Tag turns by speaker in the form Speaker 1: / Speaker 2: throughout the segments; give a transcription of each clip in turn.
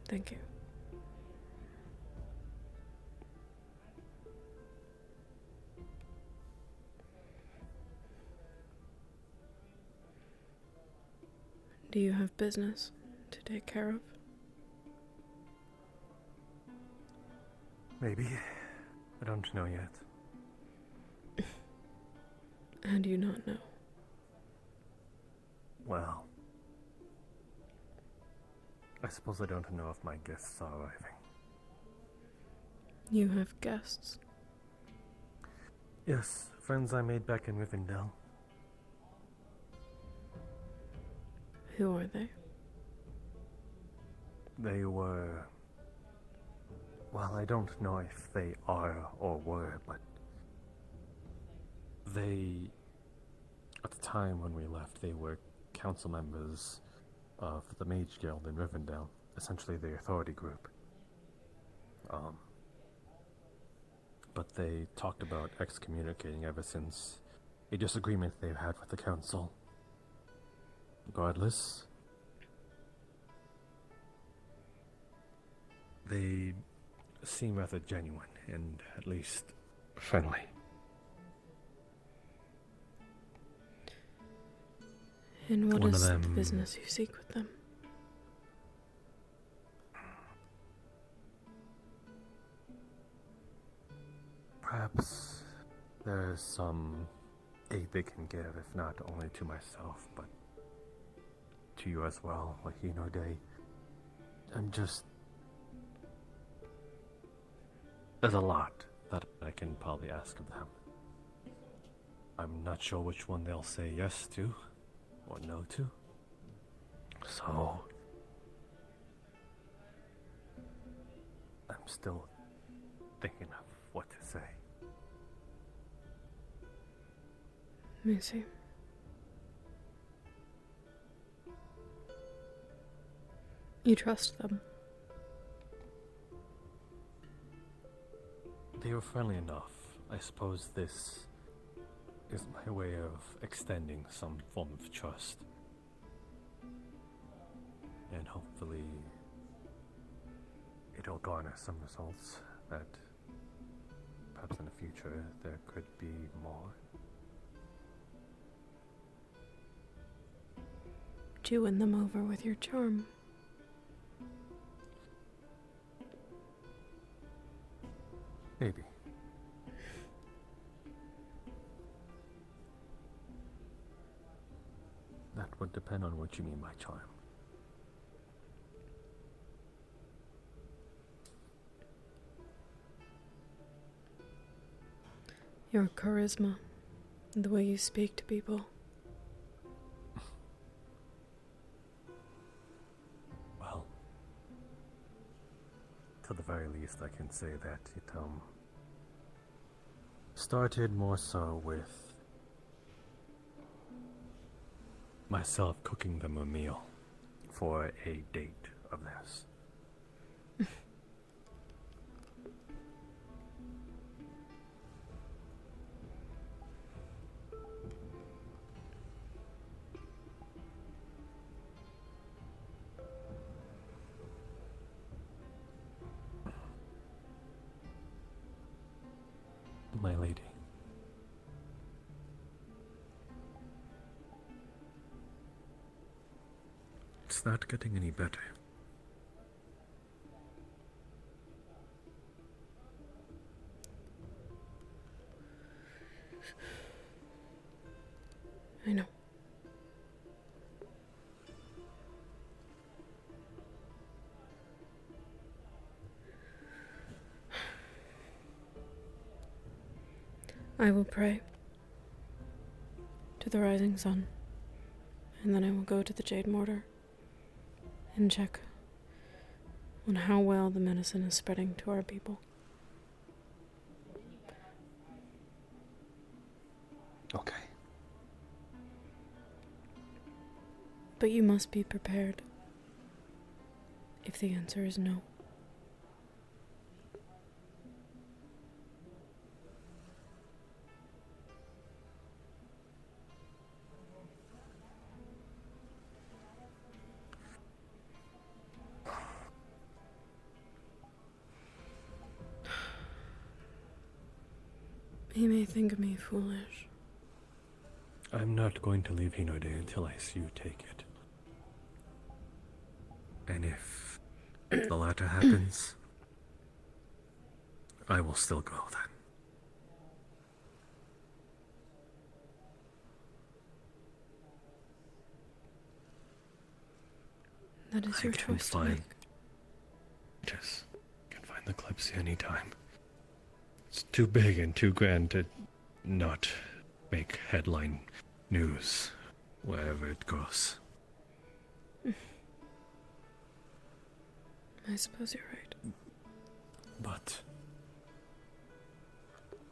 Speaker 1: Thank you. Do you have business to take care of?
Speaker 2: Maybe. I don't know yet.
Speaker 1: How do you not know?
Speaker 2: Well, I suppose I don't know if my guests are arriving.
Speaker 1: You have guests.
Speaker 2: Yes, friends I made back in Rivendell.
Speaker 1: Who are they?
Speaker 2: They were... Well, I don't know if they are or were, but they... At the time when we left, they were council members of the Mage Guild in Rivendell, essentially the authority group. But they talked about excommunicating ever since a disagreement they've had with the council. Regardless, they seem rather genuine and at least friendly.
Speaker 1: And what
Speaker 2: One
Speaker 1: is
Speaker 2: of them...
Speaker 1: the business you seek with them?
Speaker 2: Perhaps there's some aid they can give, if not only to myself, but to you as well, Wahino Day. I'm just... There's a lot that I can probably ask of them. I'm not sure which one they'll say yes to, or no to. So... I'm still thinking of what to say.
Speaker 1: Let me see. You trust them?
Speaker 2: They were friendly enough. I suppose this is my way of extending some form of trust. And hopefully it'll garner some results that perhaps in the future there could be more.
Speaker 1: Did you win them over with your charm?
Speaker 2: Maybe. That would depend on what you mean by charm.
Speaker 1: Your charisma, the way you speak to people.
Speaker 2: Well, to the very least I can say that it started more so with myself cooking them a meal for a date of theirs. My lady. It's not getting any better.
Speaker 1: I know. I will pray to the rising sun, and then I will go to the Jade Mortar and check on how well the medicine is spreading to our people.
Speaker 2: Okay.
Speaker 1: But you must be prepared if the answer is no. He may think me foolish.
Speaker 2: I'm not going to leave Hinode until I see you take it. And if the latter happens, I will still go then.
Speaker 1: That is your choice to make.
Speaker 2: Yes, I can find the Kalypsia anytime. It's too big and too grand to not make headline news wherever it goes.
Speaker 1: I suppose you're right.
Speaker 2: But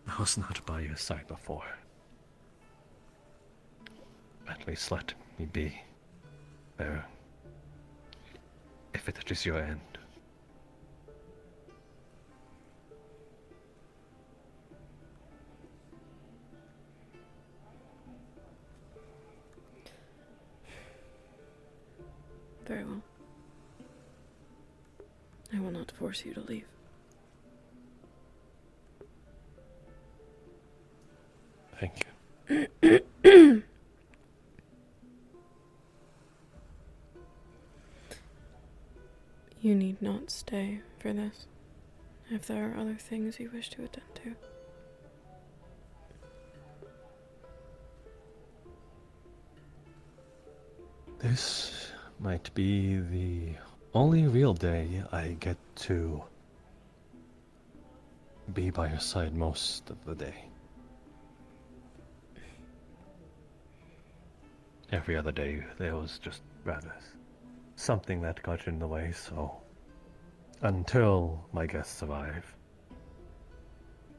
Speaker 2: I was not by your side before. At least let me be there if it is your end.
Speaker 1: Very well. I will not force you to leave.
Speaker 2: Thank you.
Speaker 1: You need not stay for this, if there are other things you wish to attend to.
Speaker 2: This might be the only real day I get to be by your side most of the day. Every other day there was just rather something that got in the way, so until my guests arrive,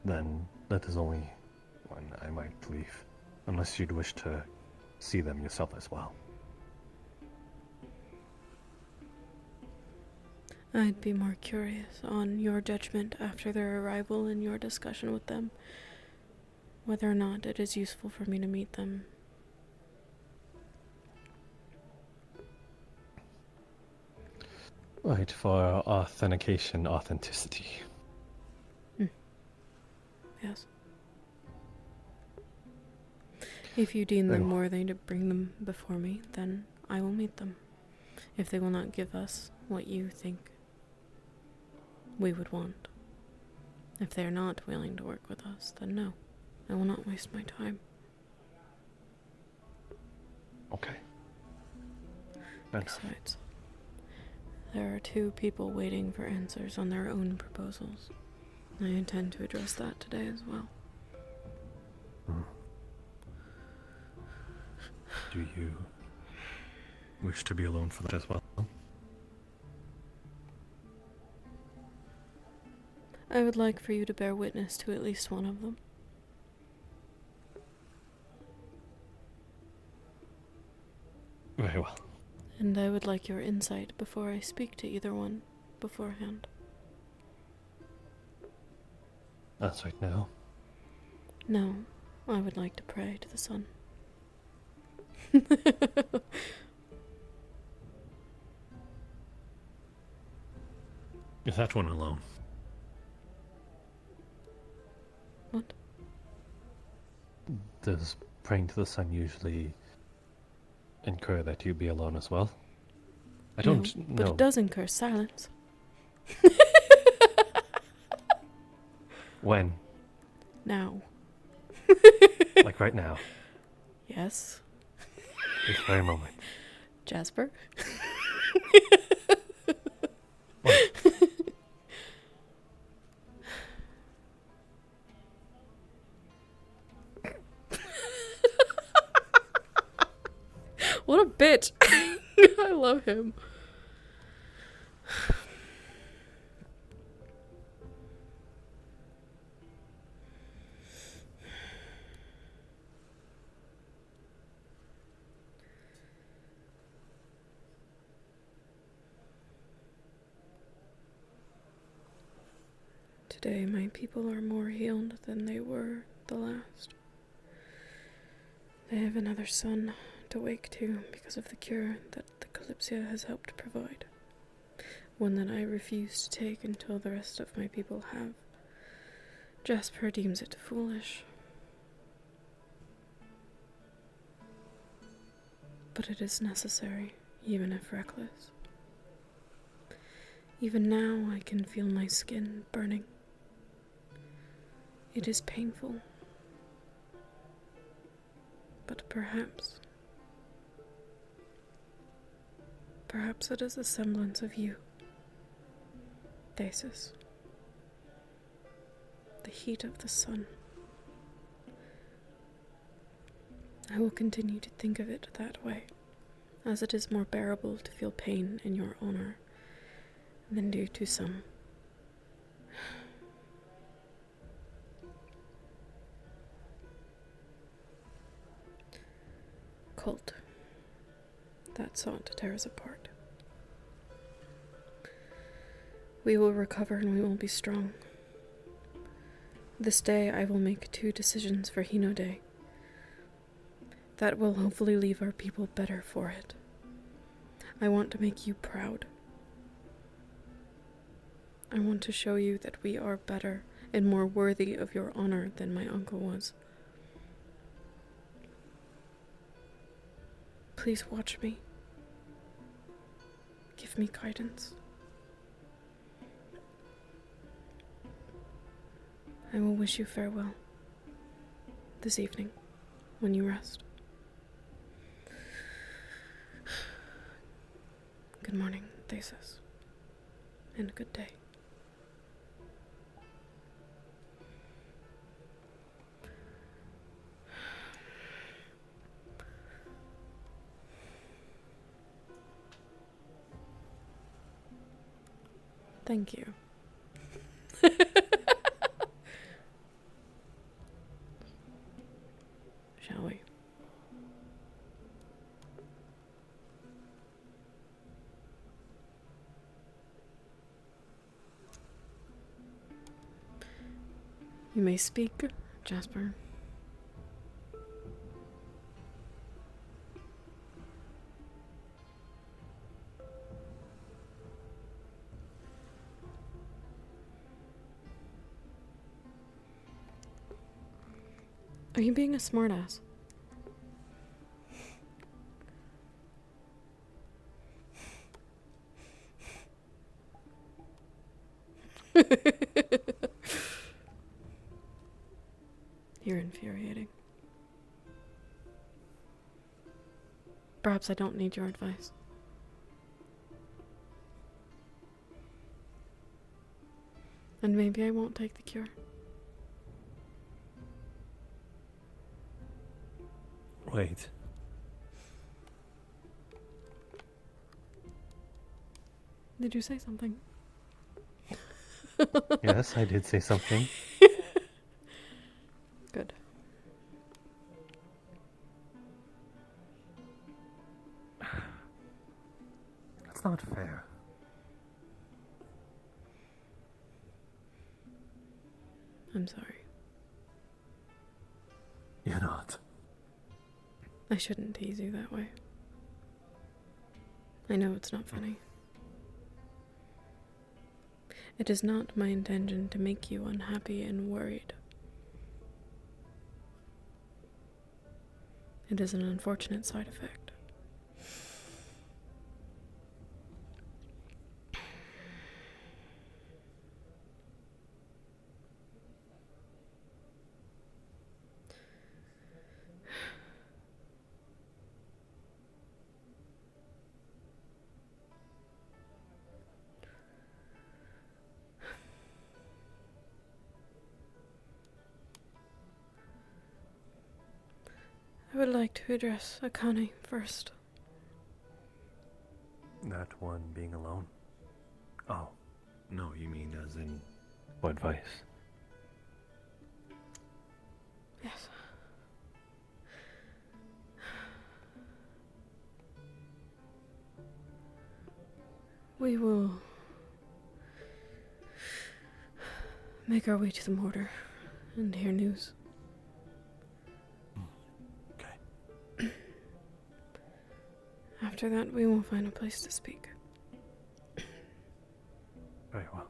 Speaker 2: then that is only when I might leave, unless you'd wish to see them yourself as well.
Speaker 1: I'd be more curious on your judgment after their arrival and your discussion with them, whether or not it is useful for me to meet them.
Speaker 2: Right, for authentication, authenticity.
Speaker 1: Yes. If you deem them worthy to bring them before me, then I will meet them. If they will not give us what you think we would want. If they are not willing to work with us, then no, I will not waste my time.
Speaker 2: Okay.
Speaker 1: Besides, there are 2 people waiting for answers on their own proposals. I intend to address that today as well.
Speaker 2: Do you wish to be alone for that as well?
Speaker 1: I would like for you to bear witness to at least one of them.
Speaker 2: Very well.
Speaker 1: And I would like your insight before I speak to either one beforehand.
Speaker 2: That's right now.
Speaker 1: No, I would like to pray to the sun.
Speaker 2: Is that one alone?
Speaker 1: What?
Speaker 2: Does praying to the sun usually incur that you be alone as well? I don't know.
Speaker 1: But it does incur silence.
Speaker 2: When?
Speaker 1: Now.
Speaker 2: Like right now.
Speaker 1: Yes.
Speaker 2: This very moment.
Speaker 1: Jasper?
Speaker 2: What?
Speaker 1: What a bitch. I love him. Today my people are more healed than they were the last. They have another son to wake to because of the cure that the Kalypsia has helped provide. One that I refuse to take until the rest of my people have. Jasper deems it foolish, But it is necessary, even if reckless. Even now I can feel my skin burning. It is painful. But perhaps it is a semblance of you, Thesis. The heat of the sun. I will continue to think of it that way, as it is more bearable to feel pain in your honor than due to some cult that sought to tear us apart. We will recover and we will be strong. This day I will make 2 decisions for Hino Day that will hopefully leave our people better for it. I want to make you proud. I want to show you that we are better and more worthy of your honor than my uncle was. Please watch me. Give me guidance. I will wish you farewell this evening when you rest. Good morning, Thesis, and good day. Thank you. Shall we? You may speak, Jasper. Are you being a smartass? You're infuriating. Perhaps I don't need your advice. And maybe I won't take the cure.
Speaker 2: Wait.
Speaker 1: Did you say something?
Speaker 2: Yes, I did say something.
Speaker 1: Good.
Speaker 2: That's not fair.
Speaker 1: I'm sorry.
Speaker 2: You're not.
Speaker 1: I shouldn't tease you that way. I know it's not funny. It is not my intention to make you unhappy and worried. It is an unfortunate side effect. I would like to address Akane first.
Speaker 2: That one being alone? Oh, no, you mean as in what advice?
Speaker 1: Yes. We will make our way to the mortar and hear news.
Speaker 2: Okay.
Speaker 1: After that, we will find a place to speak.
Speaker 2: Very well.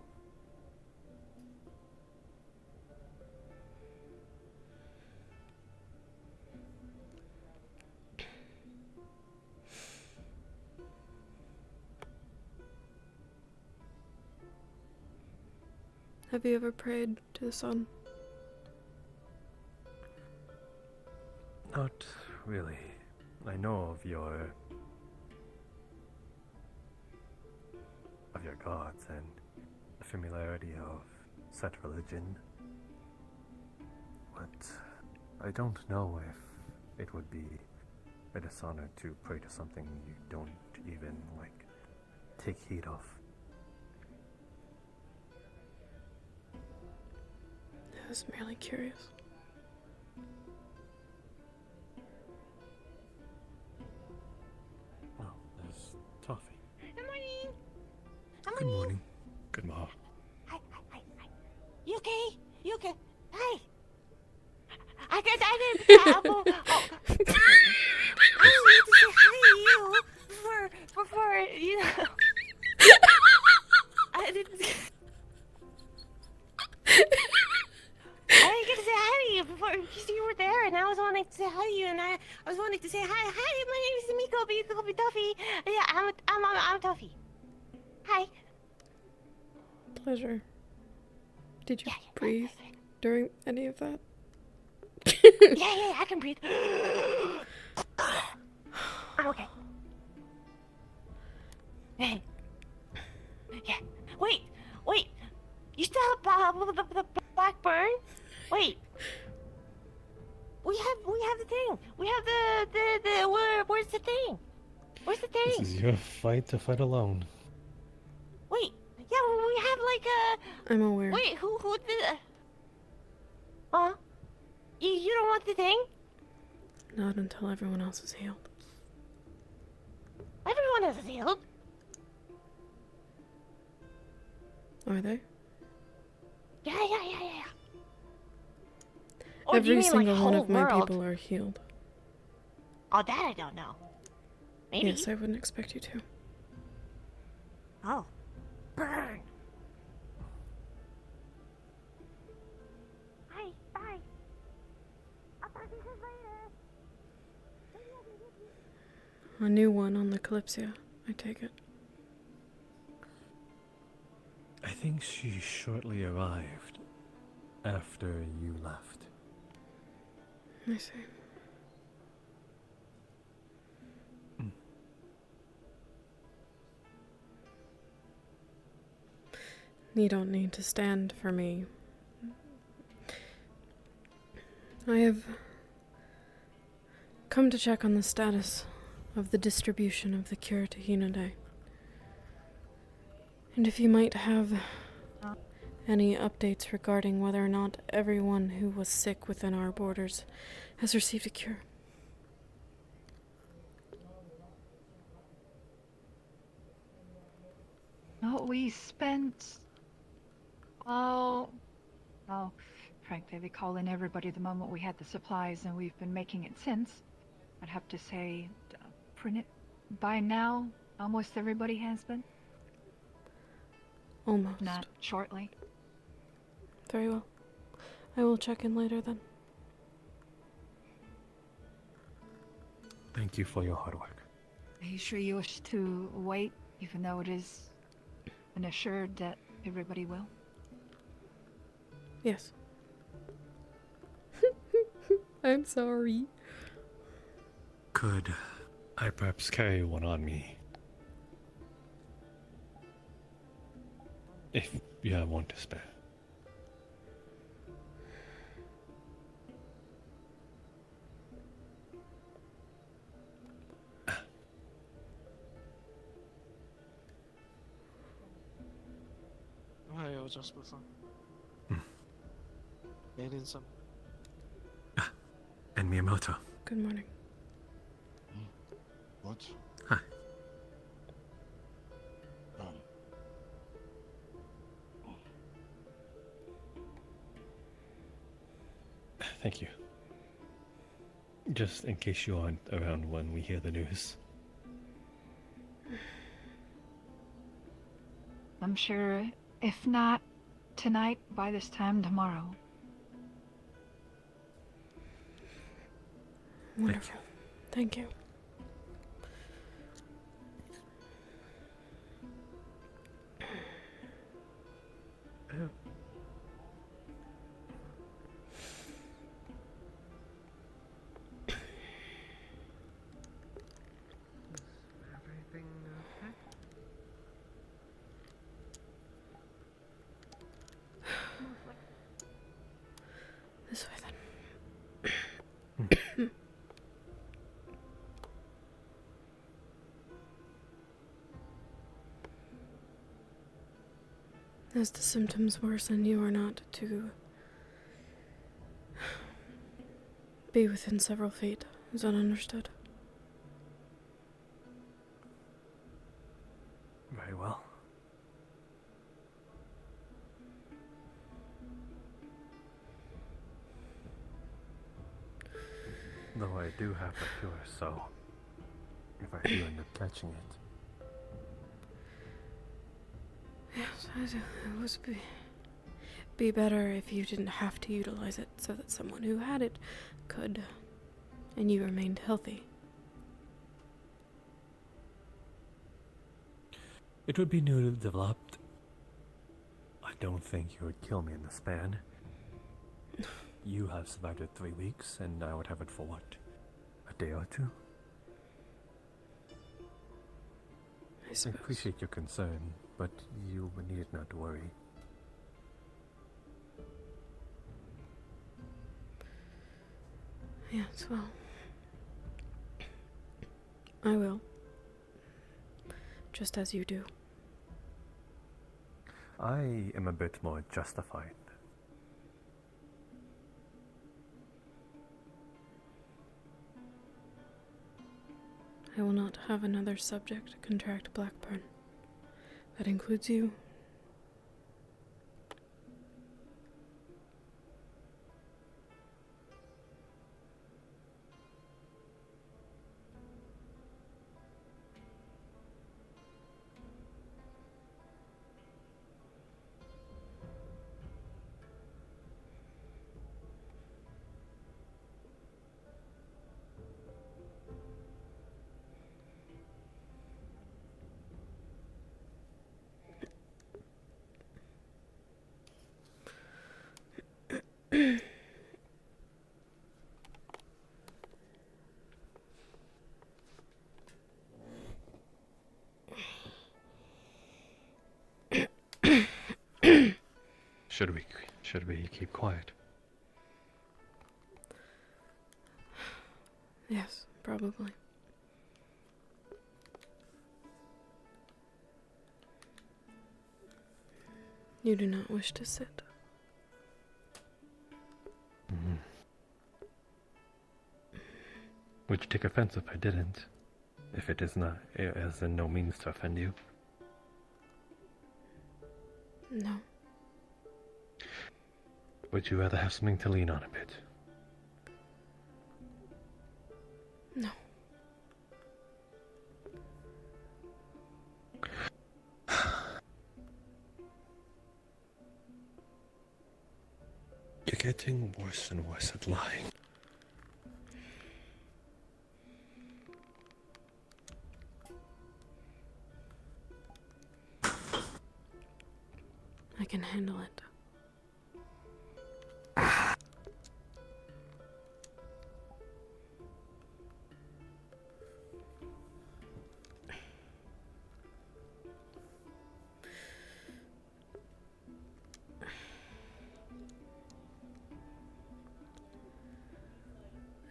Speaker 1: Have you ever prayed to the sun?
Speaker 2: Not really. I know of your gods and the familiarity of said religion, but I don't know if it would be a dishonor to pray to something you don't even, like, take heed of.
Speaker 1: I was merely curious.
Speaker 2: Oh, there's Toffee.
Speaker 3: Good morning.
Speaker 2: Good morning. Good morning.
Speaker 3: Hi. You okay? You okay? Hi. I didn't. Oh, I wanted to say hi to you before you know. I didn't. I didn't get to say hi to you before because you were there, and I was wanting to say hi to you, and I was wanting to say hi. Hi, my name is Miko. Be Tuffy. Yeah, I'm Tuffy. Hi.
Speaker 1: Pleasure. Did you breathe during any of that?
Speaker 3: Yeah, I can breathe. I'm okay. Hey. Yeah. Wait. You still have the black burn? Wait. We have the thing. We have the where's the thing? Where's the thing?
Speaker 2: This is your fight to fight alone.
Speaker 3: Wait. Yeah, we have like a.
Speaker 1: I'm aware.
Speaker 3: Wait, who did? Huh? You don't want the thing?
Speaker 1: Not until everyone else is healed.
Speaker 3: Everyone is healed.
Speaker 1: Are they?
Speaker 3: Yeah. Or do you
Speaker 1: Every
Speaker 3: mean,
Speaker 1: single
Speaker 3: like,
Speaker 1: one
Speaker 3: whole
Speaker 1: of my
Speaker 3: world?
Speaker 1: people are healed.
Speaker 3: Oh, that I don't know. Maybe.
Speaker 1: Yes, I wouldn't expect you to.
Speaker 3: Oh. Burn. Hi. Bye. I'll talk to you guys later.
Speaker 1: A new one on the Kalypsia, I take it.
Speaker 2: I think she shortly arrived after you left.
Speaker 1: I see. You don't need to stand for me. I have come to check on the status of the distribution of the cure to Hinode. And if you might have any updates regarding whether or not everyone who was sick within our borders has received a cure.
Speaker 4: No, we spent... frankly, they call in everybody the moment we had the supplies, and we've been making it since. I'd have to say, by now, almost everybody has been.
Speaker 1: Almost.
Speaker 4: Not shortly.
Speaker 1: Very well. I will check in later then.
Speaker 2: Thank you for your hard work.
Speaker 4: Are you sure you wish to wait, even though it is been assured that everybody will?
Speaker 1: Yes. I'm sorry.
Speaker 2: Could I perhaps carry one on me? If you have one to spare.
Speaker 5: Just some.
Speaker 2: And Miyamoto.
Speaker 1: Good morning.
Speaker 5: What?
Speaker 2: Hi. Thank you. Just in case you aren't around when we hear the news.
Speaker 4: I'm sure, if not tonight, by this time tomorrow.
Speaker 1: Wonderful. Thank you. As the symptoms worsen, you are not to be within several feet. Is that understood?
Speaker 2: Very well. Though I do have a cure, so if I do end up catching it.
Speaker 1: Yes, it would be better if you didn't have to utilize it so that someone who had it could, and you remained healthy.
Speaker 2: It would be newly developed. I don't think you would kill me in the span. You have survived it 3 weeks, and I would have it for what? A day or two? I appreciate your concern, but you need not to worry.
Speaker 1: Yes, well, I will. Just as you do.
Speaker 2: I am a bit more justified.
Speaker 1: I will not have another subject contract Blackburn. That includes you.
Speaker 2: Should we keep quiet?
Speaker 1: Yes, probably. You do not wish to sit.
Speaker 2: Mm-hmm. Would you take offense if I didn't? If it is not, as in no means to offend you?
Speaker 1: No.
Speaker 2: Would you rather have something to lean on a bit?
Speaker 1: No.
Speaker 2: You're getting worse and worse at lying.
Speaker 1: I can handle it.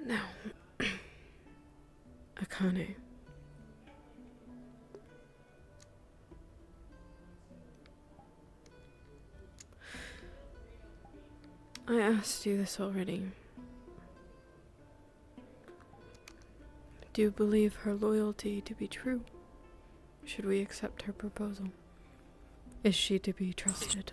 Speaker 1: Now, Akane. I asked you this already. Do you believe her loyalty to be true? Should we accept her proposal? Is she to be trusted?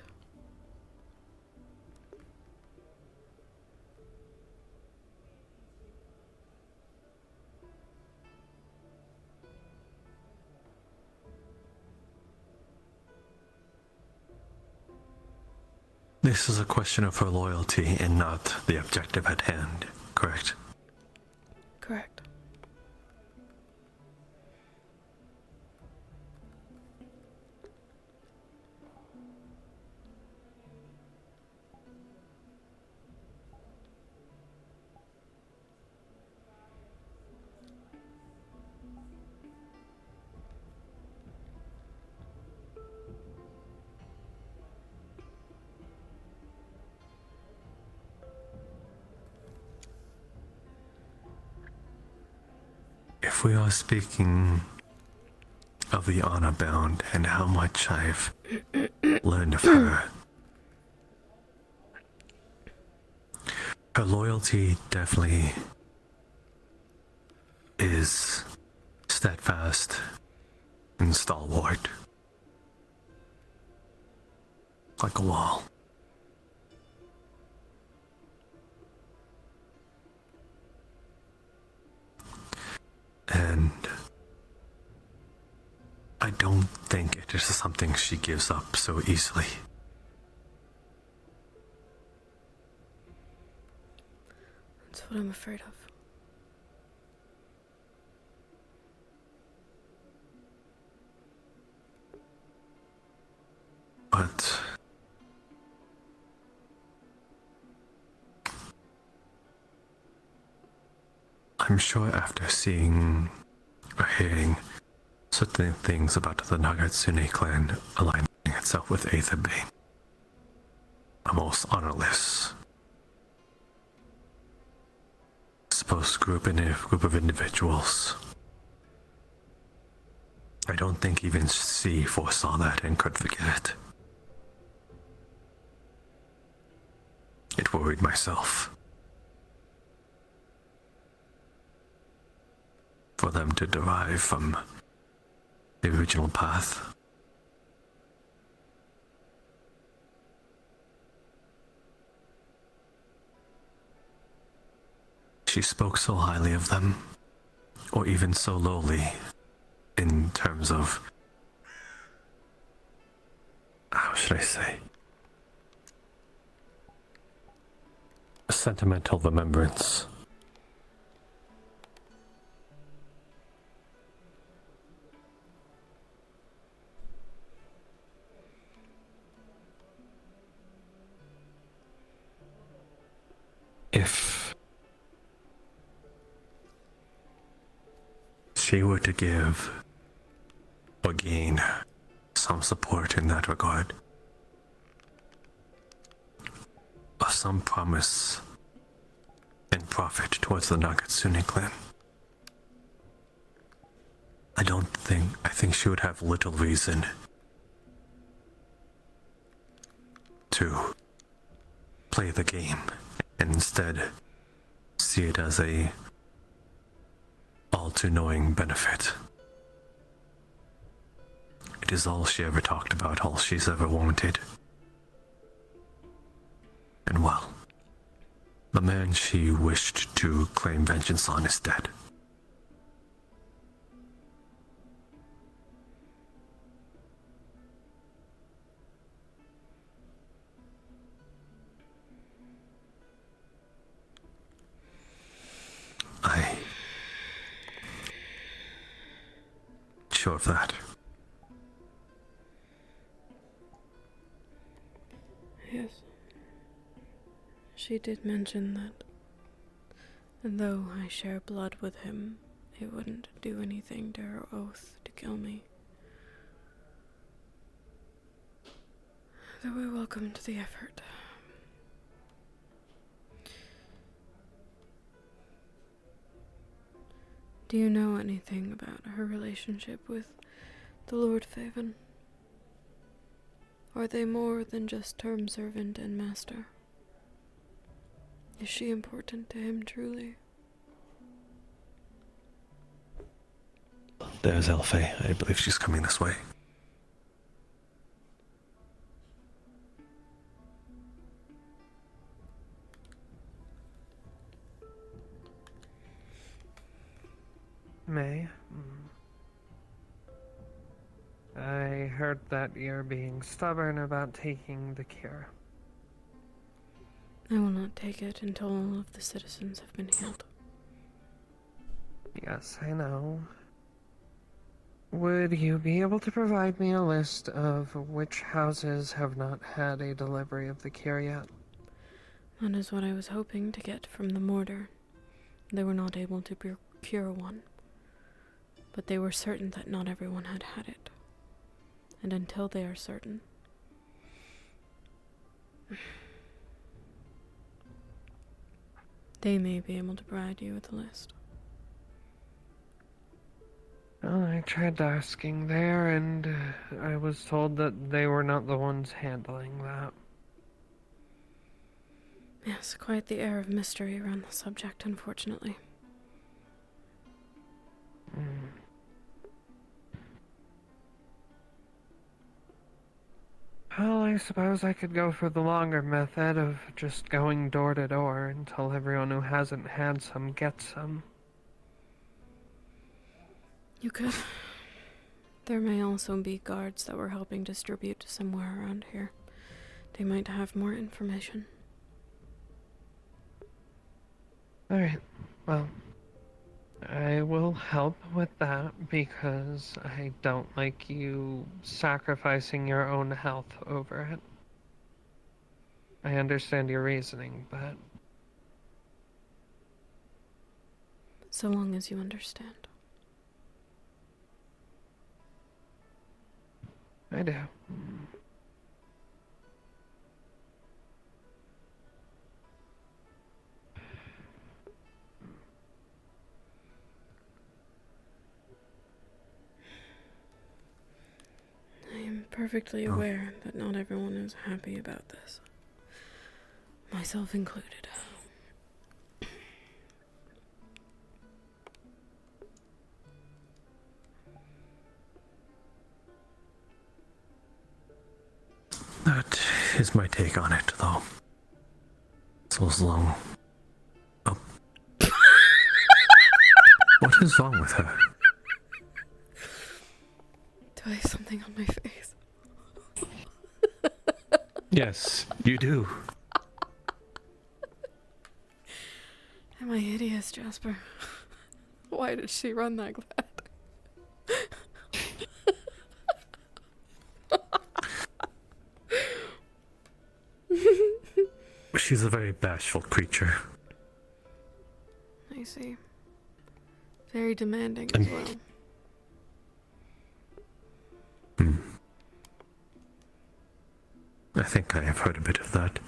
Speaker 2: This is a question of her loyalty and not the objective at hand, correct?
Speaker 1: Correct.
Speaker 2: If we are speaking of the honor bound and how much I've learned of her. Her loyalty definitely is steadfast and stalwart, like a wall. And I don't think it is something she gives up so easily.
Speaker 1: That's what I'm afraid of.
Speaker 2: But I'm sure after seeing or hearing certain things about the Nagatsune clan aligning itself with Aether Bane, a most honorless, supposed group of individuals. I don't think even she foresaw that and could forget it. It worried myself. For them to derive from the original path. She spoke so highly of them, or even so lowly, in terms of, how should I say, a sentimental remembrance. If she were to give or gain some support in that regard, or some promise and profit towards the Nagatsune clan, I think she would have little reason to play the game and instead see it as a all-too-knowing benefit. It is all she ever talked about, all she's ever wanted. And well, the man she wished to claim vengeance on is dead. Sure of that.
Speaker 1: Yes. She did mention that though I share blood with him, it wouldn't do anything to her oath to kill me. Though I welcomed the effort. Do you know anything about her relationship with the Lord Faven? Are they more than just term servant and master? Is she important to him truly?
Speaker 2: There's Elfie. I believe she's coming this way.
Speaker 5: May, I heard that you're being stubborn about taking the cure.
Speaker 1: I will not take it until all of the citizens have been healed.
Speaker 5: Yes, I know. Would you be able to provide me a list of which houses have not had a delivery of the cure yet?
Speaker 1: That is what I was hoping to get from the mortar. They were not able to procure one, but they were certain that not everyone had had it. And until they are certain, they may be able to provide you with a list.
Speaker 5: Well, I tried asking there, and I was told that they were not the ones handling that.
Speaker 1: Yes, quite the air of mystery around the subject, unfortunately.
Speaker 5: Mm. Well, I suppose I could go for the longer method of just going door to door until everyone who hasn't had some gets some.
Speaker 1: You could. There may also be guards that we're helping distribute somewhere around here. They might have more information.
Speaker 5: Alright, well, I will help with that because I don't like you sacrificing your own health over it. I understand your reasoning, but
Speaker 1: So long as you understand.
Speaker 5: I do.
Speaker 1: I am perfectly aware that not everyone is happy about this. Myself included.
Speaker 2: That is my take on it, though. So as long... Oh. What is wrong with her?
Speaker 1: Do I have something on my face?
Speaker 2: Yes, you do.
Speaker 1: Am I hideous, Jasper? Why did she run like that?
Speaker 2: She's a very bashful creature.
Speaker 1: I see. Very demanding as well.
Speaker 2: I think I have heard a bit of that.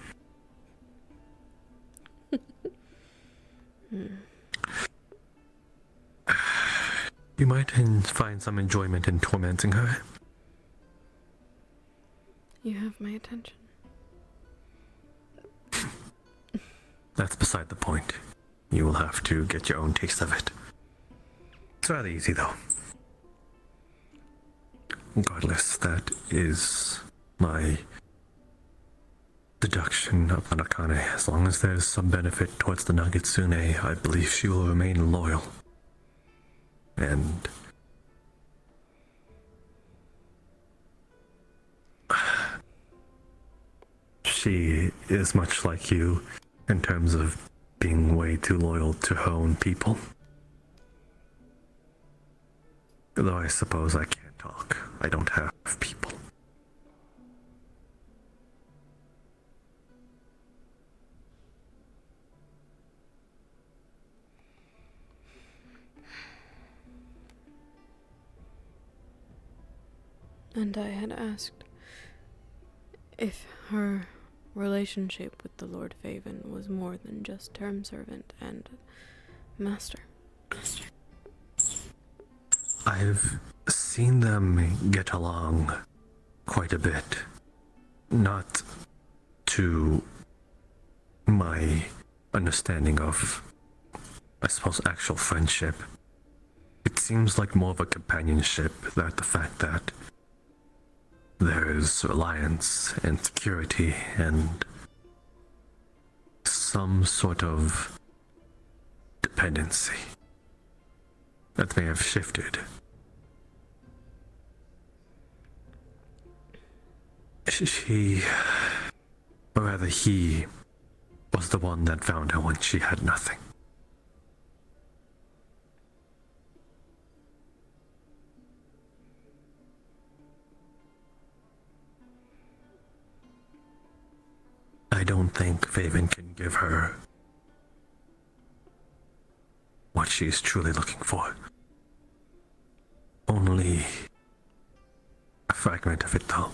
Speaker 2: You might find some enjoyment in tormenting her.
Speaker 1: You have my attention.
Speaker 2: That's beside the point. You will have to get your own taste of it. It's rather easy, though. Regardless, that is my deduction upon Akane. As long as there's some benefit towards the Nagitsune, I believe she will remain loyal. And she is much like you in terms of being way too loyal to her own people. Though I suppose I can't talk. I don't have people.
Speaker 1: And I had asked if her relationship with the Lord Faven was more than just term servant and master.
Speaker 2: I've seen them get along quite a bit. Not to my understanding of, I suppose, actual friendship. It seems like more of a companionship, that the fact that there's reliance and security and some sort of dependency that may have shifted. She, or rather he, was the one that found her when she had nothing. I don't think Faven can give her what she's truly looking for. Only a fragment of it, though.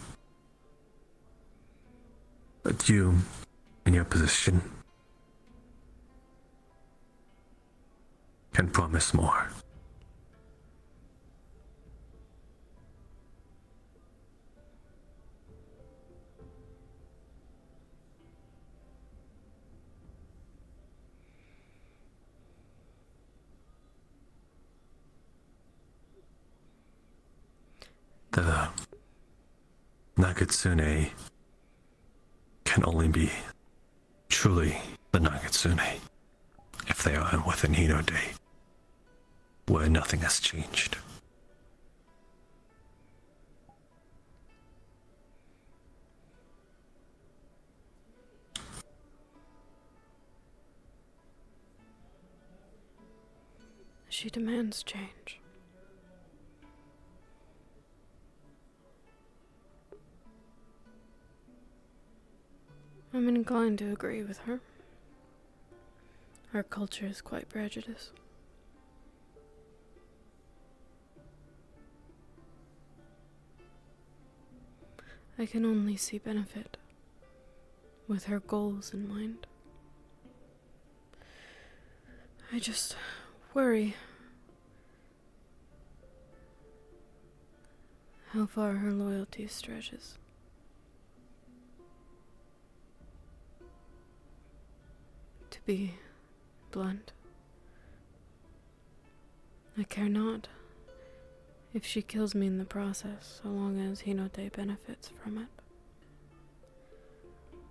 Speaker 2: But you, in your position, can promise more. Nagatsune can only be truly the Nagatsune if they are with an Hinode, where nothing has changed.
Speaker 1: She demands change. I'm inclined to agree with her. Our culture is quite prejudiced. I can only see benefit with her goals in mind. I just worry how far her loyalty stretches. To be blunt, I care not if she kills me in the process, so long as Hinode benefits from it.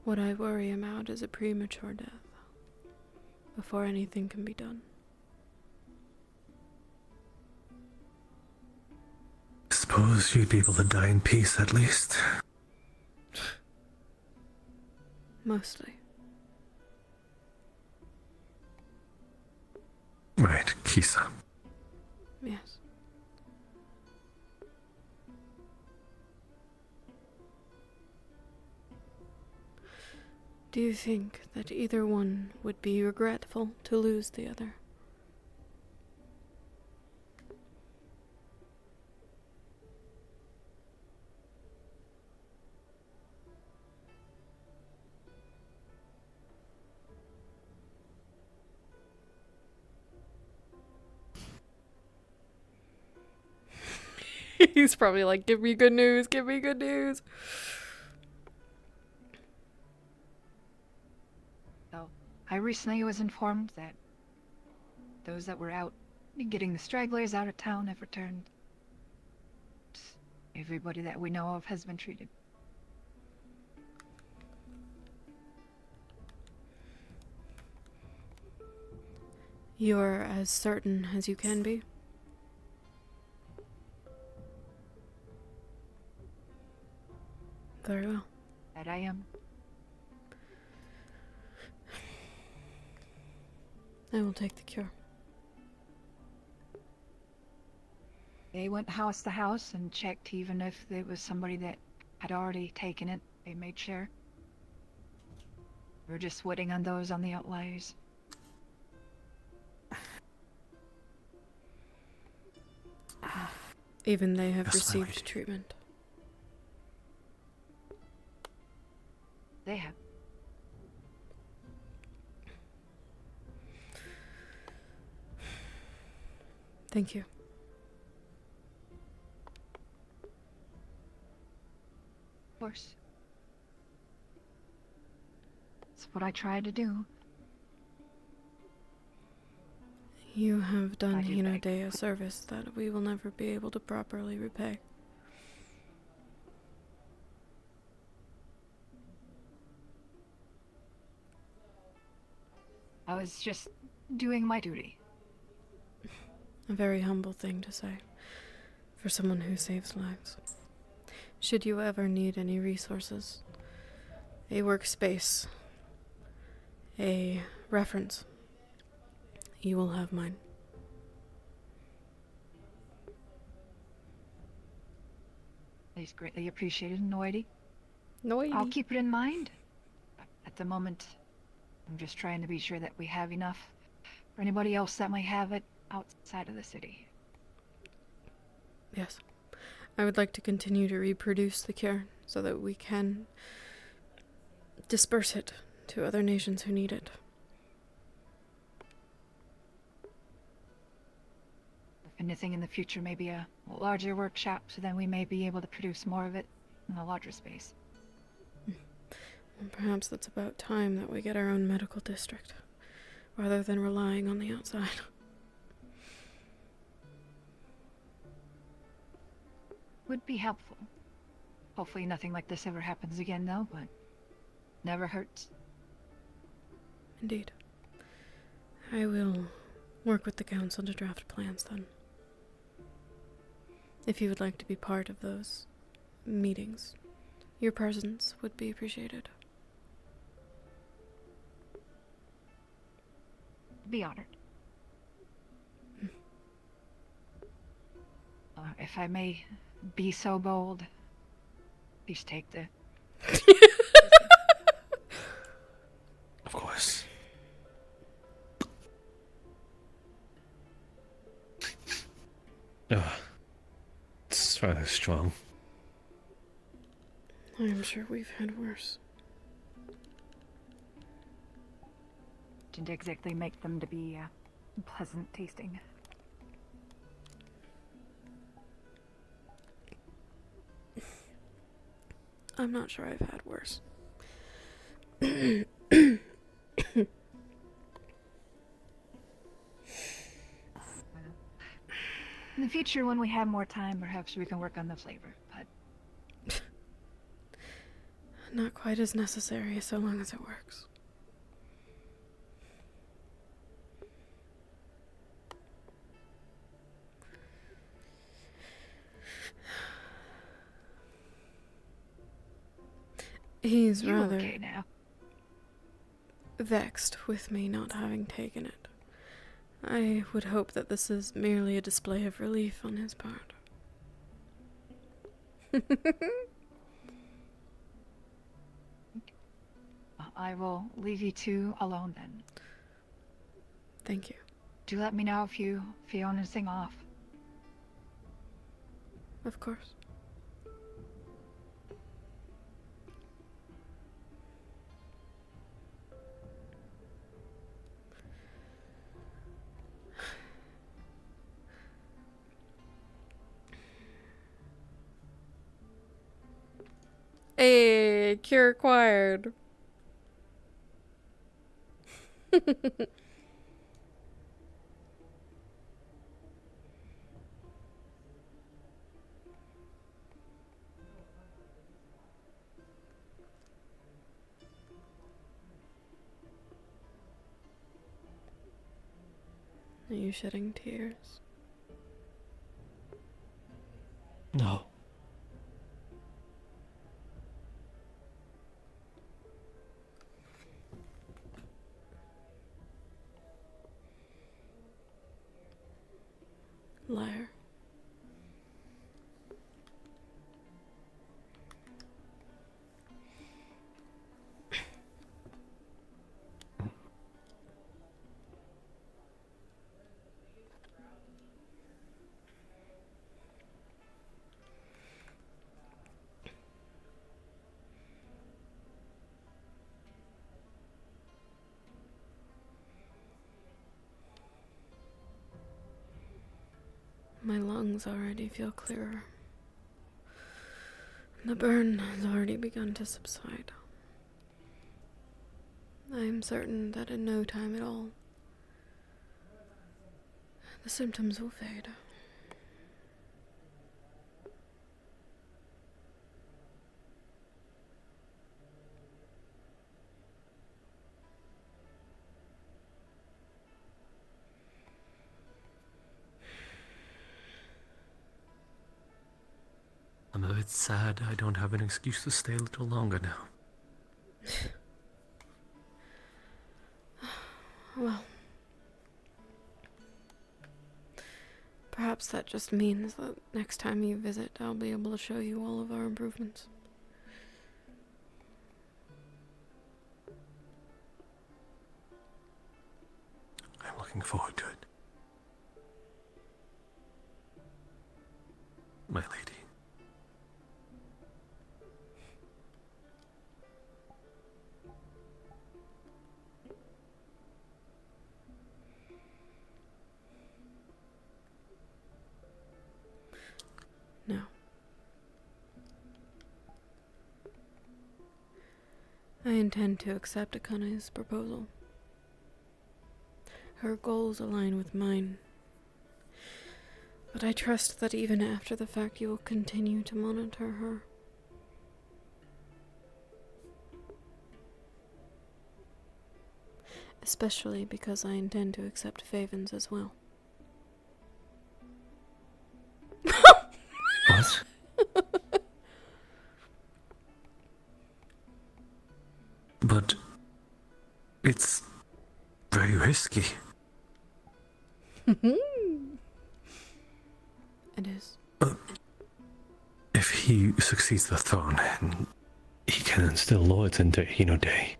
Speaker 1: What I worry about is a premature death, before anything can be done.
Speaker 2: Suppose you'd be able to die in peace at least.
Speaker 1: Mostly.
Speaker 2: Right, Kisa.
Speaker 1: Yes. Do you think that either one would be regretful to lose the other? He's probably like, give me good news, give me good news.
Speaker 4: So, I recently was informed that those that were out getting the stragglers out of town have returned. Everybody that we know of has been treated.
Speaker 1: You're as certain as you can be? Very well.
Speaker 4: That I am.
Speaker 1: I will take the cure.
Speaker 4: They went house to house and checked even if there was somebody that had already taken it. They made sure. We're just waiting on those on the outliers.
Speaker 1: Even they have
Speaker 2: Yes, my
Speaker 1: received
Speaker 2: lady.
Speaker 1: treatment.
Speaker 4: They have.
Speaker 1: Thank you.
Speaker 4: Of course. That's what I tried to do.
Speaker 1: You have done
Speaker 4: I do beg.
Speaker 1: Hinode a service that we will never be able to properly repay.
Speaker 4: I was just doing my duty.
Speaker 1: A very humble thing to say for someone who saves lives. Should you ever need any resources, a workspace, a reference, you will have mine.
Speaker 4: That is greatly appreciated, Noity.
Speaker 1: Noity.
Speaker 4: I'll keep it in mind. At the moment, I'm just trying to be sure that we have enough for anybody else that might have it outside of the city.
Speaker 1: Yes. I would like to continue to reproduce the cure so that we can disperse it to other nations who need it.
Speaker 4: If anything in the future, maybe a larger workshop, so then we may be able to produce more of it in a larger space.
Speaker 1: Well, perhaps that's about time that we get our own medical district, rather than relying on the outside.
Speaker 4: Would be helpful. Hopefully nothing like this ever happens again, though, but never hurts.
Speaker 1: Indeed. I will work with the council to draft plans then. If you would like to be part of those meetings, your presence would be appreciated.
Speaker 4: Be honored. If I may be so bold, please take the...
Speaker 2: Of course. It's rather strong.
Speaker 1: I am sure we've had worse.
Speaker 4: Didn't exactly make them to be pleasant tasting.
Speaker 1: I'm not sure I've had worse.
Speaker 4: In the future, when we have more time, perhaps we can work on the flavor, but...
Speaker 1: Not quite as necessary so long as it works. He's
Speaker 4: You
Speaker 1: rather
Speaker 4: okay now?
Speaker 1: vexed with me not having taken it. I would hope that this is merely a display of relief on his part.
Speaker 4: I will leave you two alone then.
Speaker 1: Thank you.
Speaker 4: Do let me know if you feel anything off.
Speaker 1: Of course. Hey, cure acquired. Are you shedding tears?
Speaker 2: No.
Speaker 1: Liar. My lungs already feel clearer. The burn has already begun to subside. I am certain that in no time at all, the symptoms will fade.
Speaker 2: I'm a bit sad I don't have an excuse to stay a little longer now.
Speaker 1: Well, perhaps that just means that next time you visit, I'll be able to show you all of our improvements.
Speaker 2: I'm looking forward to it. My lady.
Speaker 1: No. I intend to accept Akane's proposal. Her goals align with mine. But I trust that even after the fact you will continue to monitor her Especially because I intend to accept favens as well.
Speaker 2: What? But it's very risky.
Speaker 1: It is.
Speaker 2: If he succeeds the throne, and he can instill lords into Hinode.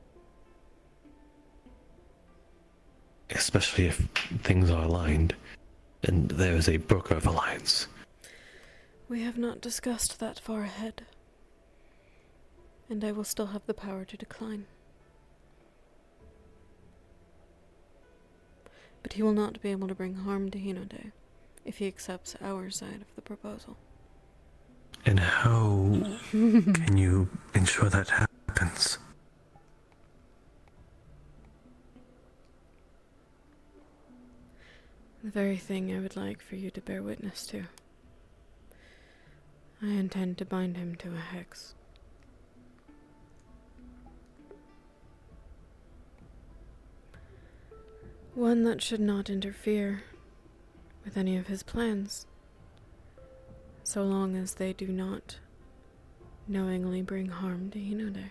Speaker 2: Especially if things are aligned, and there is a broker of alliance.
Speaker 1: We have not discussed that far ahead. And I will still have the power to decline. But he will not be able to bring harm to Hinode if he accepts our side of the proposal.
Speaker 2: And how can you ensure that happens?
Speaker 1: The very thing I would like for you to bear witness to. I intend to bind him to a hex. One that should not interfere with any of his plans, so long as they do not knowingly bring harm to Hinode.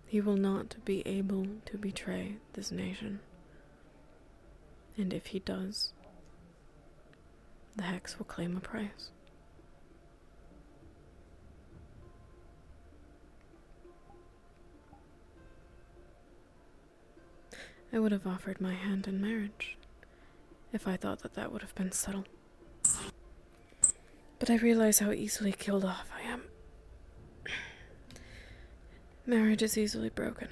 Speaker 1: He will not be able to betray this nation, and if he does, the hex will claim a price. I would have offered my hand in marriage if I thought that that would have been subtle. But I realize how easily killed off I am. Marriage is easily broken.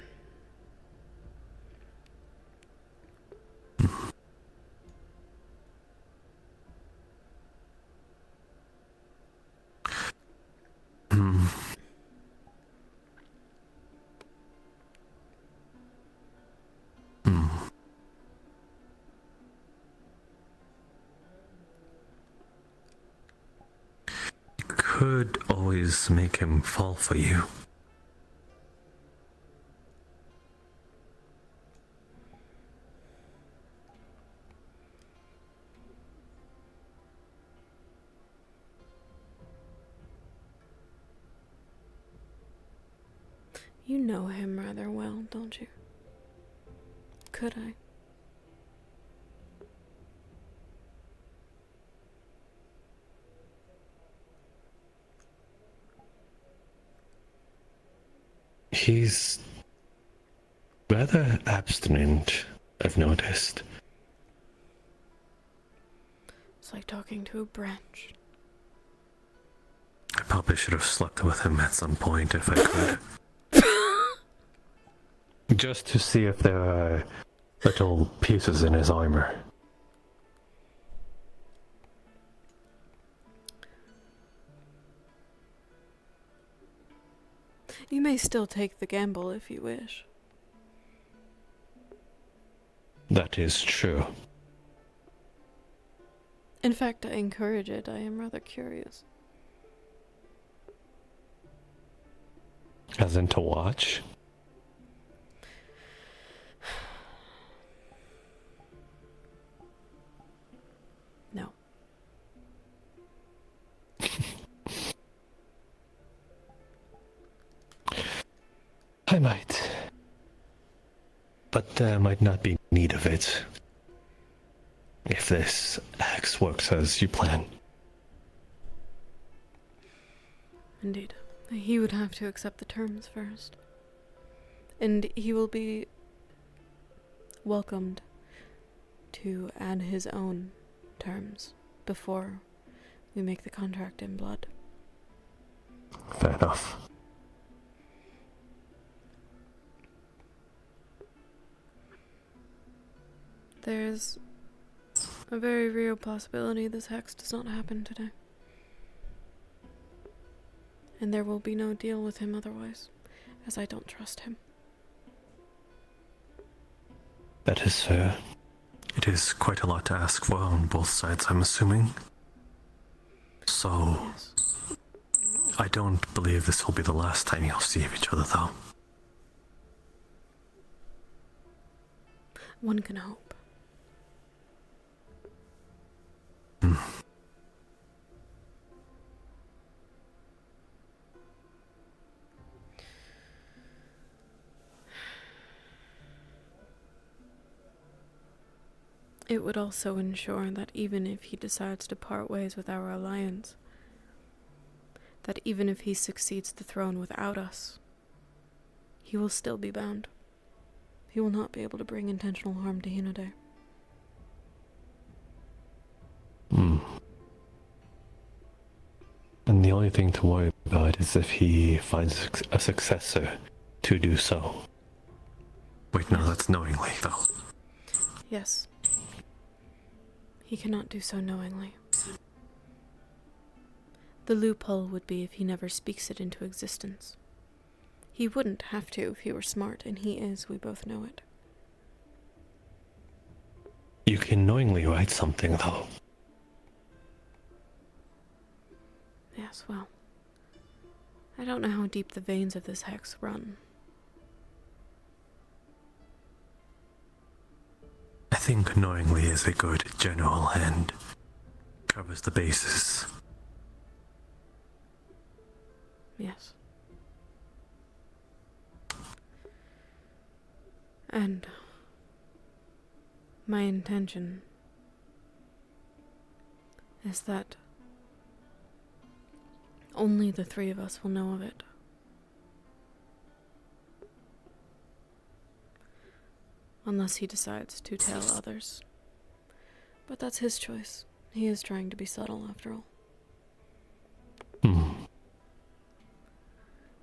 Speaker 2: Could always make him fall for you.
Speaker 1: You know him rather well, don't you? Could I?
Speaker 2: He's rather abstinent, I've noticed.
Speaker 1: It's like talking to a branch.
Speaker 2: I probably should have slept with him at some point if I could. Just to see if there are little pieces in his armor.
Speaker 1: You may still take the gamble if you wish.
Speaker 2: That is true.
Speaker 1: In fact, I encourage it. I am rather curious.
Speaker 2: As in to watch?
Speaker 1: No.
Speaker 2: I might. But there might not be need of it. If this hex works as you plan.
Speaker 1: Indeed. He would have to accept the terms first. And he will be welcomed to add his own terms before we make the contract in blood.
Speaker 2: Fair enough.
Speaker 1: There's a very real possibility this hex does not happen today. And there will be no deal with him otherwise, as I don't trust him.
Speaker 2: That is fair. It is quite a lot to ask for on both sides, I'm assuming. So,
Speaker 1: Yes.
Speaker 2: I don't believe this will be the last time you'll see each other, though.
Speaker 1: One can hope. It would also ensure that even if he decides to part ways with our alliance, that even if he succeeds the throne without us, he will still be bound. He will not be able to bring intentional harm to Hinode.
Speaker 2: And the only thing to worry about is if he finds a successor to do so. Wait, no, that's knowingly, though.
Speaker 1: Yes. He cannot do so knowingly. The loophole would be if he never speaks it into existence. He wouldn't have to if he were smart, and he is, we both know it.
Speaker 2: You can knowingly write something, though.
Speaker 1: Yes, well, I don't know how deep the veins of this hex run.
Speaker 2: I think knowingly is a good general and covers the bases.
Speaker 1: Yes. And my intention is that only the three of us will know of it. Unless he decides to tell others. But that's his choice. He is trying to be subtle, after all.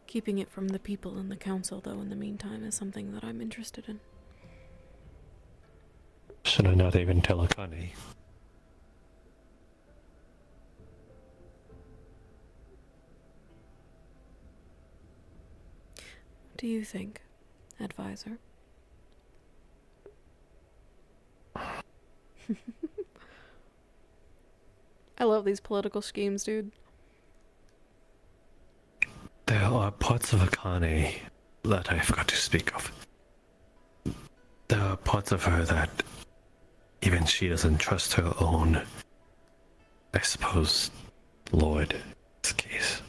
Speaker 1: Keeping it from the people in the council, though, in the meantime, is something that I'm interested in.
Speaker 2: Should I not even tell Akane?
Speaker 1: What do you think, advisor? I love these political schemes, dude.
Speaker 2: There are parts of Akane that I forgot to speak of. There are parts of her that even she doesn't trust her own, I suppose, lord in this case.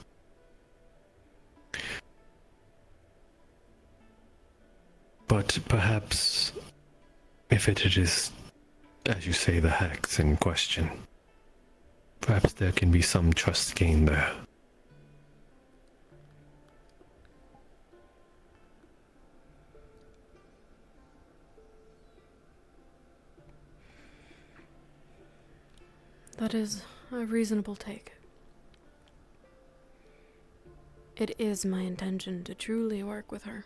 Speaker 2: But perhaps if it is, as you say, the hex in question, perhaps there can be some trust gained there.
Speaker 1: That is a reasonable take. It is my intention to truly work with her.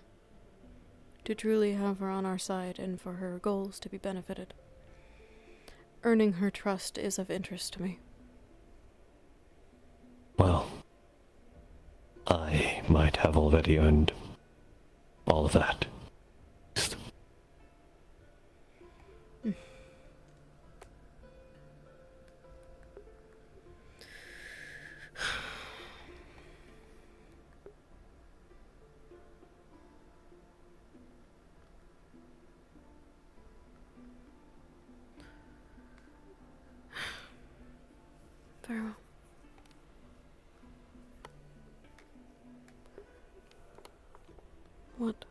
Speaker 1: To truly have her on our side and for her goals to be benefited. Earning her trust is of interest to me.
Speaker 2: Well, I might have already earned all of that.
Speaker 1: Very well. What?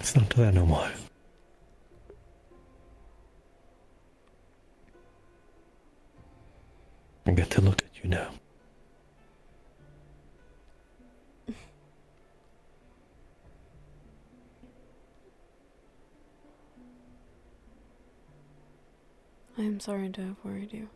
Speaker 2: It's not there no more. I get to look at you now.
Speaker 1: I am sorry to have worried you.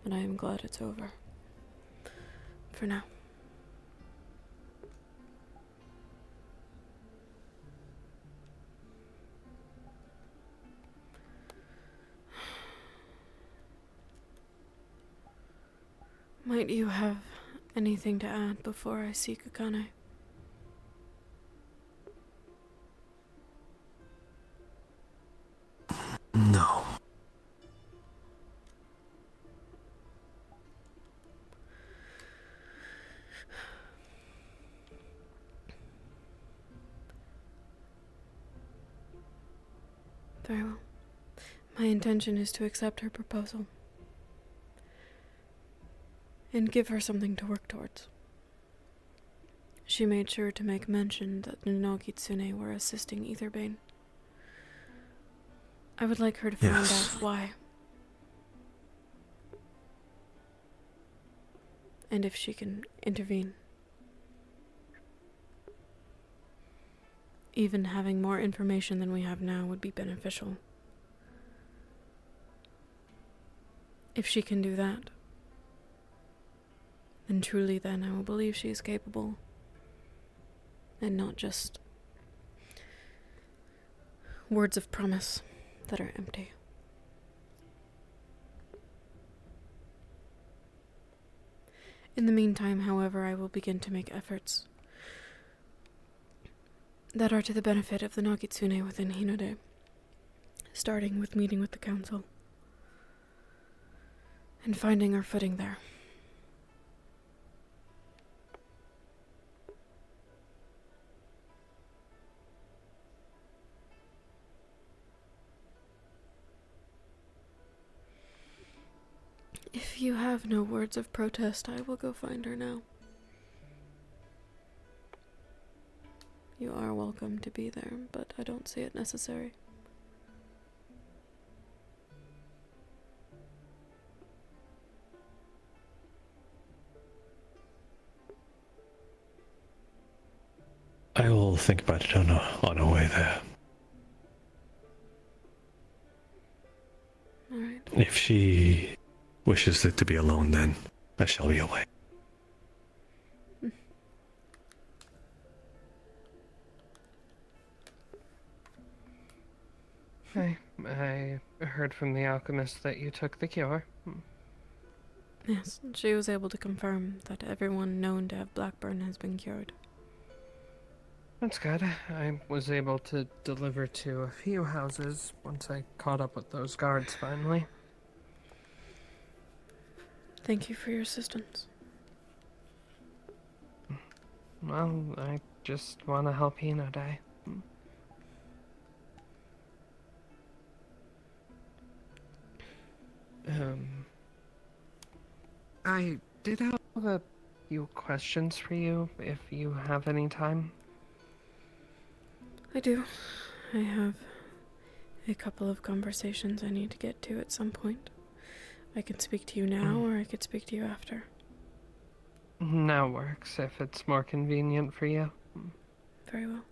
Speaker 1: and I am glad it's over. For now. Might you have anything to add before I seek Akane?
Speaker 2: No.
Speaker 1: Very well. My intention is to accept her proposal and give her something to work towards. She made sure to make mention that the no Kitsune were assisting Etherbane. I would like her to find out why. And if she can intervene. Even having more information than we have now would be beneficial. If she can do that, then truly then I will believe she is capable, and not just words of promise that are empty. In the meantime, however, I will begin to make efforts that are to the benefit of the Nagitsune within Hinode, starting with meeting with the council and finding our footing there. If you have no words of protest, I will go find her now. You are welcome to be there, but I don't see it necessary.
Speaker 6: I will think about it on our way there.
Speaker 1: Alright.
Speaker 6: If she wishes it to be alone, then I shall be away.
Speaker 5: I heard from the alchemist that you took the cure.
Speaker 1: Yes, she was able to confirm that everyone known to have Blackburn has been cured.
Speaker 5: That's good. I was able to deliver to a few houses once I caught up with those guards finally.
Speaker 1: Thank you for your assistance.
Speaker 5: Well, I just want to help Hinode. I did have a few questions for you, if you have any time.
Speaker 1: I do. I have a couple of conversations I need to get to at some point. I can speak to you now, or I could speak to you after.
Speaker 5: Now works, if it's more convenient for you.
Speaker 1: Very well.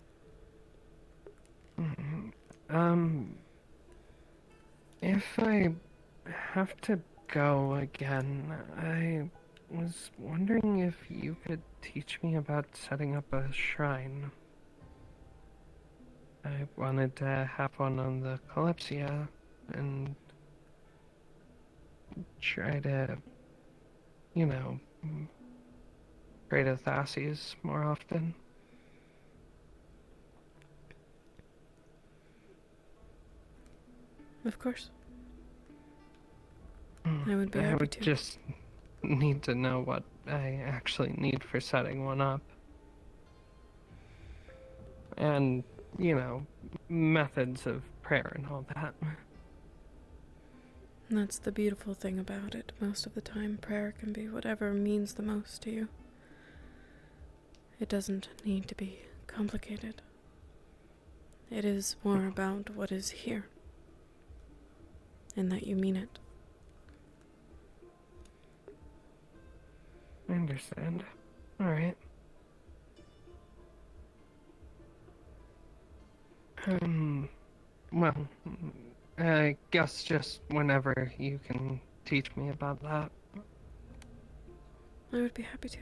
Speaker 5: If I have to go again, I was wondering if you could teach me about setting up a shrine. I wanted to have one on the Kalypsia and try to, pray to Thasses more often.
Speaker 1: Of course. I would be happy to.
Speaker 5: Just need to know what I actually need for setting one up. And, methods of prayer and all that.
Speaker 1: That's the beautiful thing about it. Most of the time, prayer can be whatever means the most to you. It doesn't need to be complicated. It is more about what is here, and that you mean it.
Speaker 5: I understand. Alright. Well, I guess just whenever you can teach me about that.
Speaker 1: I would be happy to.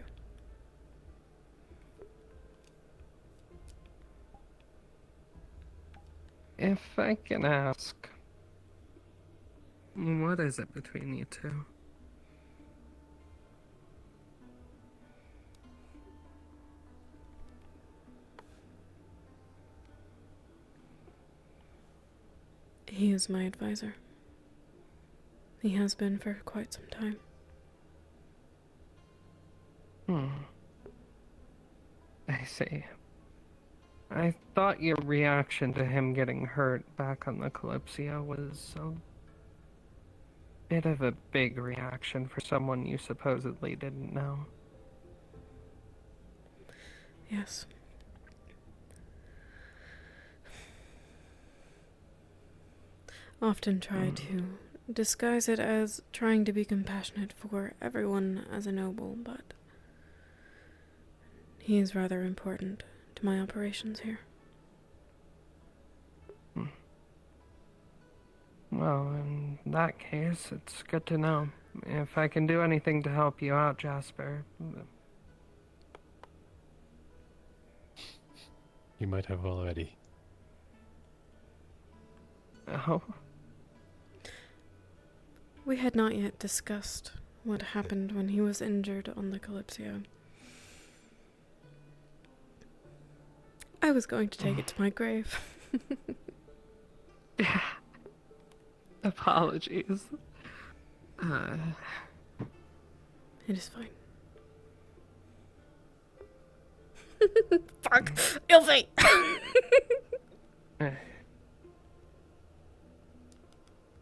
Speaker 5: If I can ask, what is it between you two?
Speaker 1: He is my advisor. He has been for quite some time.
Speaker 5: I see. I thought your reaction to him getting hurt back on the Kalypsia was a bit of a big reaction for someone you supposedly didn't know.
Speaker 1: Yes. Often try to disguise it as trying to be compassionate for everyone as a noble, but he is rather important to my operations here.
Speaker 5: Well, in that case, it's good to know. If I can do anything to help you out, Jasper.
Speaker 6: You might have already.
Speaker 5: Oh?
Speaker 1: We had not yet discussed what happened when he was injured on the Kalypsia. I was going to take it to my grave.
Speaker 5: Apologies.
Speaker 1: It is fine. Fuck! Ilfie!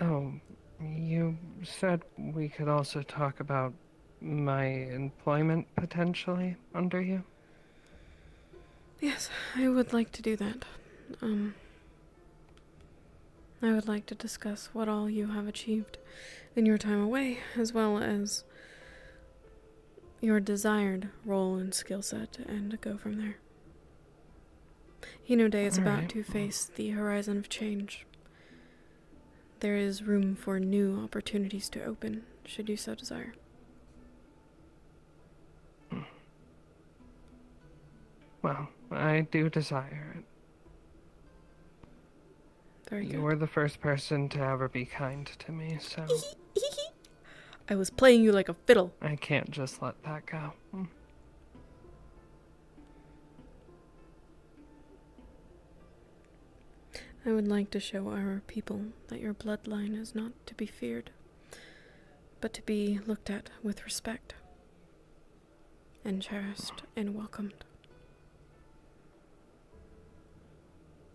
Speaker 5: Oh, you said we could also talk about my employment potentially under you?
Speaker 1: Yes, I would like to do that. I would like to discuss what all you have achieved in your time away, as well as your desired role and skill set, and go from there. Hinode is about to face the horizon of change. There is room for new opportunities to open, should you so desire.
Speaker 5: Well, I do desire it.
Speaker 1: Very good.
Speaker 5: You were the first person to ever be kind to me, so
Speaker 1: I was playing you like a fiddle.
Speaker 5: I can't just let that go.
Speaker 1: I would like to show our people that your bloodline is not to be feared, but to be looked at with respect, and cherished and welcomed.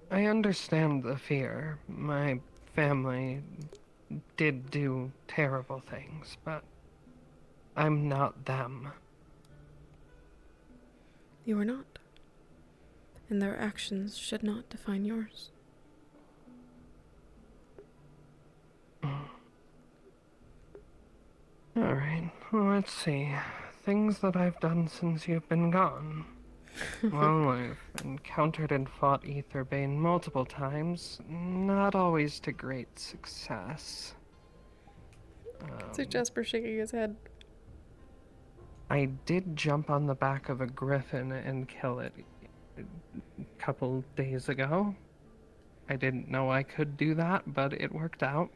Speaker 5: I understand the fear. My family did do terrible things, but I'm not them.
Speaker 1: You are not, and their actions should not define yours.
Speaker 5: Alright, let's see. Things that I've done since you've been gone. Well, I've encountered and fought Aetherbane multiple times, not always to great success.
Speaker 1: So Jasper shaking his head.
Speaker 5: I did jump on the back of a griffin and kill it a couple days ago. I didn't know I could do that, but it worked out.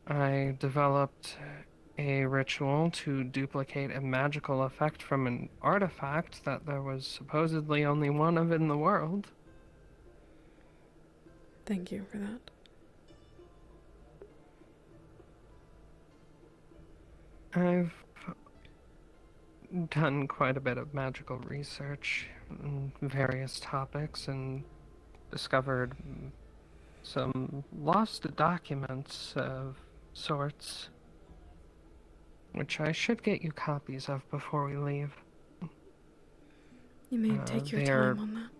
Speaker 5: I developed a ritual to duplicate a magical effect from an artifact that there was supposedly only one of in the world.
Speaker 1: Thank you for that.
Speaker 5: I've done quite a bit of magical research on various topics and discovered some lost documents of sorts, which I should get you copies of before we leave.
Speaker 1: You may take your time on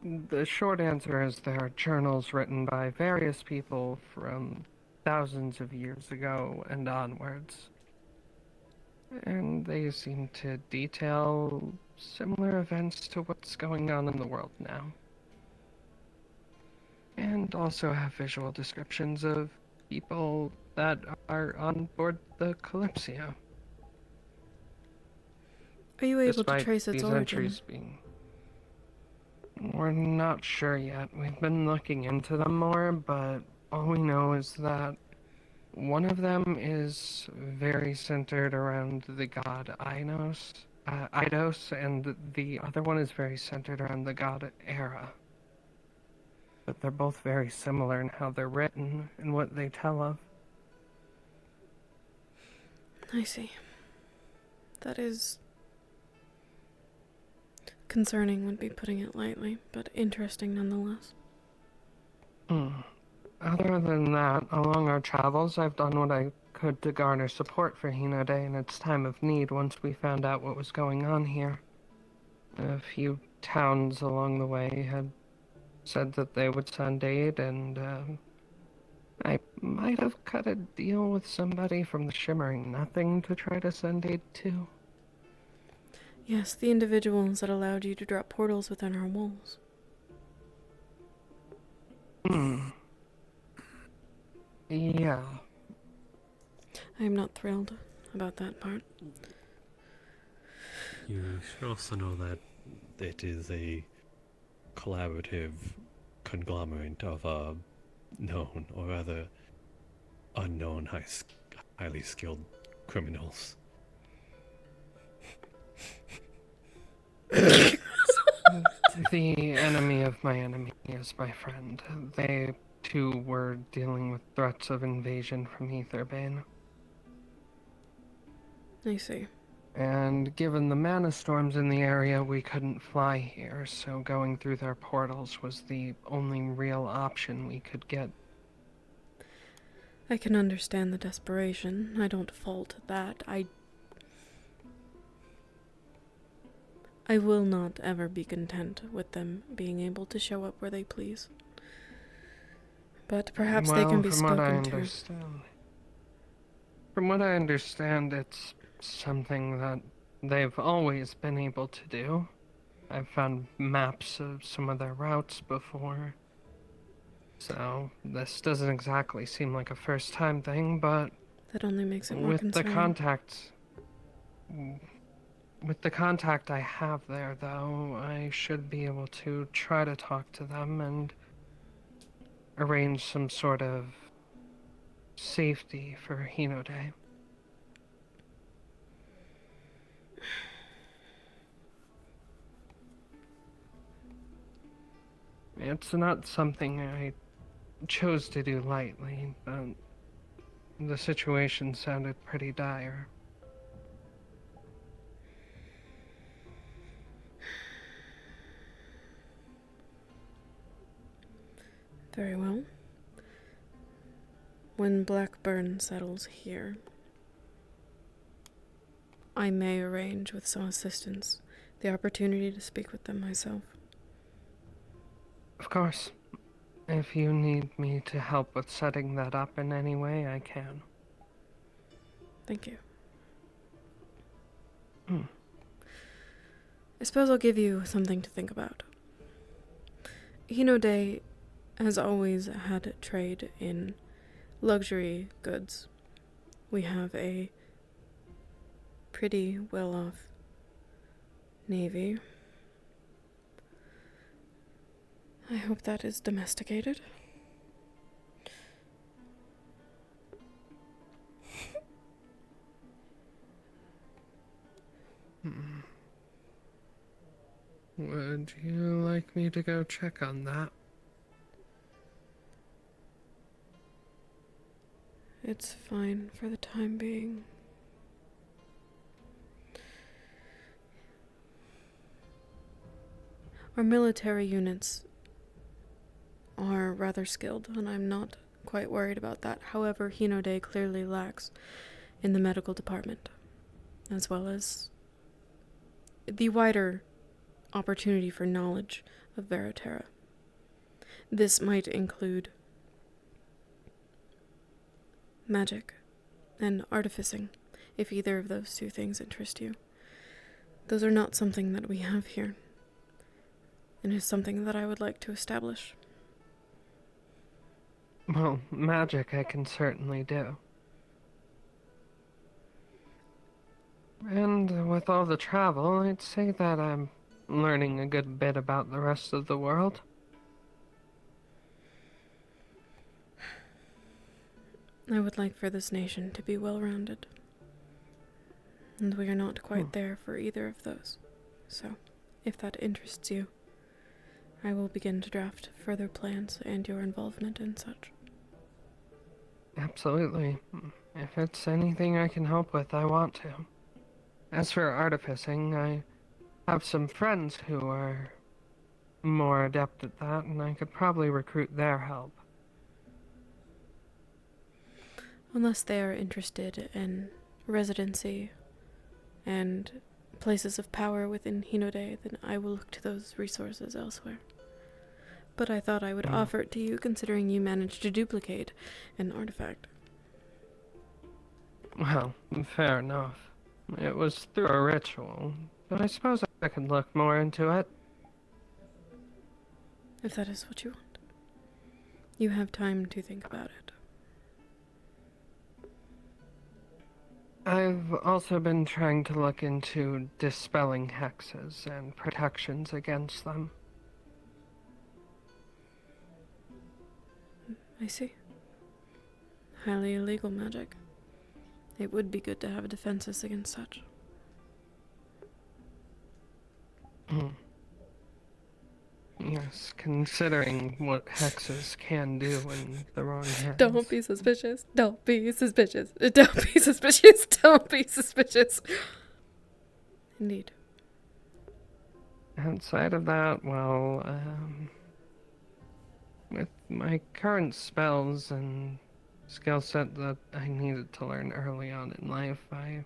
Speaker 1: that.
Speaker 5: The short answer is there are journals written by various people from thousands of years ago and onwards. And they seem to detail similar events to what's going on in the world now. And also have visual descriptions of people that are on board the Kalypsia.
Speaker 1: Are you able to
Speaker 5: Despite
Speaker 1: trace its
Speaker 5: these
Speaker 1: origin?
Speaker 5: entries being... We're not sure yet. We've been looking into them more, but all we know is that one of them is very centered around the god Eidos, and the other one is very centered around the god Era. But they're both very similar in how they're written and what they tell of.
Speaker 1: I see. That is concerning would be putting it lightly, but interesting nonetheless.
Speaker 5: Other than that, along our travels, I've done what I could to garner support for Hinode in its time of need once we found out what was going on here. A few towns along the way had said that they would send aid, and I might have cut a deal with somebody from the Shimmering Nothing to try to send aid to.
Speaker 1: Yes, the individuals that allowed you to drop portals within our walls.
Speaker 5: Yeah.
Speaker 1: I am not thrilled about that part.
Speaker 6: You should also know that it is a collaborative conglomerate of known, or rather unknown, highly skilled criminals.
Speaker 5: The enemy of my enemy is my friend. They, too, were dealing with threats of invasion from Aetherbane.
Speaker 1: I see.
Speaker 5: And given the mana storms in the area, we couldn't fly here, so going through their portals was the only real option we could get.
Speaker 1: I can understand the desperation. I don't fault that. I will not ever be content with them being able to show up where they please. But perhaps they can be spoken to.
Speaker 5: From what I understand, it's something that they've always been able to do. I've found maps of some of their routes before. So, this doesn't exactly seem like a first-time thing, but
Speaker 1: that only makes it more
Speaker 5: with
Speaker 1: concerning.
Speaker 5: With the contact I have there, though, I should be able to try to talk to them and arrange some sort of safety for Hinode. It's not something I chose to do lightly, but the situation sounded pretty dire.
Speaker 1: Very well. When Blackburn settles here, I may arrange with some assistance the opportunity to speak with them myself.
Speaker 5: Of course. If you need me to help with setting that up in any way, I can.
Speaker 1: Thank you. I suppose I'll give you something to think about. Hinode has always had trade in luxury goods. We have a pretty well-off navy. I hope that is domesticated.
Speaker 5: Would you like me to go check on that?
Speaker 1: It's fine for the time being. Our military units are rather skilled, and I'm not quite worried about that. However, Hinode clearly lacks in the medical department, as well as the wider opportunity for knowledge of Veriterra. This might include magic and artificing, if either of those two things interest you. Those are not something that we have here, and is something that I would like to establish.
Speaker 5: Well, magic I can certainly do. And with all the travel, I'd say that I'm learning a good bit about the rest of the world.
Speaker 1: I would like for this nation to be well-rounded. And we are not quite there for either of those. So, if that interests you, I will begin to draft further plans and your involvement and such.
Speaker 5: Absolutely. If it's anything I can help with, I want to. As for artificing, I have some friends who are more adept at that, and I could probably recruit their help.
Speaker 1: Unless they are interested in residency and places of power within Hinode, then I will look to those resources elsewhere. But I thought I would offer it to you, considering you managed to duplicate an artifact.
Speaker 5: Well, fair enough. It was through a ritual, but I suppose I could look more into it.
Speaker 1: If that is what you want. You have time to think about it.
Speaker 5: I've also been trying to look into dispelling hexes and protections against them.
Speaker 1: I see. Highly illegal magic. It would be good to have defenses against such.
Speaker 5: Yes, considering what hexes can do in the wrong hands.
Speaker 1: Don't be suspicious. Don't be suspicious. Don't be suspicious. Don't be suspicious. Indeed.
Speaker 5: Outside of that, well, with my current spells and skill set that I needed to learn early on in life, I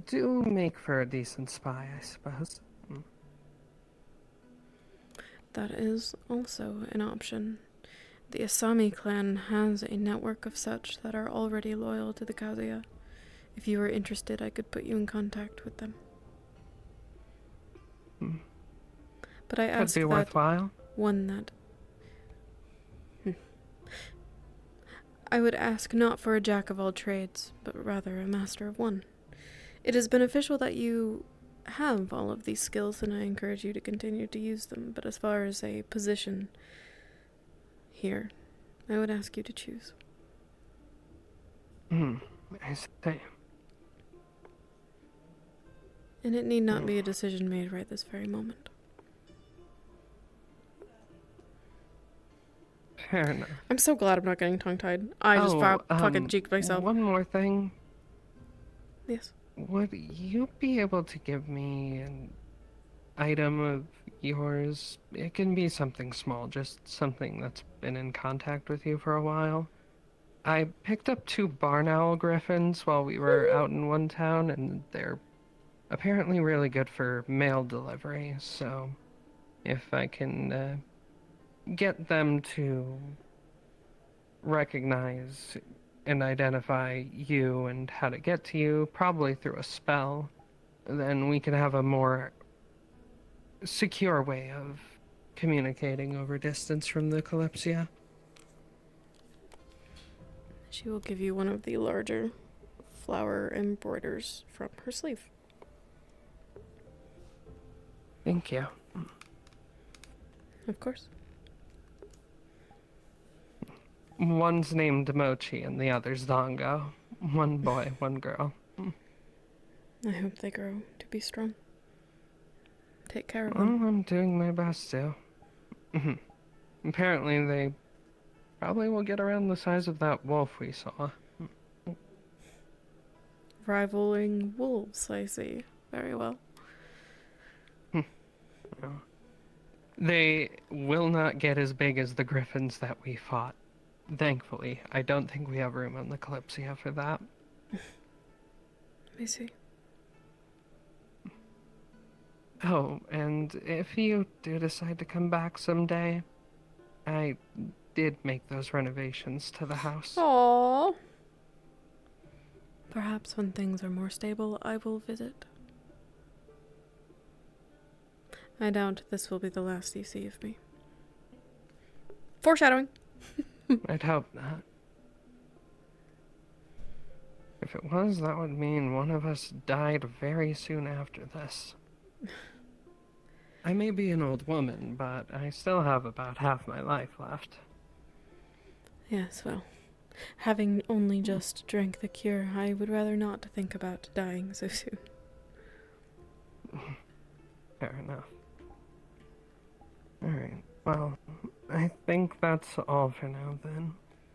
Speaker 5: do make for a decent spy, I suppose.
Speaker 1: That is also an option. The Asami clan has a network of such that are already loyal to the Kazuya. If you were interested, I could put you in contact with them. But I asked
Speaker 5: Could be
Speaker 1: that
Speaker 5: worthwhile.
Speaker 1: one that... I would ask not for a jack of all trades, but rather a master of one. It is beneficial that you have all of these skills, and I encourage you to continue to use them, but as far as a position here, I would ask you to choose.
Speaker 5: I see.
Speaker 1: And it need not be a decision made right this very moment.
Speaker 5: Fair enough.
Speaker 1: I'm so glad I'm not getting tongue-tied. I just fucking cheeked myself.
Speaker 5: One more thing.
Speaker 1: Yes.
Speaker 5: Would you be able to give me an item of yours? It can be something small, just something that's been in contact with you for a while. I picked up 2 barn owl griffins while we were out in one town, and they're apparently really good for mail delivery, so if I can get them to recognize and identify you and how to get to you, probably through a spell, then we can have a more secure way of communicating over distance from the Kalypsia.
Speaker 1: She will give you one of the larger flower embroiders from her sleeve.
Speaker 5: Thank you.
Speaker 1: Of course.
Speaker 5: One's named Mochi and the other's Zongo. One boy, one girl.
Speaker 1: I hope they grow to be strong. Take care of
Speaker 5: Well,
Speaker 1: them.
Speaker 5: I'm doing my best to. Apparently they probably will get around the size of that wolf we saw.
Speaker 1: Rivaling wolves, I see. Very well.
Speaker 5: They will not get as big as the griffins that we fought. Thankfully, I don't think we have room on the Kalypsia for that.
Speaker 1: I see.
Speaker 5: Oh, and if you do decide to come back someday, I did make those renovations to the house.
Speaker 1: Aww. Perhaps when things are more stable, I will visit. I doubt this will be the last you see of me. Foreshadowing.
Speaker 5: I'd hope not. If it was, that would mean one of us died very soon after this. I may be an old woman, but I still have about half my life left.
Speaker 1: Yes, well, having only just drank the cure, I would rather not think about dying so soon.
Speaker 5: Fair enough. Alright, well, I think that's all for now then.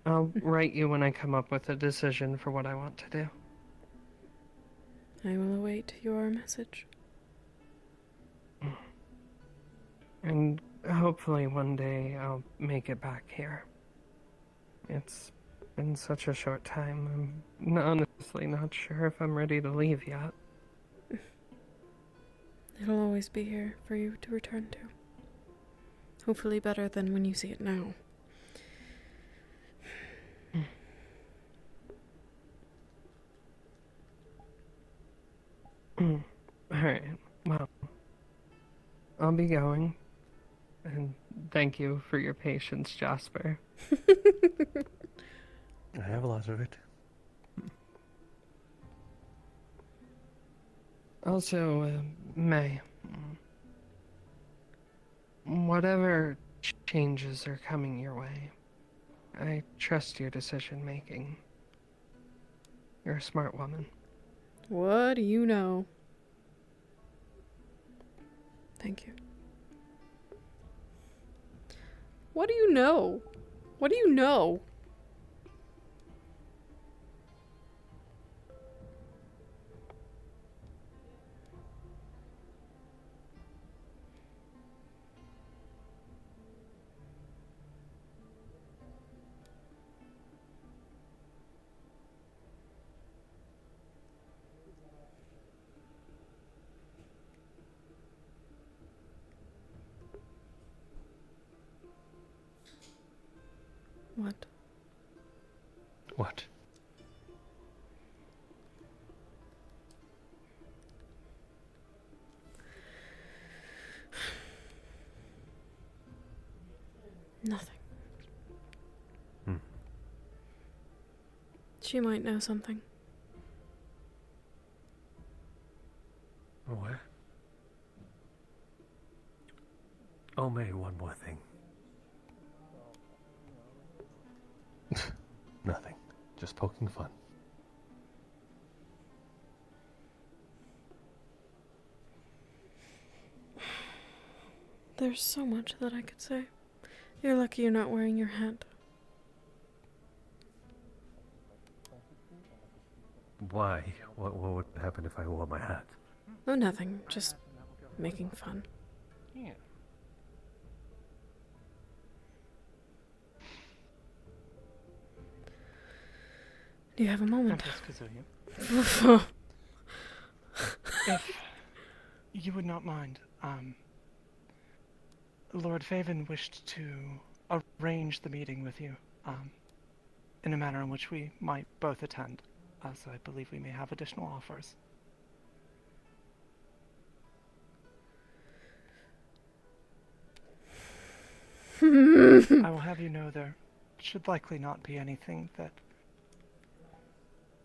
Speaker 5: I'll write you when I come up with a decision for what I want to do.
Speaker 1: I will await your message.
Speaker 5: And hopefully one day I'll make it back here. It's been such a short time, I'm honestly not sure if I'm ready to leave yet.
Speaker 1: It'll always be here for you to return to. Hopefully better than when you see it now.
Speaker 5: Alright, well, I'll be going. And thank you for your patience, Jasper.
Speaker 2: I have a lot of it.
Speaker 5: Also, May, whatever changes are coming your way, I trust your decision making. You're a smart woman.
Speaker 1: What do you know? Thank you. What do you know? What do you know? What?
Speaker 2: What?
Speaker 1: Nothing.
Speaker 2: Hmm.
Speaker 1: She might know something.
Speaker 2: What? Oh, May, one more thing. Nothing. Just poking fun.
Speaker 1: There's so much that I could say. You're lucky you're not wearing your hat.
Speaker 2: Why? What would happen if I wore my hat?
Speaker 1: Oh, nothing. Just making fun.
Speaker 5: Yeah.
Speaker 1: Do you have a moment?
Speaker 7: Kazuya, if you would not mind, Lord Faven wished to arrange the meeting with you, in a manner in which we might both attend, as I believe we may have additional offers. I will have you know there should likely not be anything that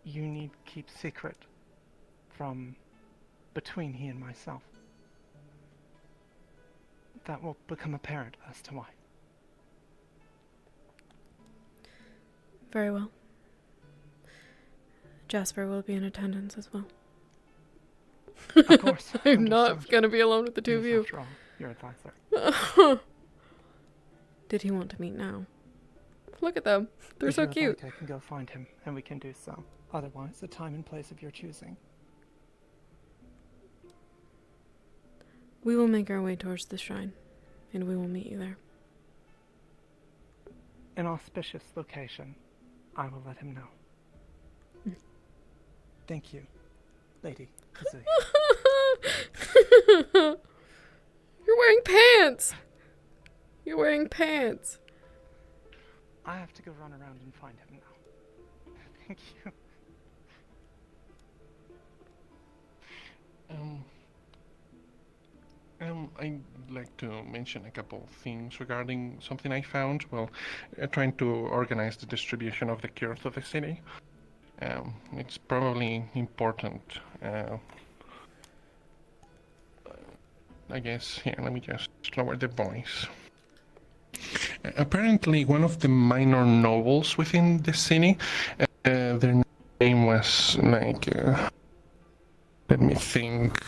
Speaker 7: you need keep secret from between he and myself. That will become apparent as to why.
Speaker 1: Very well. Jasper will be in attendance as well.
Speaker 7: Of course.
Speaker 1: I'm not
Speaker 7: understood.
Speaker 1: going to be alone with the two of
Speaker 7: He is,
Speaker 1: you.
Speaker 7: after all, your advisor.
Speaker 1: Did he want to meet now? Look at them. They're
Speaker 7: If
Speaker 1: so
Speaker 7: you would
Speaker 1: cute.
Speaker 7: like, I can go find him, and we can do so. Otherwise, the time and place of your choosing.
Speaker 1: We will make our way towards the shrine, and we will meet you there.
Speaker 7: An auspicious location. I will let him know. Thank you, Lady Kazuya.
Speaker 1: You're wearing pants! You're wearing pants.
Speaker 7: I have to go run around and find him now. Thank you.
Speaker 8: like to mention a couple things regarding something I found while trying to organize the distribution of the cure to the city. It's probably important. I guess, here, let me just lower the voice. Apparently, one of the minor nobles within the city, their name was like, let me think.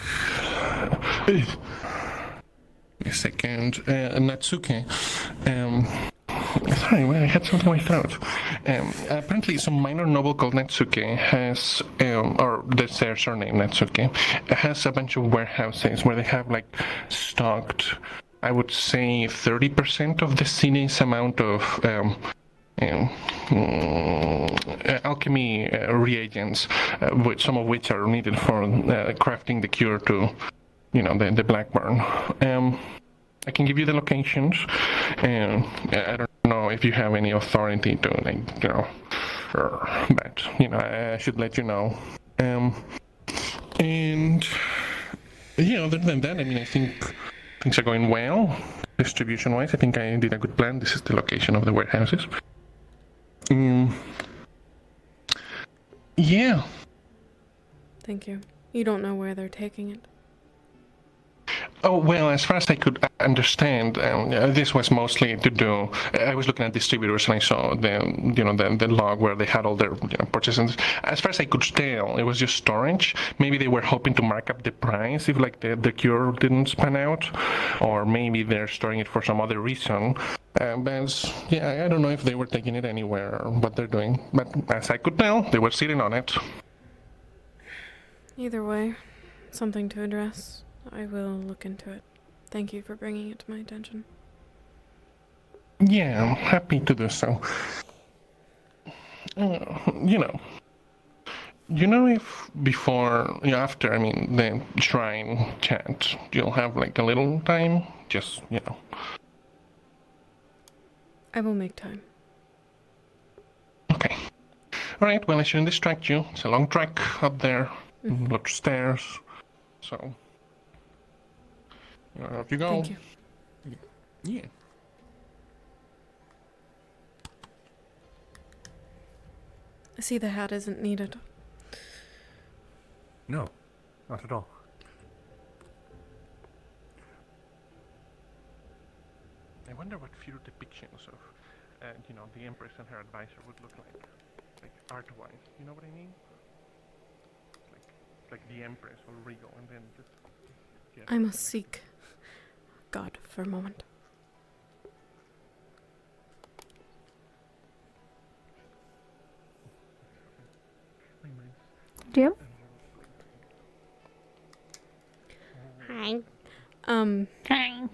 Speaker 8: A second, Natsuke. Sorry, well, I had something in my throat. Apparently, some minor noble called Natsuke has, or that's their surname, Natsuke, has a bunch of warehouses where they have like stocked, I would say, 30% of the city's amount of alchemy reagents, some of which are needed for crafting the cure to, the Blackburn. I can give you the locations, and I don't know if you have any authority to, but, I should let you know. And, yeah, other than that, I mean, I think things are going well, distribution-wise. I think I did a good plan. This is the location of the warehouses. Yeah.
Speaker 1: Thank you. You don't know where they're taking it?
Speaker 8: Oh, well, as far as I could understand, this was mostly to do. I was looking at distributors and I saw the log where they had all their purchases. As far as I could tell, it was just storage. Maybe they were hoping to mark up the price if the cure didn't span out, or maybe they're storing it for some other reason. But yeah, I don't know if they were taking it anywhere or what they're doing. But as I could tell, they were sitting on it.
Speaker 1: Either way, something to address. I will look into it. Thank you for bringing it to my attention.
Speaker 8: Yeah, I'm happy to do so. If before, after, the shrine chat, you'll have like a little time, just,
Speaker 1: I will make time.
Speaker 8: Okay. Alright, well, I shouldn't distract you. It's a long trek up there, lots of stairs, so... Off you go.
Speaker 1: Thank you.
Speaker 8: Yeah.
Speaker 1: I see the hat isn't needed.
Speaker 2: No, not at all.
Speaker 8: I wonder what future depictions of, the Empress and her advisor would look like art-wise. You know what I mean? Like the Empress or regal, and then just.
Speaker 1: I must seek God for a moment.
Speaker 9: Jim?
Speaker 3: Hi.
Speaker 9: Hi.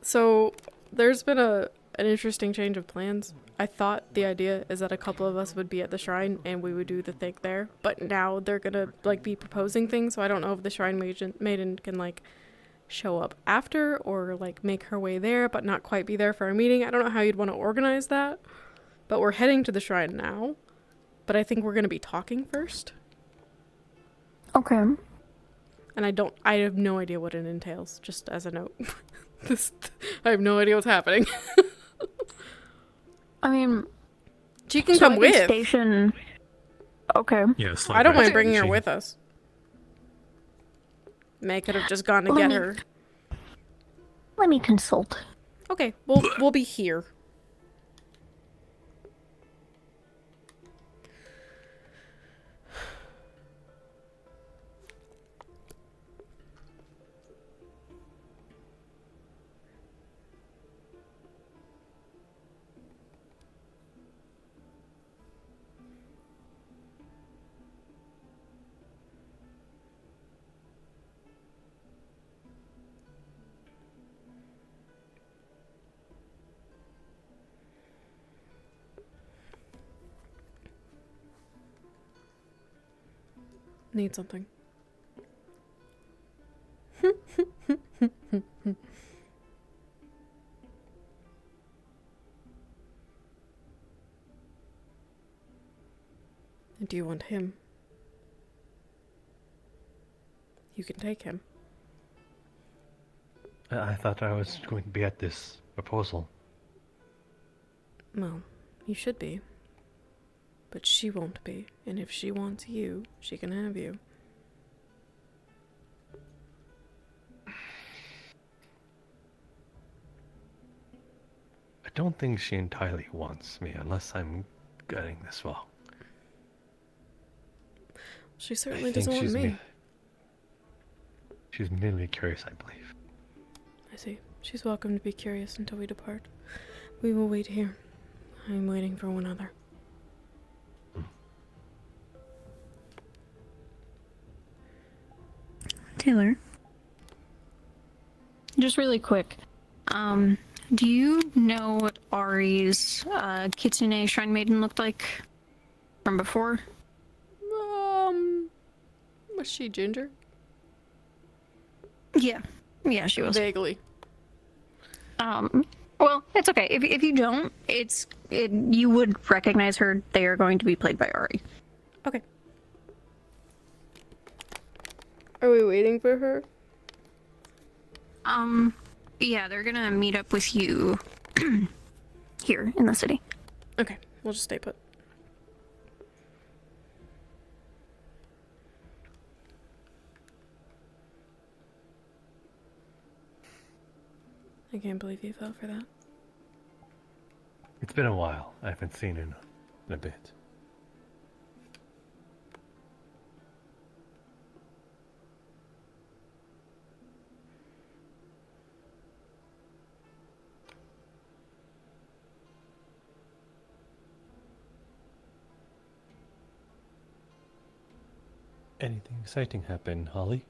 Speaker 1: So there's been an interesting change of plans. I thought the idea is that a couple of us would be at the shrine and we would do the thing there, but now they're gonna be proposing things, so I don't know if the shrine maiden can show up after or make her way there but not quite be there for a meeting. I don't know how you'd want to organize that, but we're heading to the shrine now, but I think we're gonna be talking first.
Speaker 9: Okay.
Speaker 1: And I have no idea what it entails, just as a note. I have no idea what's happening.
Speaker 9: I mean,
Speaker 1: she can come with.
Speaker 9: Station. Okay.
Speaker 6: Yes.
Speaker 1: I don't mind bringing her with us. May could have just gone to get her.
Speaker 9: Let me consult.
Speaker 1: Okay, we'll be here. Need something. Do you want him? You can take him.
Speaker 6: I thought I was going to be at this proposal.
Speaker 1: Well, you should be. But she won't be, and if she wants you, she can have you.
Speaker 6: I don't think she entirely wants me, unless I'm getting this wrong.
Speaker 1: She certainly doesn't want me.
Speaker 6: She's merely curious, I believe.
Speaker 1: I see. She's welcome to be curious until we depart. We will wait here. I'm waiting for one other.
Speaker 9: Taylor, just really quick, do you know what Ari's Kitsune Shrine Maiden looked like from before?
Speaker 1: Was she ginger?
Speaker 9: Yeah, she was.
Speaker 1: Vaguely.
Speaker 9: Well, it's okay. If you don't, you would recognize her. They are going to be played by Ari.
Speaker 1: Okay. Are we waiting for her?
Speaker 9: Yeah, they're gonna meet up with you here in the city.
Speaker 1: Okay, we'll just stay put. I can't believe you fell for that.
Speaker 6: It's been a while. I haven't seen her in a bit. Anything exciting happen, Holly?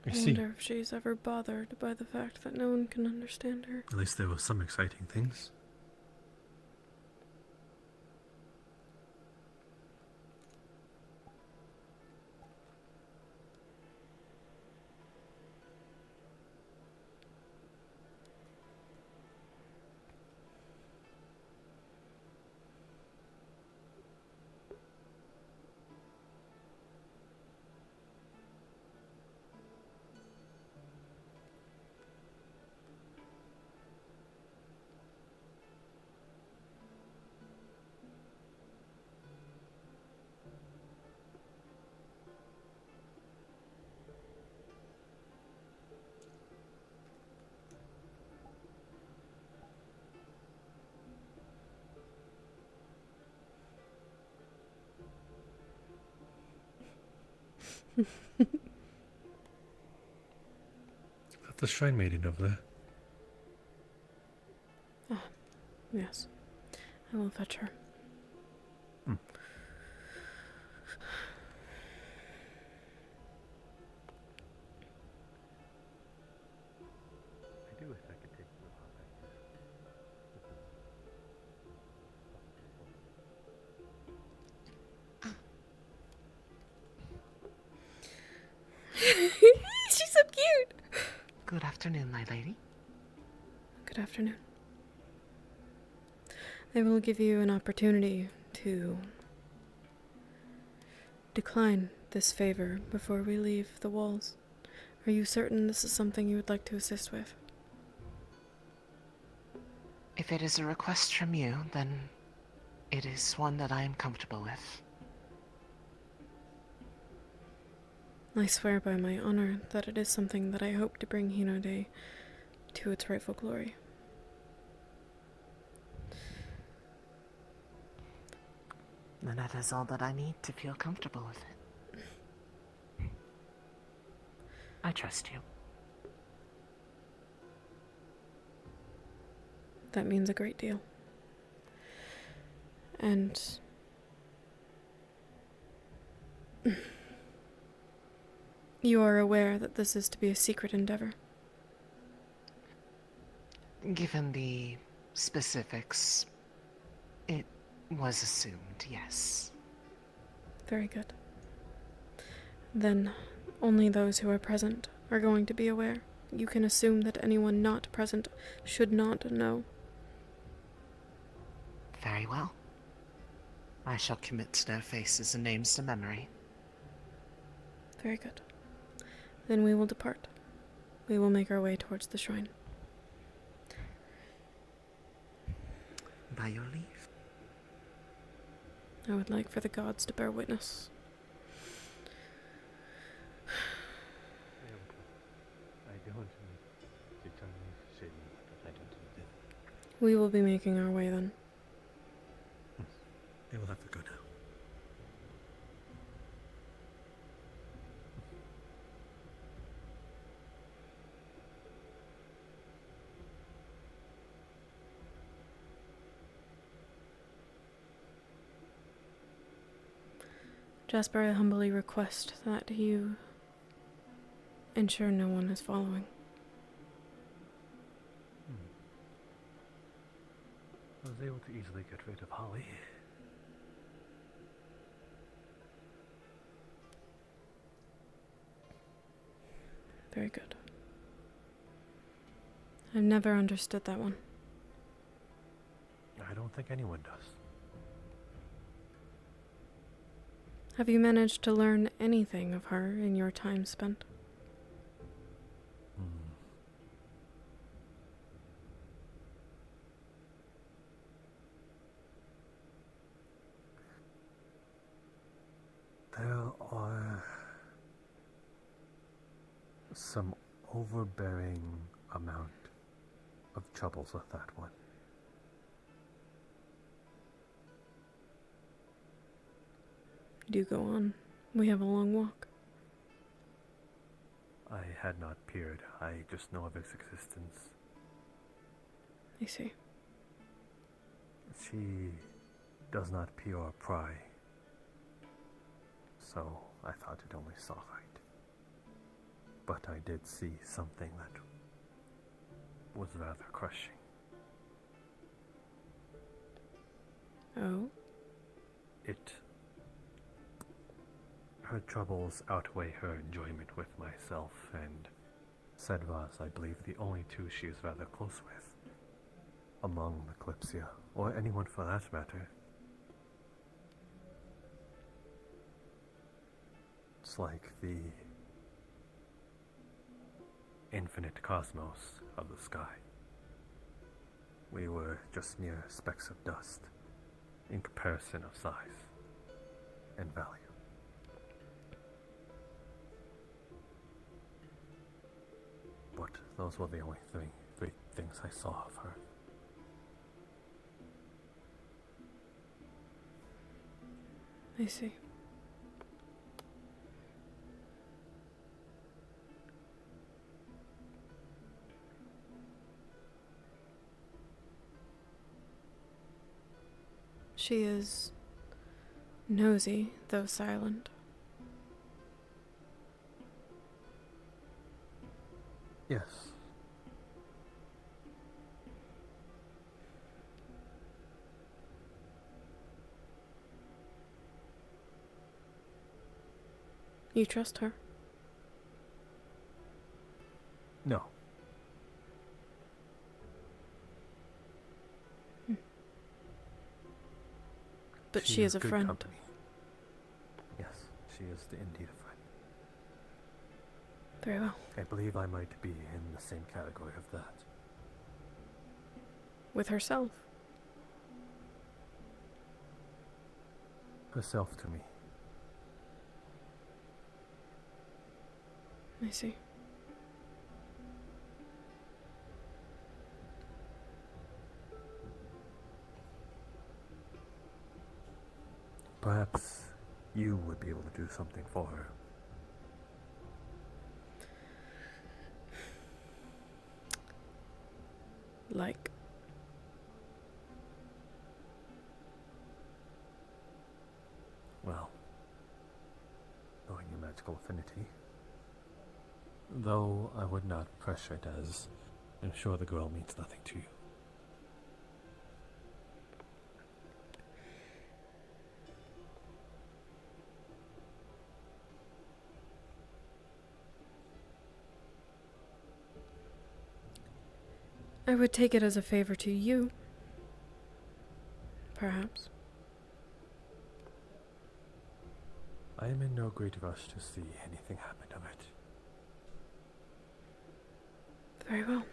Speaker 1: I wonder if she's ever bothered by the fact that no one can understand her.
Speaker 6: At least there were some exciting things. That's the shrine maiden over there.
Speaker 1: Ah, yes. I will fetch her.
Speaker 6: Hmm. I do wish I could take you out like
Speaker 1: She's so cute!
Speaker 3: Good afternoon, my lady.
Speaker 1: Good afternoon. I will give you an opportunity to decline this favor before we leave the walls. Are you certain this is something you would like to assist with?
Speaker 3: If it is a request from you, then it is one that I am comfortable with.
Speaker 1: I swear by my honor that it is something that I hope to bring Hinode to its rightful glory.
Speaker 3: Then that is all that I need to feel comfortable with it. I trust you.
Speaker 1: That means a great deal. And you are aware that this is to be a secret endeavor.
Speaker 3: Given the specifics, it was assumed, yes.
Speaker 1: Very good. Then only those who are present are going to be aware. You can assume that anyone not present should not know.
Speaker 3: Very well. I shall commit their faces and names to memory.
Speaker 1: Very good. Then we will depart. We will make our way towards the shrine.
Speaker 3: By your leave.
Speaker 1: I would like for the gods to bear witness. We will be making our way then.
Speaker 2: They will have to go now.
Speaker 1: Jasper, I humbly request that you ensure no one is following.
Speaker 2: I was able to easily get rid of Holly.
Speaker 1: Very good. I've never understood that one.
Speaker 2: I don't think anyone does.
Speaker 1: Have you managed to learn anything of her in your time spent?
Speaker 2: There are some overbearing amount of troubles with that one.
Speaker 1: Do go on. We have a long walk.
Speaker 2: I had not peered. I just know of its existence.
Speaker 1: I see.
Speaker 2: She does not peer or pry. So I thought it only saw light. But I did see something that was rather crushing.
Speaker 1: Oh?
Speaker 2: Her troubles outweigh her enjoyment with myself and Sedvas, I believe, the only two she is rather close with. Among the Kalypsia, or anyone for that matter. It's like the infinite cosmos of the sky. We were just mere specks of dust in comparison of size and value. But those were the only three things I saw of her.
Speaker 1: I see. She is nosy, though silent.
Speaker 2: Yes.
Speaker 1: You trust her?
Speaker 2: No.
Speaker 1: But she is a
Speaker 2: good
Speaker 1: friend.
Speaker 2: company. Yes, she is indeed a friend.
Speaker 1: Very well.
Speaker 2: I believe I might be in the same category of that.
Speaker 1: With herself?
Speaker 2: Herself to me.
Speaker 1: I see.
Speaker 2: Perhaps you would be able to do something for her.
Speaker 1: Like?
Speaker 2: Well, knowing your magical affinity. Though I would not pressure it, as I'm sure the girl means nothing to you.
Speaker 1: I would take it as a favor to you. Perhaps.
Speaker 2: I am in no great rush to see anything happen of it.
Speaker 1: Very well.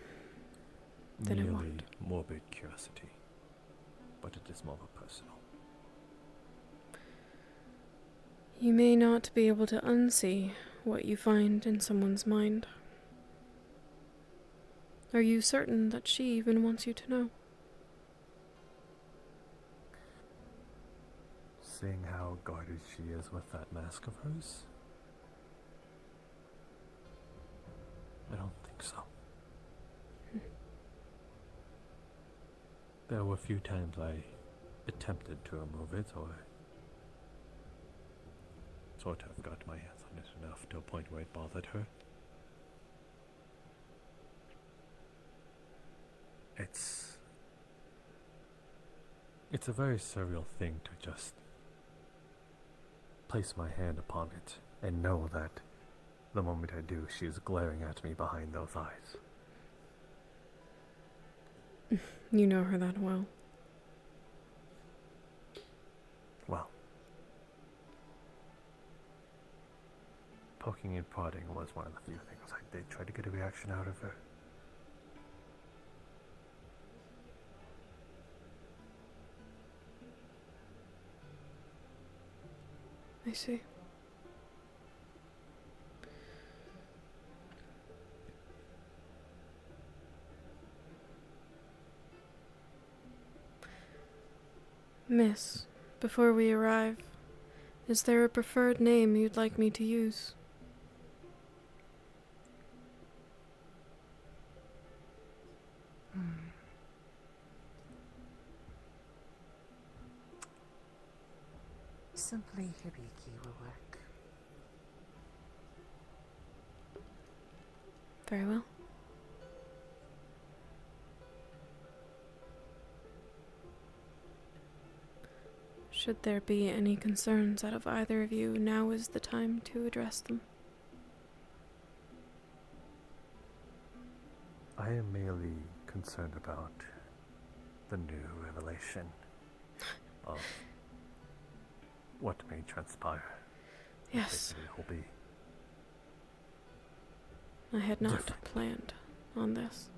Speaker 1: Then I
Speaker 2: Merely
Speaker 1: won't.
Speaker 2: morbid curiosity, but it is more personal.
Speaker 1: You may not be able to unsee what you find in someone's mind. Are you certain that she even wants you to know?
Speaker 2: Seeing how guarded she is with that mask of hers? I don't think so. There were a few times I attempted to remove it, or sort of got my hands on it enough to a point where it bothered her. It's a very surreal thing to just place my hand upon it and know that the moment I do, she is glaring at me behind those eyes.
Speaker 1: You know her that well.
Speaker 2: Well, poking and prodding was one of the few things I did try to get a reaction out of her.
Speaker 1: I see. Miss, before we arrive, is there a preferred name you'd like me to use?
Speaker 3: Simply Hibiki will work.
Speaker 1: Very well. Should there be any concerns out of either of you, now is the time to address them.
Speaker 2: I am merely concerned about the new revelation of what may transpire.
Speaker 1: Yes.
Speaker 2: It will be
Speaker 1: I had not
Speaker 2: different.
Speaker 1: planned on this.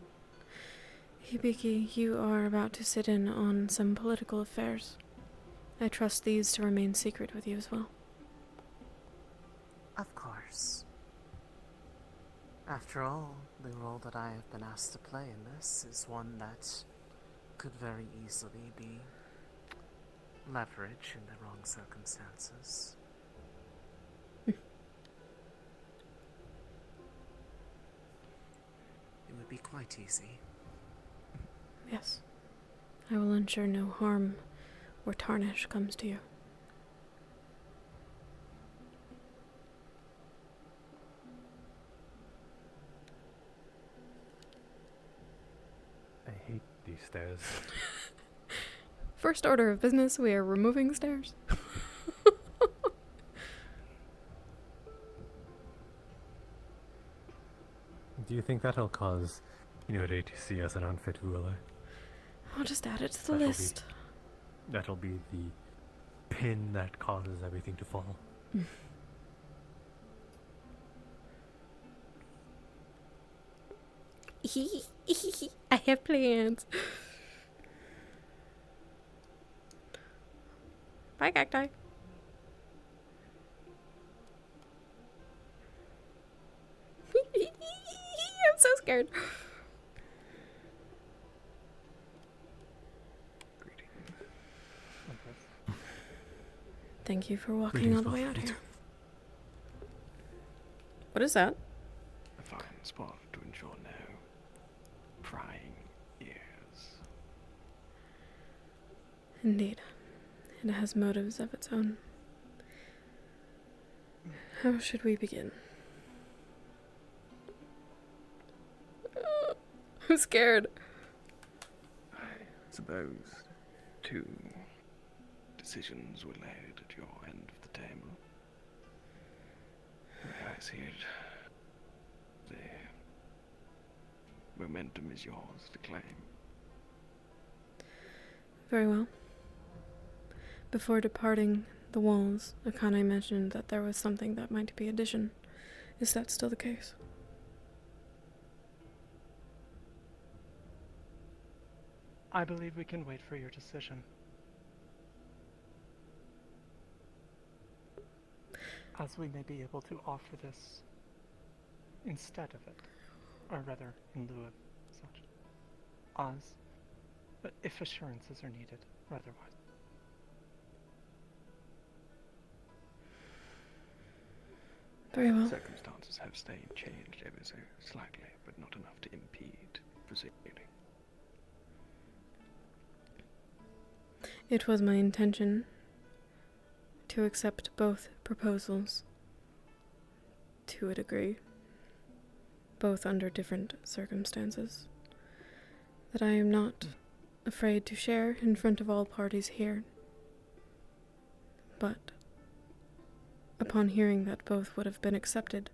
Speaker 1: Hibiki, you are about to sit in on some political affairs. I trust these to remain secret with you as well.
Speaker 3: Of course. After all, the role that I have been asked to play in this is one that could very easily be leveraged in the wrong circumstances. It would be quite easy.
Speaker 1: Yes. I will ensure no harm or tarnish comes to you.
Speaker 2: I hate these stairs.
Speaker 1: First order of business, we are removing stairs.
Speaker 2: Do you think that'll cause Inode to see as an unfit ruler?
Speaker 1: I'll just add it to the
Speaker 2: That'll
Speaker 1: list.
Speaker 2: That'll be the pin that causes everything to fall.
Speaker 1: I have plans. Bye, cacti. I'm so scared. Thank you for walking all the way out here. What is that?
Speaker 7: A fine spot to ensure no prying ears.
Speaker 1: Indeed. It has motives of its own. How should we begin? I'm scared.
Speaker 7: I suppose two decisions were laid at your end of the table. The way I see it, the
Speaker 10: momentum is yours to claim.
Speaker 1: Very well. Before departing the walls, Akane mentioned that there was something that might be addition. Is that still the case?
Speaker 7: I believe we can wait for your decision. As we may be able to offer this instead of it, or rather in lieu of such, as but if assurances are needed, or otherwise.
Speaker 1: Very well.
Speaker 10: Circumstances have changed ever so slightly, but not enough to impede proceeding.
Speaker 1: It was my intention to accept both proposals to a degree, both under different circumstances, that I am not afraid to share in front of all parties here. But upon hearing that both would have been accepted,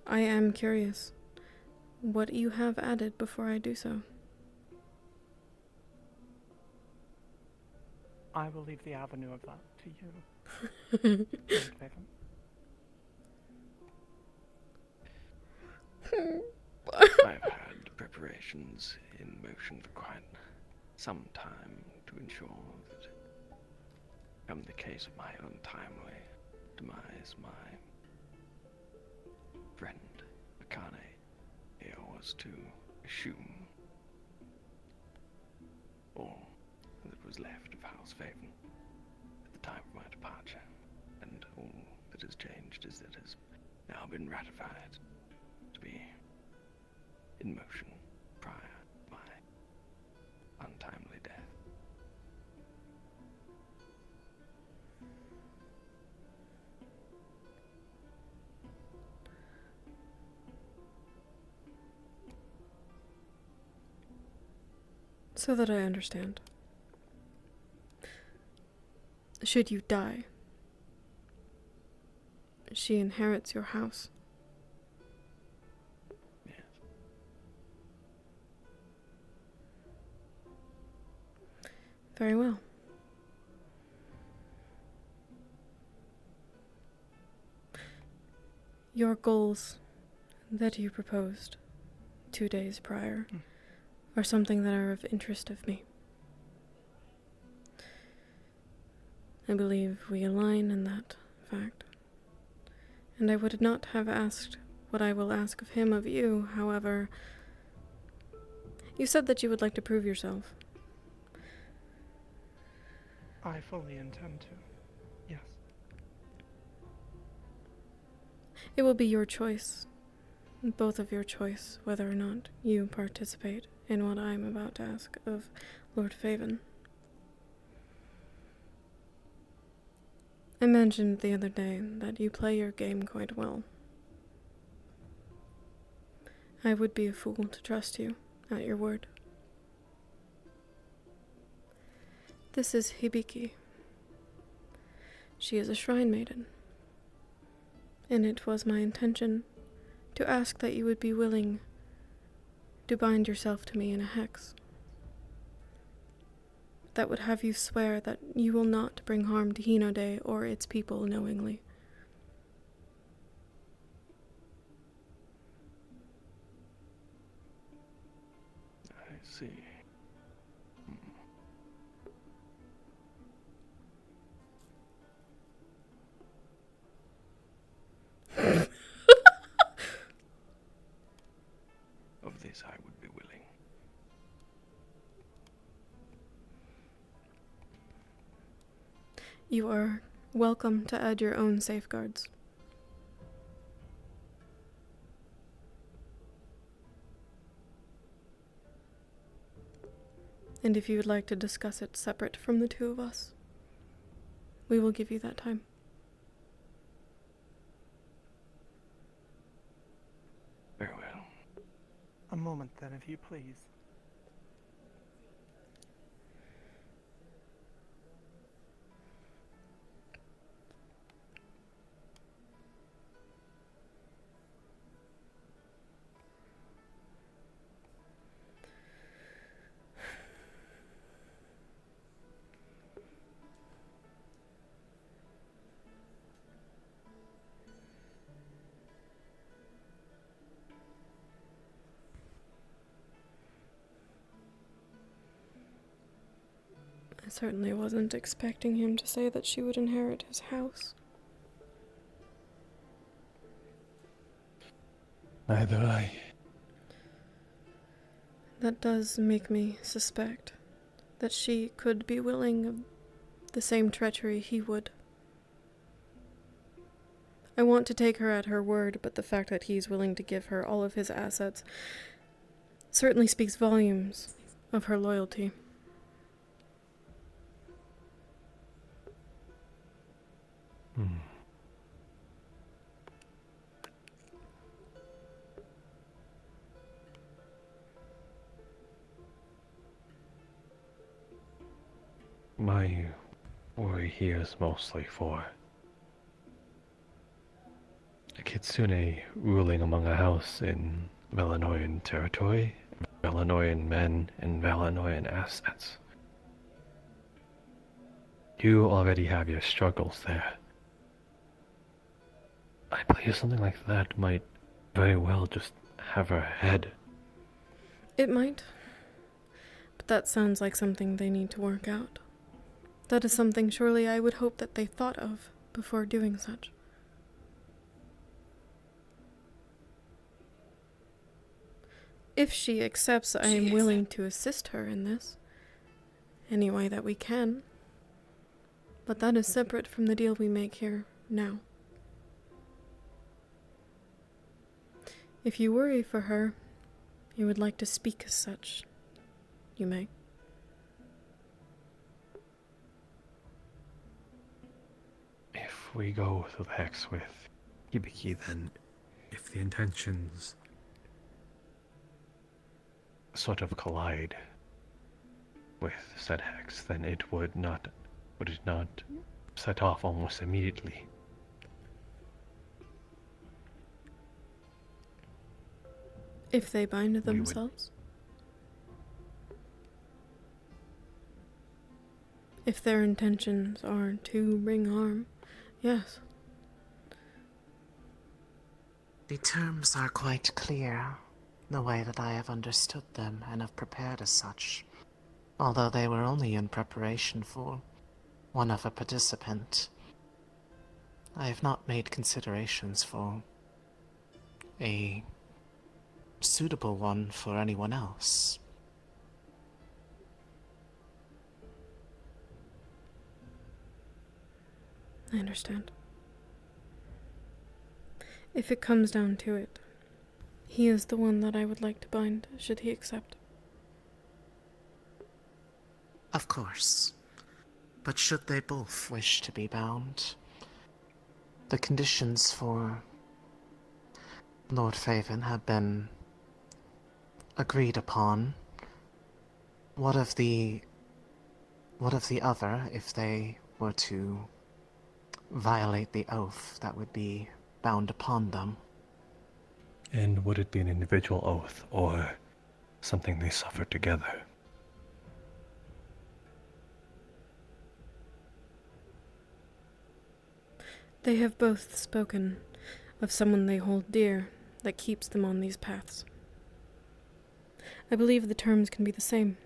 Speaker 1: I am curious what you have added before I do so.
Speaker 7: I will leave the avenue of that to you.
Speaker 10: I've had preparations in motion for quite some time to ensure that, come the case of my untimely demise, my friend Akane here was to assume all that was left of House Faven at the time of my departure, and all that has changed is that it has now been ratified to be in motion prior to my untimely death.
Speaker 1: So that I understand. Should you die, she inherits your house.
Speaker 10: Yes.
Speaker 1: Very well. Your goals that you proposed 2 days prior are something that are of interest of me. I believe we align in that fact. And I would not have asked what I will ask of him of you, however. You said that you would like to prove yourself.
Speaker 7: I fully intend to, yes.
Speaker 1: It will be your choice, both of your choice, whether or not you participate in what I am about to ask of Lord Faven. I mentioned the other day that you play your game quite well. I would be a fool to trust you at your word. This is Hibiki. She is a shrine maiden, and it was my intention to ask that you would be willing to bind yourself to me in a hex that would have you swear that you will not bring harm to Hinode or its people knowingly.
Speaker 10: I see. Of this I would be willing.
Speaker 1: You are welcome to add your own safeguards. And if you would like to discuss it separate from the two of us, we will give you that time.
Speaker 10: Very well.
Speaker 7: A moment then, if you please.
Speaker 1: certainly wasn't expecting him to say that she would inherit his house.
Speaker 6: Neither I.
Speaker 1: That does make me suspect that she could be willing of the same treachery he would. I want to take her at her word, but the fact that he's willing to give her all of his assets certainly speaks volumes of her loyalty.
Speaker 6: My worry here is mostly for a kitsune ruling among a house in Valanoian territory, Valanoian men, and Valanoian assets. You already have your struggles there. I believe something like that might very well just have her head.
Speaker 1: It might. But that sounds like something they need to work out. That is something surely I would hope that they thought of before doing such. If she accepts, I am willing to assist her in this, any way that we can. But that is separate from the deal we make here now. If you worry for her, you would like to speak as such, you may.
Speaker 6: If we go to the hex with Hibiki, then if the intentions sort of collide with said hex, then would it not set off almost immediately?
Speaker 1: If they bind themselves? If their intentions are to bring harm, yes.
Speaker 11: The terms are quite clear, the way that I have understood them and have prepared as such, although they were only in preparation for one of a participant. I have not made considerations for a suitable one for anyone else.
Speaker 1: I understand. If it comes down to it, he is the one that I would like to bind, should he accept.
Speaker 11: Of course. But should they both wish to be bound, the conditions for Lord Faven have been agreed upon. What of the other, if they were to violate the oath that would be bound upon them?
Speaker 6: And would it be an individual oath, or something they suffer together?
Speaker 1: They have both spoken of someone they hold dear that keeps them on these paths. I believe the terms can be the same.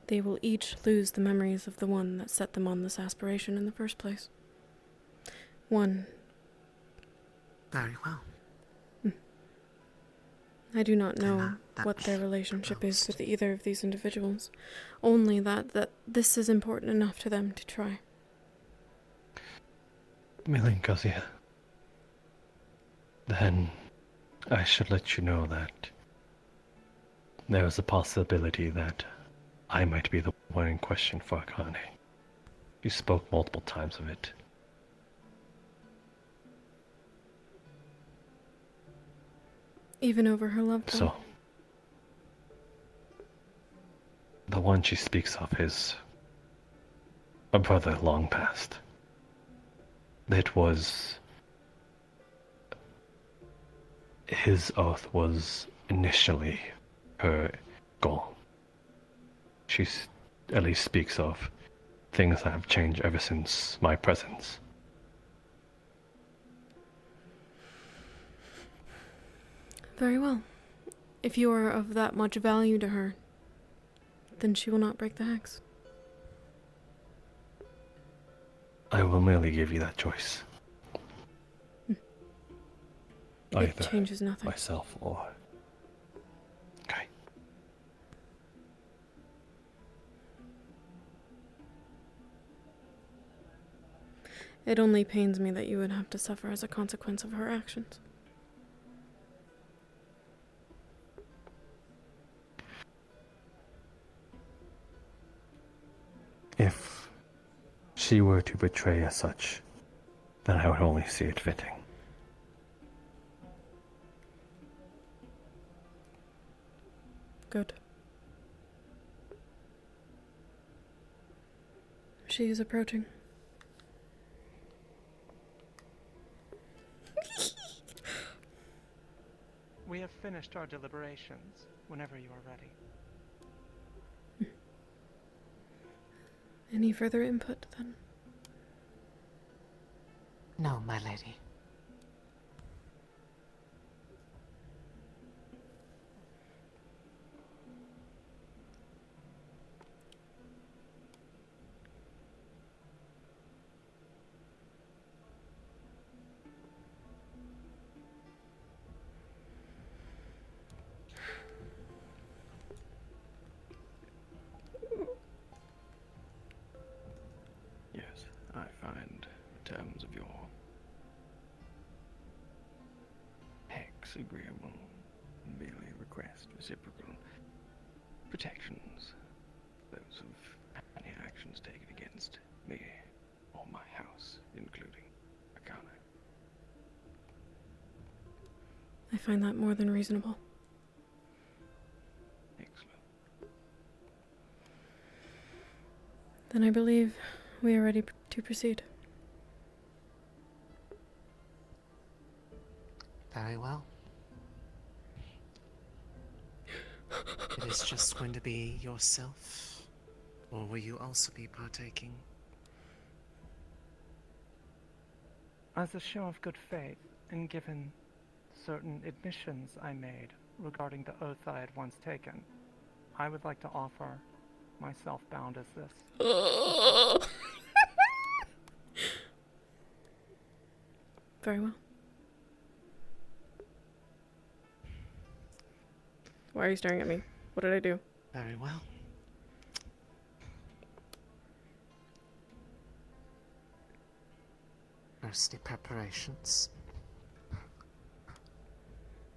Speaker 1: They will each lose the memories of the one that set them on this aspiration in the first place. One.
Speaker 11: Very well.
Speaker 1: I do not know what their relationship is with either of these individuals. Only that this is important enough to them to try.
Speaker 6: Milinkosia. Then I should let you know that there is a possibility that I might be the one in question for Akane. You spoke multiple times of it.
Speaker 1: Even over her loved one?
Speaker 6: So, the one she speaks of is a brother long past. It was... His oath was initially her goal. She at least speaks of things that have changed ever since my presence.
Speaker 1: Very well. If you are of that much value to her, then she will not break the hex.
Speaker 6: I will merely give you that choice.
Speaker 1: It changes nothing.
Speaker 6: Myself or... Okay.
Speaker 1: It only pains me that you would have to suffer as a consequence of her actions.
Speaker 6: If she were to betray as such, then I would only see it fitting.
Speaker 1: Good. She is approaching.
Speaker 7: We have finished our deliberations whenever you are ready.
Speaker 1: Any further input, then?
Speaker 11: No, my lady.
Speaker 10: Yes, I find the terms of your hex agreeable and merely request reciprocal protections. Those of any actions taken against me or my house, including Akane.
Speaker 1: I find that more than reasonable.
Speaker 10: Excellent.
Speaker 1: Then I believe we are ready to proceed.
Speaker 11: Very well. It is just going to be yourself, or will you also be partaking?
Speaker 7: As a show of good faith, and given certain admissions I made regarding the oath I had once taken, I would like to offer myself bound as this.
Speaker 1: Very well. Why are you staring at me? What did I do?
Speaker 11: Very well. First, the preparations.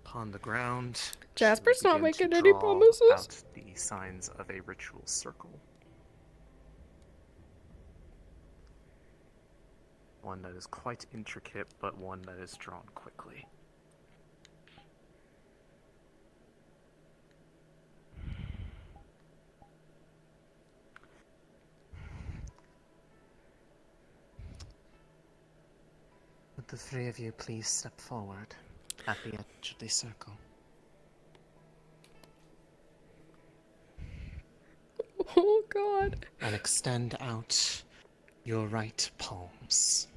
Speaker 11: Upon the ground,
Speaker 1: Jasper's
Speaker 11: you
Speaker 1: not
Speaker 11: begin
Speaker 1: making
Speaker 11: to
Speaker 1: any
Speaker 11: draw
Speaker 1: promises.
Speaker 11: out the signs of a ritual circle. One that is quite intricate, but one that is drawn quickly. Would the three of you please step forward at the edge of the circle?
Speaker 1: Oh God.
Speaker 11: And extend out your right palms.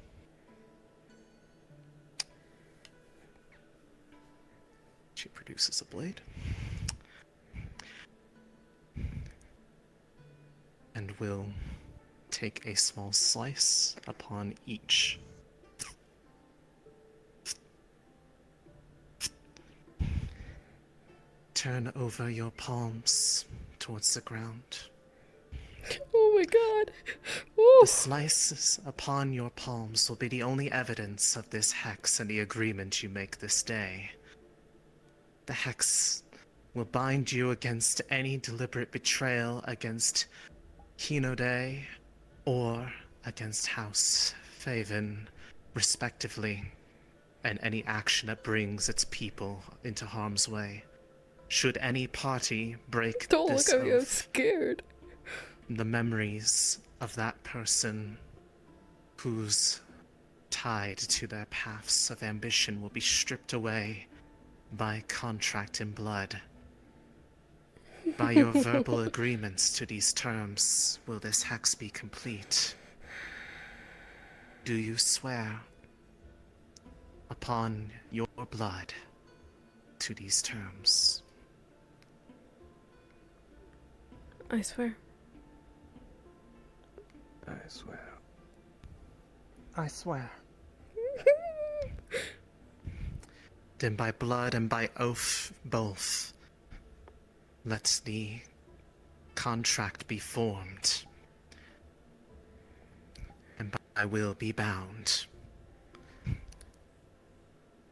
Speaker 11: She produces a blade. And will take a small slice upon each. Turn over your palms towards the ground.
Speaker 1: Oh my God.
Speaker 11: The slices upon your palms will be the only evidence of this hex and the agreement you make this day. The hex will bind you against any deliberate betrayal against Hinode or against House Faven, respectively, and any action that brings its people into harm's way. Should any party break
Speaker 1: Don't
Speaker 11: this
Speaker 1: look at me, I'm
Speaker 11: oath,
Speaker 1: scared.
Speaker 11: the memories of that person who's tied to their paths of ambition will be stripped away by contract in blood. By your verbal agreements to these terms, will this hex be complete? Do you swear upon your blood to these terms?
Speaker 1: I swear.
Speaker 10: I swear.
Speaker 7: I swear.
Speaker 11: Then by blood and by oath both, let the contract be formed, and I will be bound.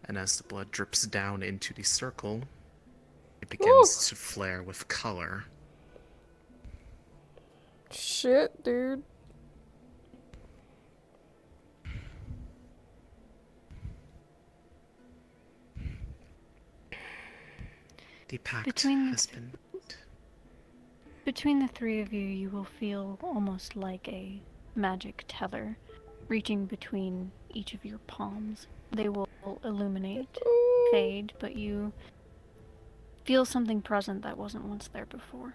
Speaker 11: And as the blood drips down into the circle, it begins to flare with color.
Speaker 1: Shit, dude.
Speaker 11: The pact
Speaker 9: Between
Speaker 11: has been...
Speaker 9: Between the three of you, you will feel almost like a magic tether reaching between each of your palms. They will illuminate, fade, but you feel something present that wasn't once there before.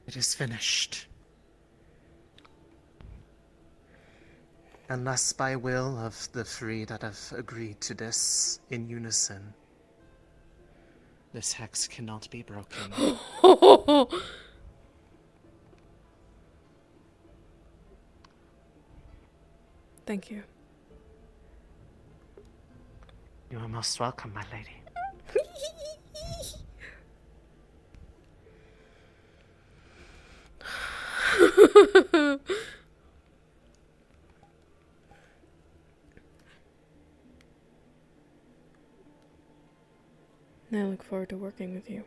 Speaker 11: It is finished. Unless by will of the three that have agreed to this in unison, this hex cannot be broken.
Speaker 1: Thank you.
Speaker 11: You are most welcome, my lady.
Speaker 1: I look forward to working with you.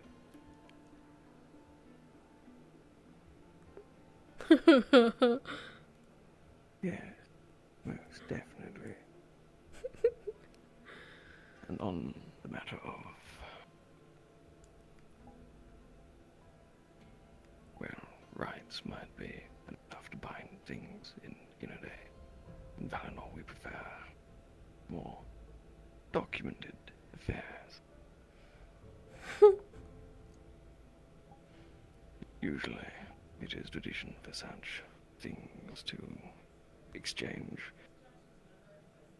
Speaker 10: Yes, most definitely. And on the matter of, well, rights might be enough to bind things in a day. In Valinor we prefer more documented affairs. Usually it is tradition for such things to exchange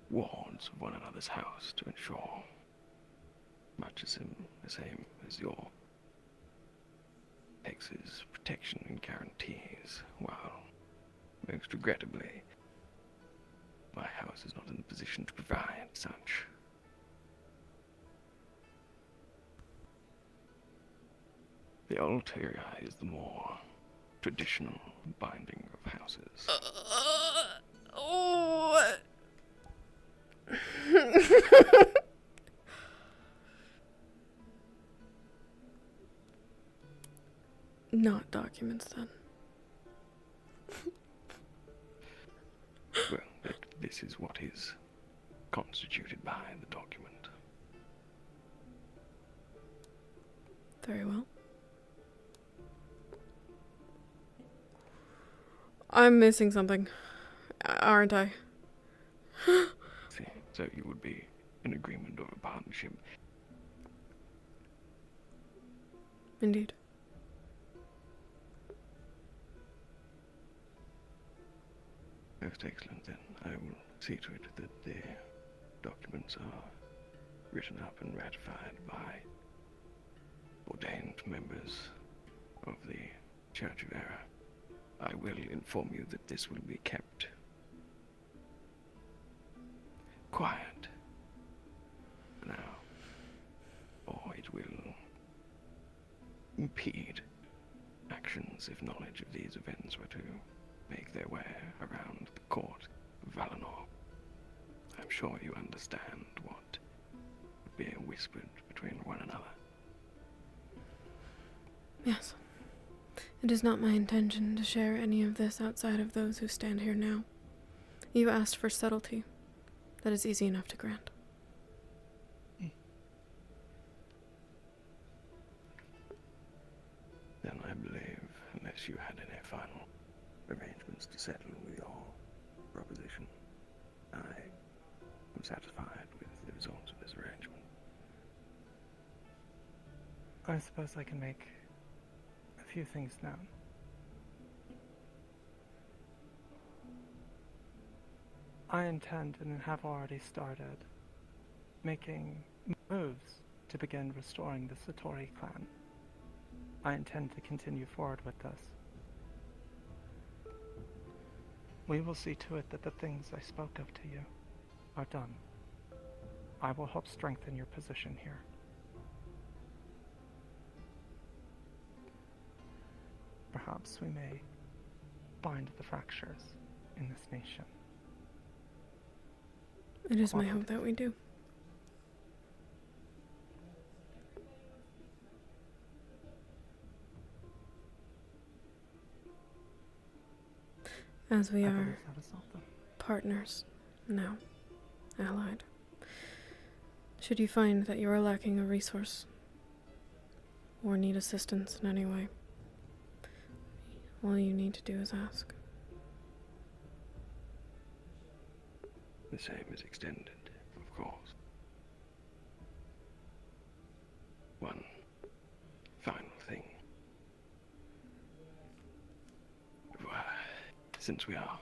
Speaker 10: wards of one another's house to ensure much the same as your hex's protection and guarantees, while most regrettably my house is not in a position to provide such. The ulterior is the more traditional binding of houses.
Speaker 1: Not documents, then.
Speaker 10: Well, this is what is constituted by the document.
Speaker 1: Very well. I'm missing something, aren't I?
Speaker 10: See, so you would be in agreement of a partnership.
Speaker 1: Indeed.
Speaker 10: Most excellent, then. I will see to it that the documents are written up and ratified by ordained members of the Church of Error. I will inform you that this will be kept quiet now, or it will impede actions if knowledge of these events were to make their way around the court of Valinor. I'm sure you understand what would be whispered between one another.
Speaker 1: Yes. It is not my intention to share any of this outside of those who stand here now. You asked for subtlety. That is easy enough to grant.
Speaker 10: Then I believe, unless you had any final arrangements to settle with your proposition, I am satisfied with the results of this arrangement.
Speaker 7: I suppose I can make a few things known. I intend and have already started making moves to begin restoring the Satori clan. I intend to continue forward with this. We will see to it that the things I spoke of to you are done. I will help strengthen your position here. Perhaps we may bind the fractures in this nation.
Speaker 1: It is my hope that we do. As we are partners now, allied. Should you find that you are lacking a resource or need assistance in any way, all you need to do is ask.
Speaker 10: The same is extended, of course. One final thing. Since we are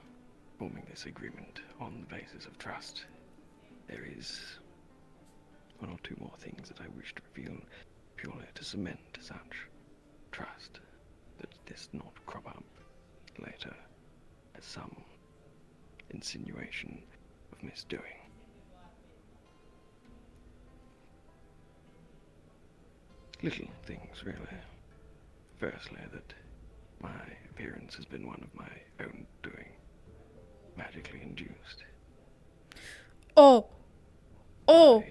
Speaker 10: forming this agreement on the basis of trust, there is one or two more things that I wish to reveal purely to cement such trust, that this not crop up later as some insinuation of misdoing. Little things, really. Firstly, that my appearance has been one of my own doing, magically induced.
Speaker 1: Oh! Oh!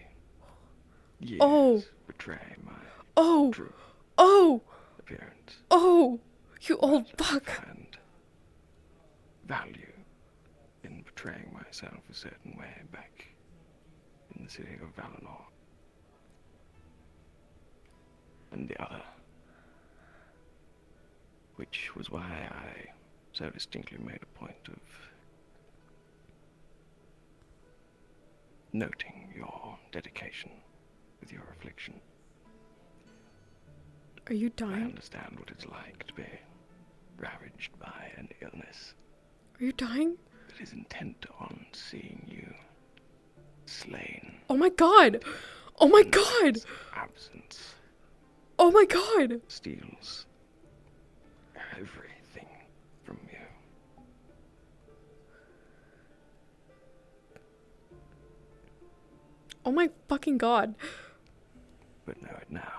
Speaker 10: Years
Speaker 1: Oh!
Speaker 10: betray my
Speaker 1: Oh!
Speaker 10: true
Speaker 1: Oh!
Speaker 10: appearance.
Speaker 1: Oh! You old
Speaker 10: But I
Speaker 1: fuck!
Speaker 10: find value in portraying myself a certain way back in the city of Valinor. And the other, which was why I so distinctly made a point of noting your dedication with your affliction.
Speaker 1: Are you
Speaker 10: I
Speaker 1: dying?
Speaker 10: understand what it's like to be ravaged by an illness
Speaker 1: Are you dying?
Speaker 10: that is intent on seeing you slain.
Speaker 1: Oh my god! Oh my
Speaker 10: And
Speaker 1: god!
Speaker 10: its absence
Speaker 1: Oh my god!
Speaker 10: steals everything from you.
Speaker 1: Oh my fucking god.
Speaker 10: But know it now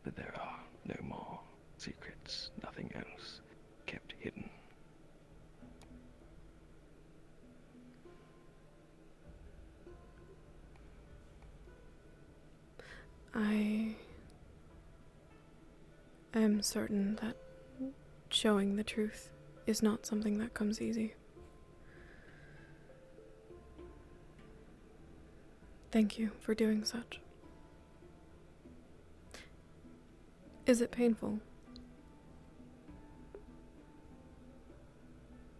Speaker 10: that there are no more secrets, nothing else kept hidden.
Speaker 1: I am certain that showing the truth is not something that comes easy. Thank you for doing such. Is it painful?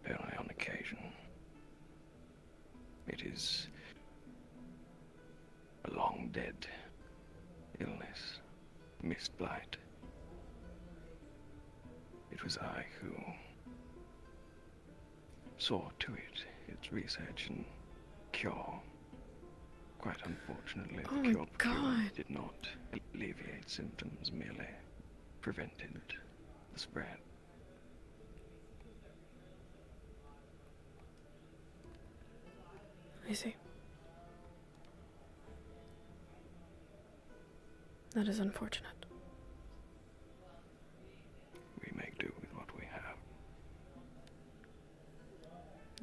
Speaker 10: Only on occasion. It is a long dead illness, mist blight. It was I who saw to it, its research and cure. Quite unfortunately,
Speaker 1: Oh
Speaker 10: the
Speaker 1: my
Speaker 10: cure
Speaker 1: God.
Speaker 10: did not alleviate symptoms, merely prevented the spread.
Speaker 1: I see. That is unfortunate.
Speaker 10: We make do with what we have.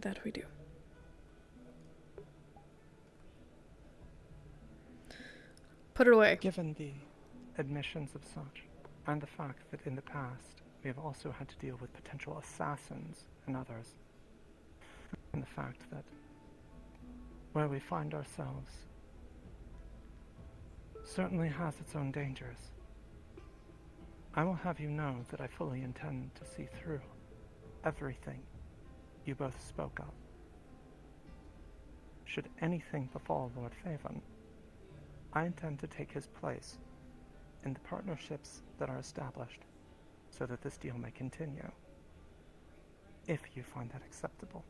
Speaker 1: That we do. Put it away.
Speaker 7: Given the admissions of such, and the fact that in the past we have also had to deal with potential assassins and others, and the fact that where we find ourselves certainly has its own dangers, I will have you know that I fully intend to see through everything you both spoke of. Should anything befall Lord Faven, I intend to take his place in the partnerships that are established so that this deal may continue, if you find that acceptable.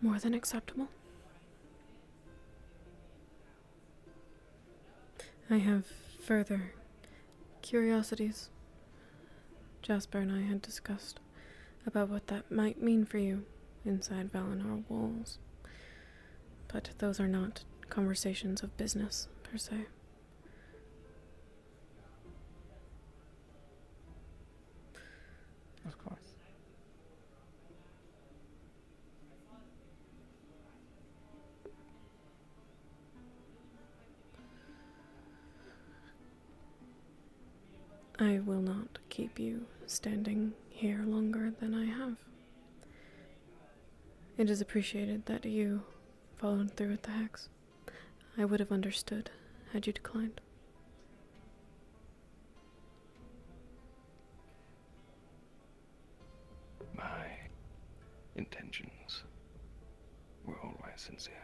Speaker 1: More than acceptable. I have further curiosities. Jasper and I had discussed about what that might mean for you inside Valinor walls. But those are not conversations of business, per se.
Speaker 7: Of course.
Speaker 1: I will not keep you standing here longer than I have. It is appreciated that you followed through with the hex. I would have understood had you declined.
Speaker 10: My intentions were always sincere.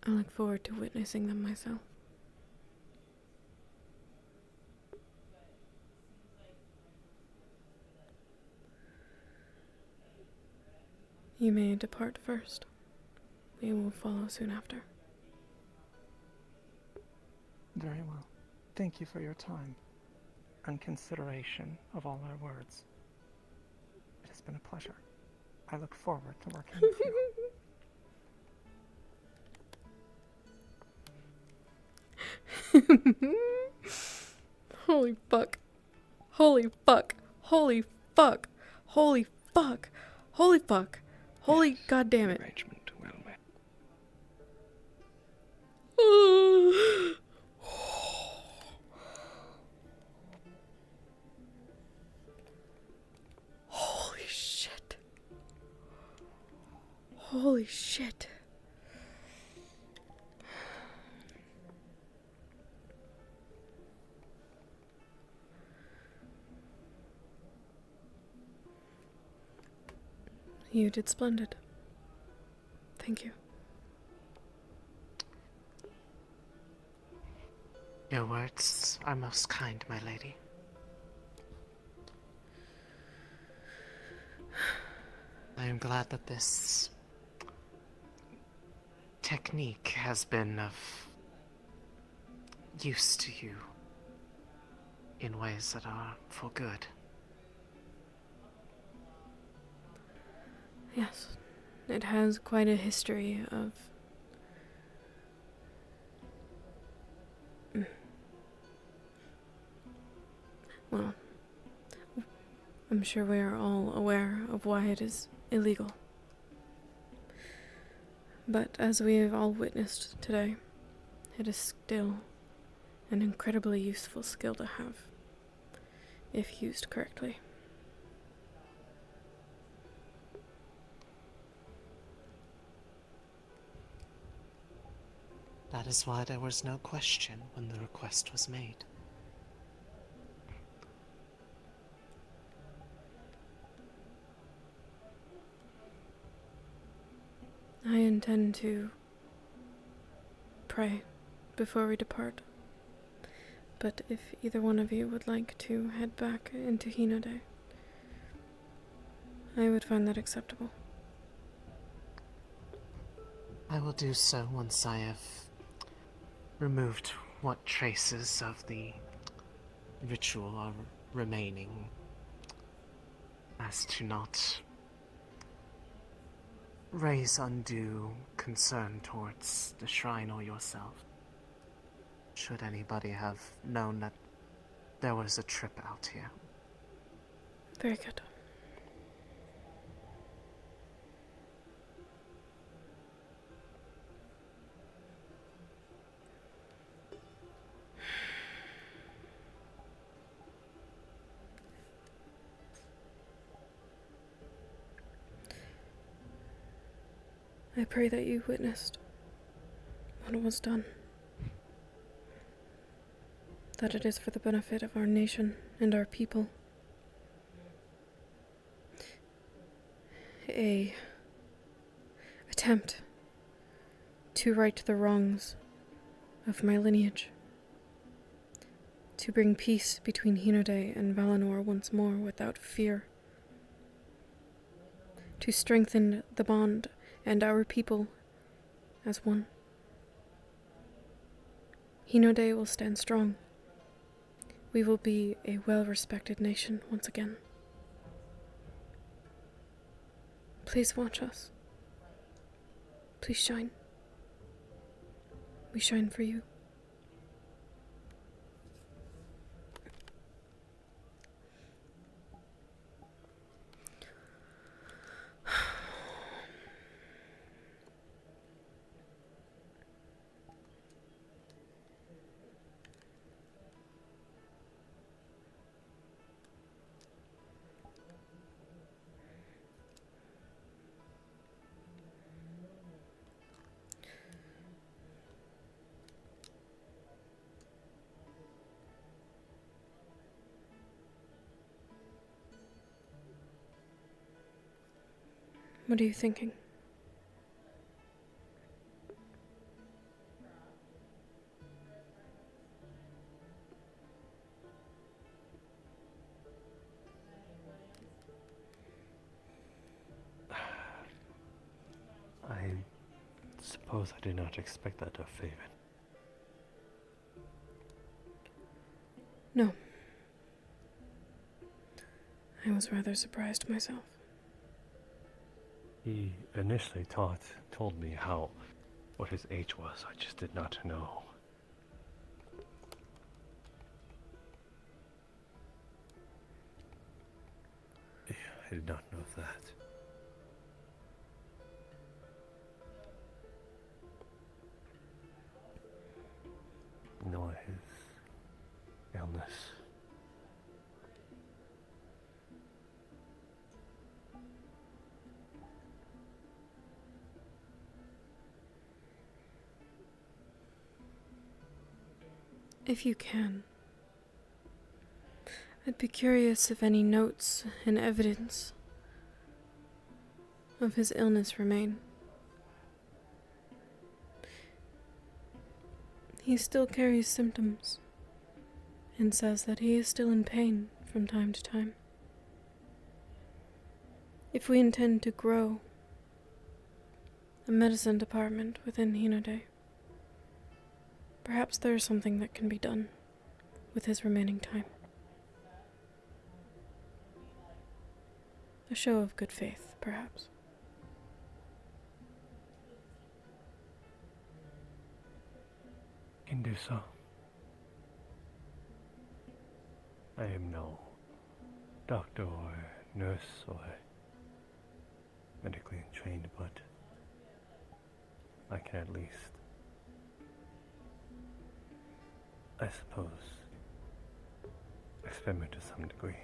Speaker 1: I look forward to witnessing them myself. You may depart first. We will follow soon after.
Speaker 7: Very well. Thank you for your time and consideration of all our words. It has been a pleasure. I look forward to working with you.
Speaker 1: Holy fuck. Holy fuck. Holy fuck. Holy fuck. Holy fuck. Holy
Speaker 10: Yes,
Speaker 1: goddamn it.
Speaker 10: Arrangement well made.
Speaker 1: Holy shit. Holy shit. You did splendid. Thank you.
Speaker 11: Your words are most kind, my lady. I am glad that this technique has been of use to you in ways that are for good.
Speaker 1: Yes, it has quite a history of well, I'm sure we are all aware of why it is illegal. But as we have all witnessed today, it is still an incredibly useful skill to have, if used correctly.
Speaker 11: That is why there was no question when the request was made.
Speaker 1: I intend to pray before we depart. But if either one of you would like to head back into Hinode, I would find that acceptable.
Speaker 11: I will do so once I have removed what traces of the ritual are remaining, as to not raise undue concern towards the shrine or yourself. Should anybody have known that there was a trip out here.
Speaker 1: Very good. I pray that you witnessed what was done. That it is for the benefit of our nation and our people. A attempt to right the wrongs of my lineage. To bring peace between Hinode and Valinor once more without fear. to strengthen the bond and our people as one. Hinode will stand strong. We will be a well-respected nation once again. Please watch us. Please shine. We shine for you. What are you thinking?
Speaker 6: I suppose I did not expect that of Faven.
Speaker 1: No. I was rather surprised myself.
Speaker 6: He initially told me what his age was. I just did not know. I did not know that. Nor his illness.
Speaker 1: If you can, I'd be curious if any notes and evidence of his illness remain. He still carries symptoms and says that he is still in pain from time to time. If we intend to grow a medicine department within Hinode, perhaps there is something that can be done with his remaining time. A show of good faith, perhaps.
Speaker 6: Can do so. I am no doctor or nurse or medically trained, but I can at least, I suppose, experiment to some degree.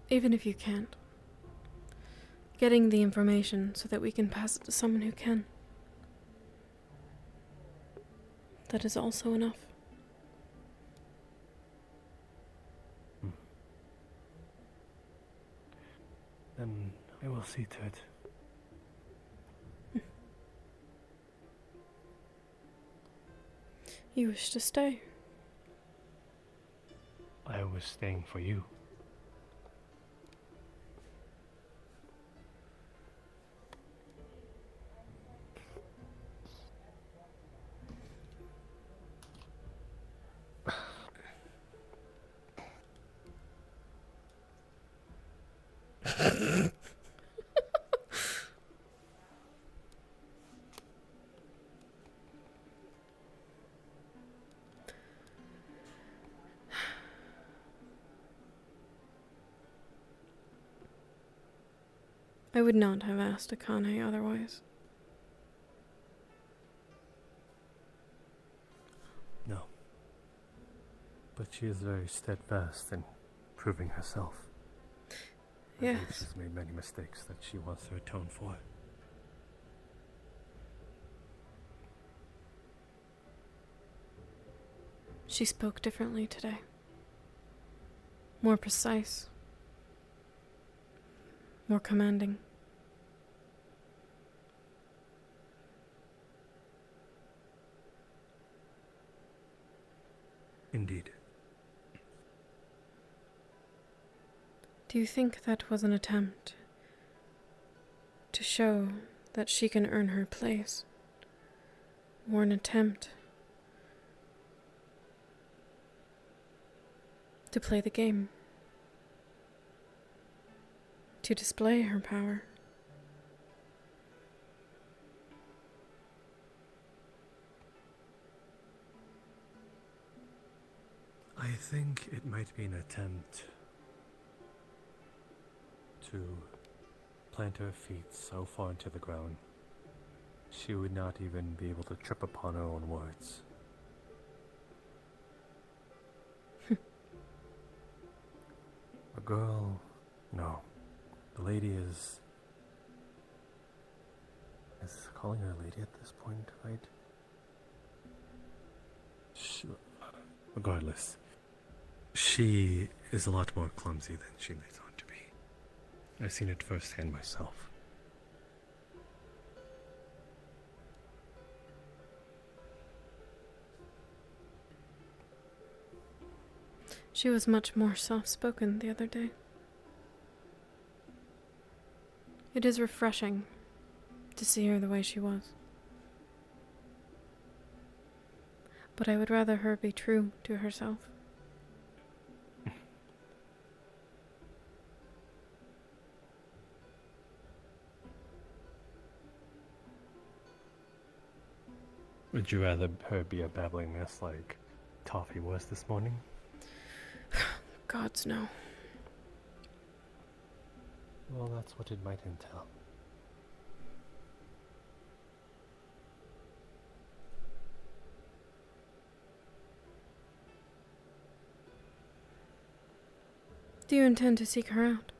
Speaker 1: Even if you can't, getting the information so that we can pass it to someone who can. That is also enough.
Speaker 6: Then I will see to it.
Speaker 1: You wish to stay?
Speaker 6: I was staying for you.
Speaker 1: I would not have asked Akane otherwise.
Speaker 6: No. But she is very steadfast in proving herself. I believe
Speaker 1: Yes.
Speaker 6: she's made many mistakes that she wants to atone for.
Speaker 1: She spoke differently today. More precise. More commanding.
Speaker 6: Indeed.
Speaker 1: Do you think that was an attempt to show that she can earn her place? Or an attempt to play the game? To display her power?
Speaker 2: I think it might be an attempt to plant her feet so far into the ground she would not even be able to trip upon her own words. A girl? No. The lady is calling her a lady at this point, right? Regardless, she is a lot more clumsy than she makes out to be. I've seen it firsthand myself.
Speaker 1: She was much more soft-spoken the other day. It is refreshing to see her the way she was. But I would rather her be true to herself.
Speaker 2: Would you rather her be a babbling mess like Toffee was this morning?
Speaker 1: Gods, no.
Speaker 2: Well, that's what it might entail.
Speaker 1: Do you intend to seek her out?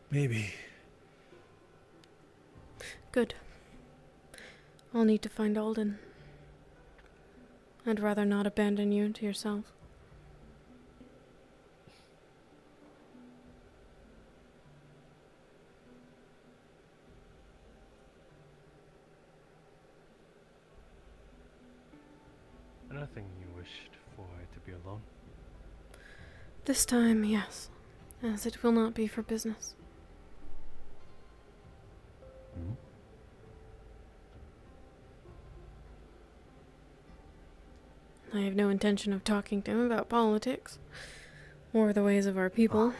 Speaker 2: Maybe.
Speaker 1: Good. I'll need to find Alden. I'd rather not abandon you to yourself.
Speaker 2: Nothing you wished for it to be alone?
Speaker 1: This time, yes, as it will not be for business.
Speaker 2: Hmm?
Speaker 1: I have no intention of talking to him about politics or the ways of our people.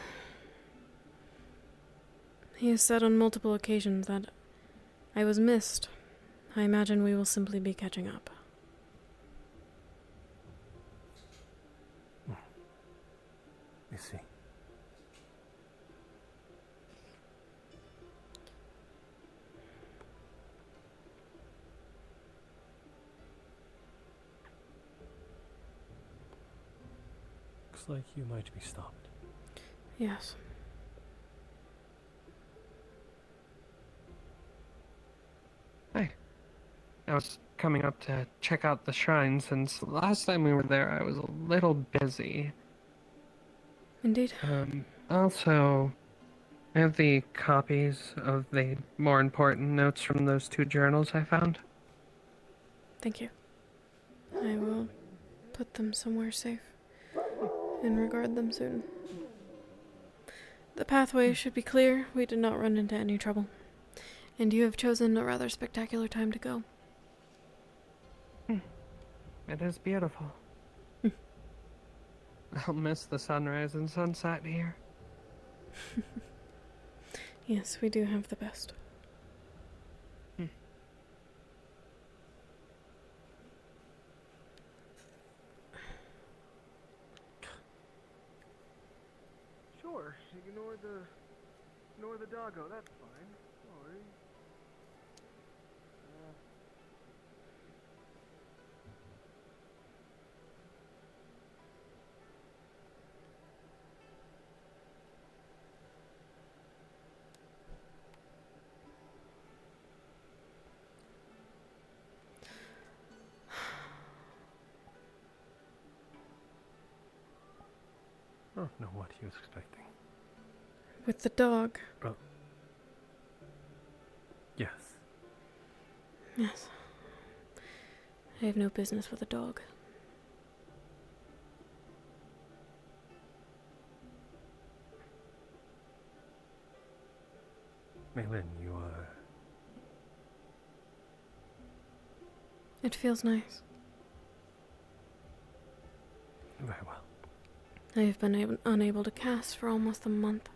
Speaker 1: He has said on multiple occasions that I was missed. I imagine we will simply be catching up.
Speaker 2: I see. Looks like you might be stopped.
Speaker 1: Yes.
Speaker 5: Hey. I was coming up to check out the shrine since last time we were there I was a little busy.
Speaker 1: Indeed.
Speaker 5: Also, I have the copies of the more important notes from those 2 journals I found.
Speaker 1: Thank you. I will put them somewhere safe and regard them soon. The pathway should be clear. We did not run into any trouble. And you have chosen a rather spectacular time to go.
Speaker 5: It is beautiful. I'll miss the sunrise and sunset here.
Speaker 1: Yes, we do have the best.
Speaker 10: Sure, ignore the doggo, that's fine. No worries.
Speaker 2: I don't know what he was expecting.
Speaker 1: With the dog.
Speaker 2: Oh. Yes.
Speaker 1: Yes. I have no business with a dog.
Speaker 2: Maylin, you are...
Speaker 1: It feels nice.
Speaker 2: Very well.
Speaker 1: I have been unable to cast for almost a month.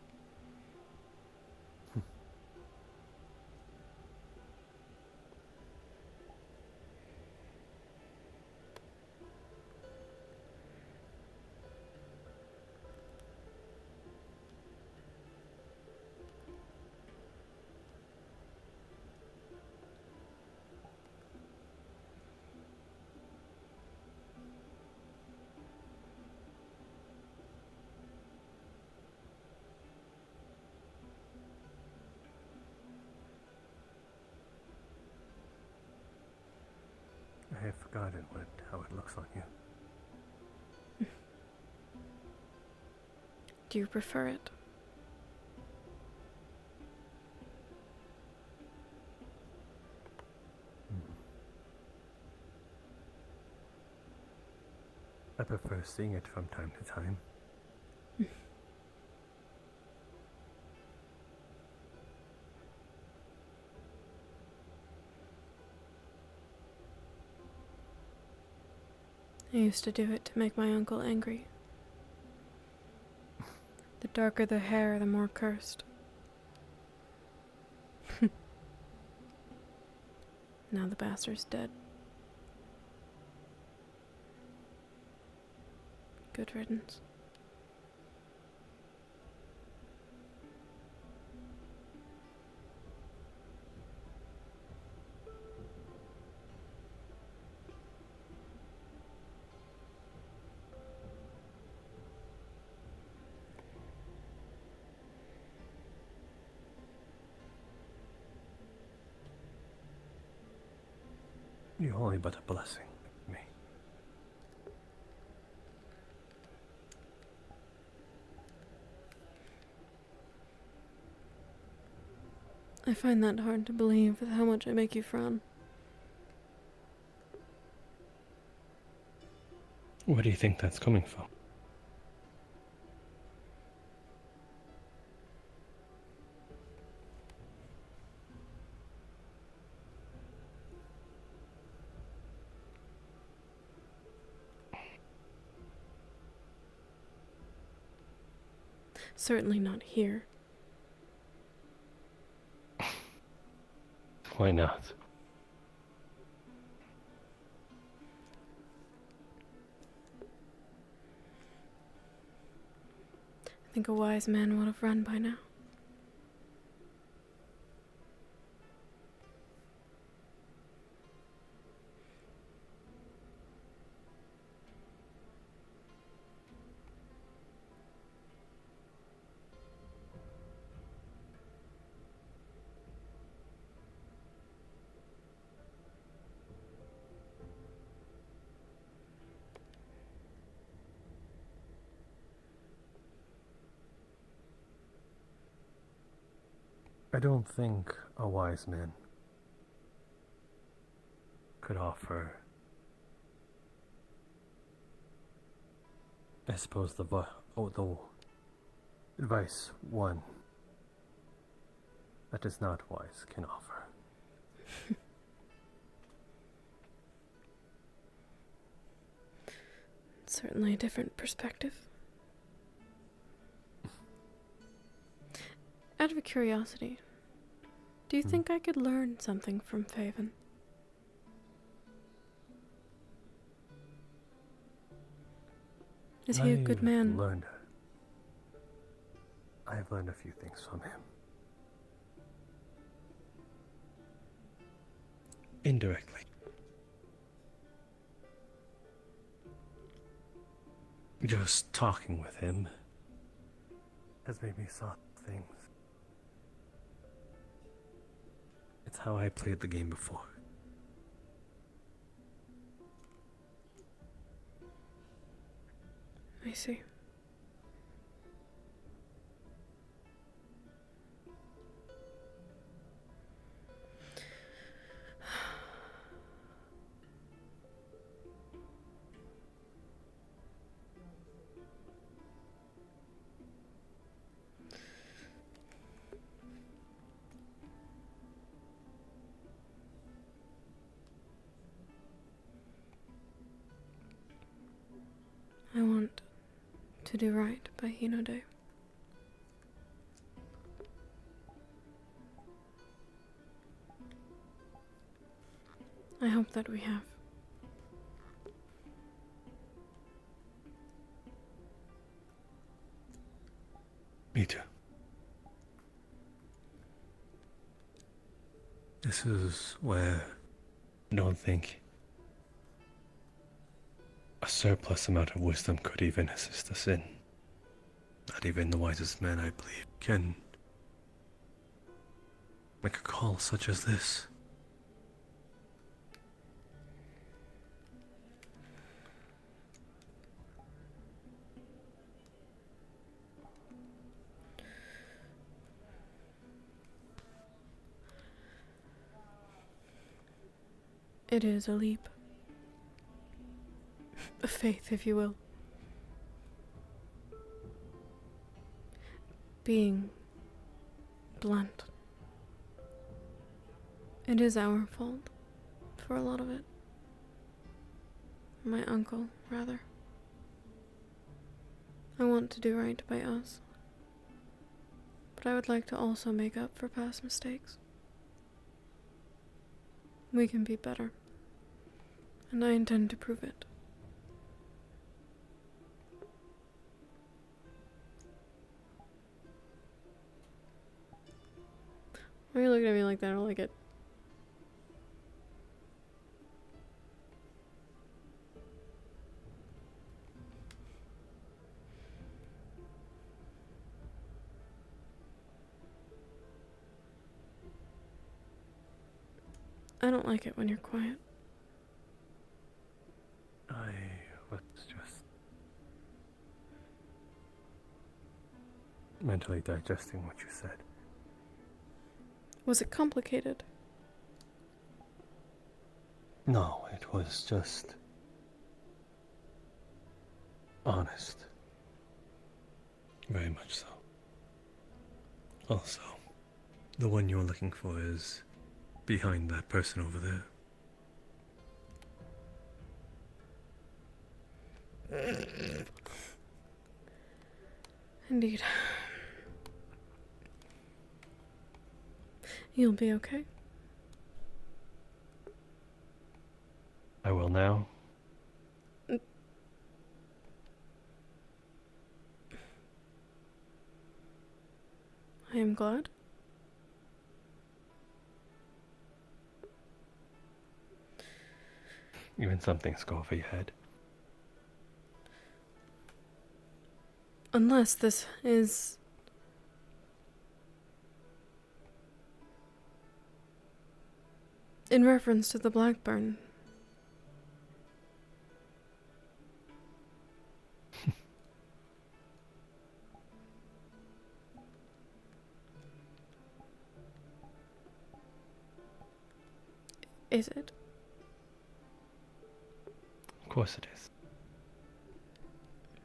Speaker 2: I have forgotten how it looks on you.
Speaker 1: Do you prefer it?
Speaker 2: I prefer seeing it from time to time.
Speaker 1: I used to do it to make my uncle angry. The darker the hair, the more cursed. Now the bastard's dead. Good riddance.
Speaker 2: You're only but a blessing to me.
Speaker 1: I find that hard to believe with how much I make you frown.
Speaker 6: Where do you think that's coming from?
Speaker 1: Certainly not here.
Speaker 6: Why not?
Speaker 1: I think a wise man would have run by now.
Speaker 2: I don't think a wise man could offer, I suppose, the advice one that is not wise can offer.
Speaker 1: Certainly a different perspective. Out of curiosity, do you think I could learn something from Faven? Is he a good man?
Speaker 2: I have learned a few things from him.
Speaker 6: Indirectly.
Speaker 2: Just talking with him has made me saw things. It's how I played the game before.
Speaker 1: I see. to do right by Hinode. I hope that we have.
Speaker 6: Me too. This is where I don't think a surplus amount of wisdom could even assist us in. Not even the wisest man, I believe, can make a call such as this.
Speaker 1: It is a leap. A faith, if you will. Being blunt. It is our fault for a lot of it. My uncle, rather. I want to do right by us. But I would like to also make up for past mistakes. We can be better. And I intend to prove it. Why are you looking at me like that? I don't like it. I don't like it when you're quiet.
Speaker 6: I was just mentally digesting what you said.
Speaker 1: Was it complicated?
Speaker 6: No, it was just honest. Very much so. Also, the one you're looking for is behind that person over there.
Speaker 1: Indeed. You'll be okay.
Speaker 6: I will now.
Speaker 1: I am glad.
Speaker 6: Even some things go over your head.
Speaker 1: Unless this is in reference to the Blackburn. Is it?
Speaker 6: Of course it is.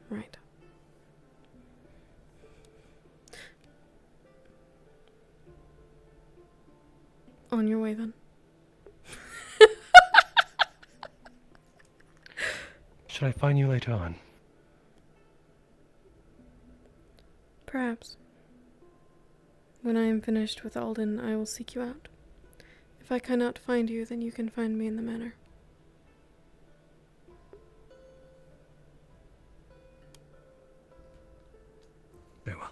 Speaker 1: Right. On your way then.
Speaker 6: Should I find you later on?
Speaker 1: Perhaps. When I am finished with Alden, I will seek you out. If I cannot find you, then you can find me in the manor.
Speaker 6: Very well.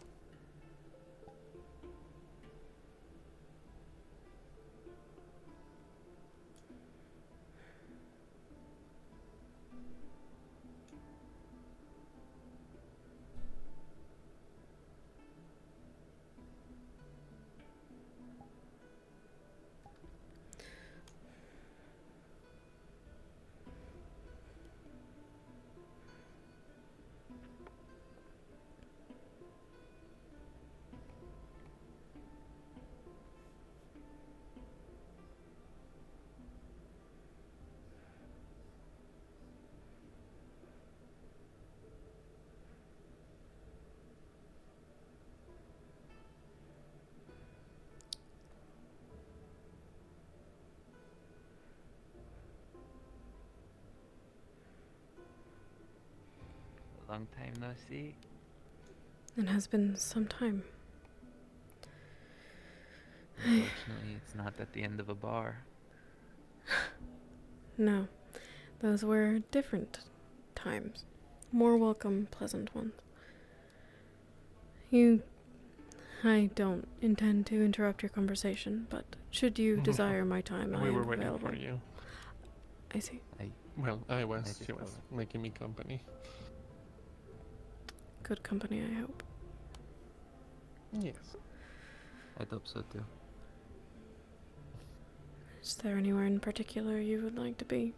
Speaker 12: Long time no see.
Speaker 1: It has been some time.
Speaker 12: Unfortunately, it's not at the end of a bar.
Speaker 1: No, those were different times. More welcome, pleasant ones. I don't intend to interrupt your conversation, but should you desire my time, I
Speaker 8: We
Speaker 1: am
Speaker 8: were waiting
Speaker 1: available.
Speaker 8: for you.
Speaker 1: I see.
Speaker 8: Well, she was making me company.
Speaker 1: Good company, I hope.
Speaker 8: Yes.
Speaker 12: I'd hope so too.
Speaker 1: Is there anywhere in particular you would like to be?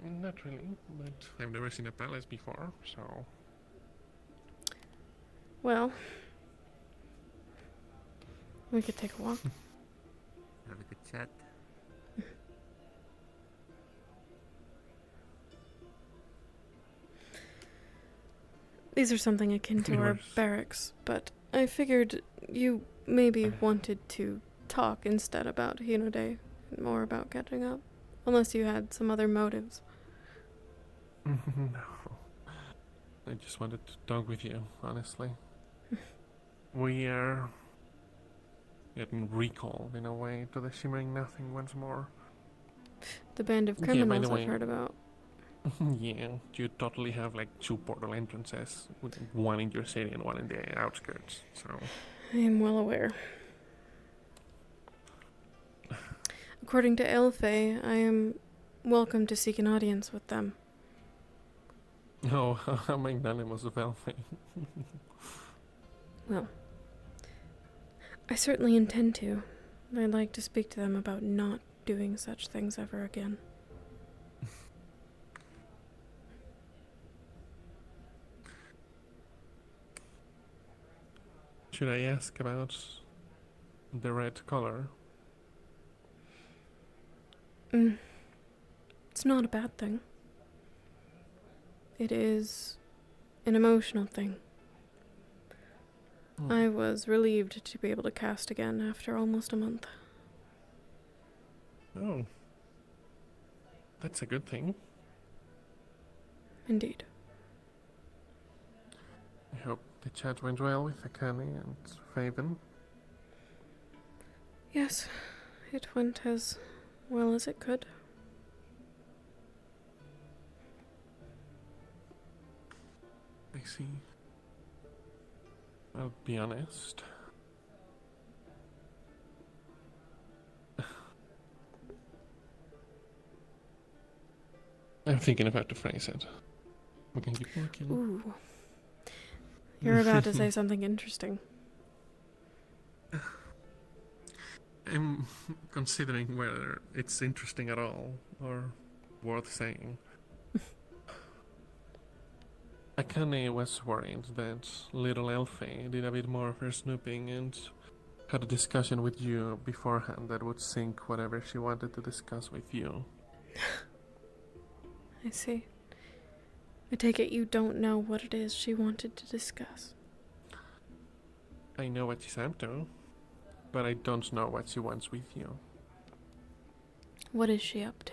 Speaker 8: Not really, but I've never seen a palace before, so...
Speaker 1: Well, we could take a walk.
Speaker 12: Have a good chat.
Speaker 1: These are something akin to our barracks, but I figured you maybe wanted to talk instead about Hinode, more about catching up, unless you had some other motives.
Speaker 8: No. I just wanted to talk with you, honestly. We are getting recalled, in a way, to the Shimmering Nothing once more.
Speaker 1: The band of criminals I've heard about.
Speaker 8: Yeah, you totally have like 2 portal entrances, one in your city and one in the outskirts, so...
Speaker 1: I am well aware. According to Elfe, I am welcome to seek an audience with them.
Speaker 8: Oh, how magnanimous of Elfe.
Speaker 1: Well, I certainly intend to. I'd like to speak to them about not doing such things ever again.
Speaker 8: Should I ask about the red color?
Speaker 1: It's not a bad thing. It is an emotional thing. I was relieved to be able to cast again after almost a month.
Speaker 8: Oh. That's a good thing.
Speaker 1: Indeed.
Speaker 8: I hope the chat went well with Akane and Faven.
Speaker 1: Yes, it went as well as it could.
Speaker 8: I see. I'll be honest. I'm thinking about to phrase it. We can keep working.
Speaker 1: Ooh. You're about to say something interesting.
Speaker 8: I'm considering whether it's interesting at all, or worth saying. Akane was worried that little Elfe did a bit more of her snooping and had a discussion with you beforehand that would sync whatever she wanted to discuss with you.
Speaker 1: I see. I take it you don't know what it is she wanted to discuss.
Speaker 8: I know what she's up to, but I don't know what she wants with you.
Speaker 1: What is she up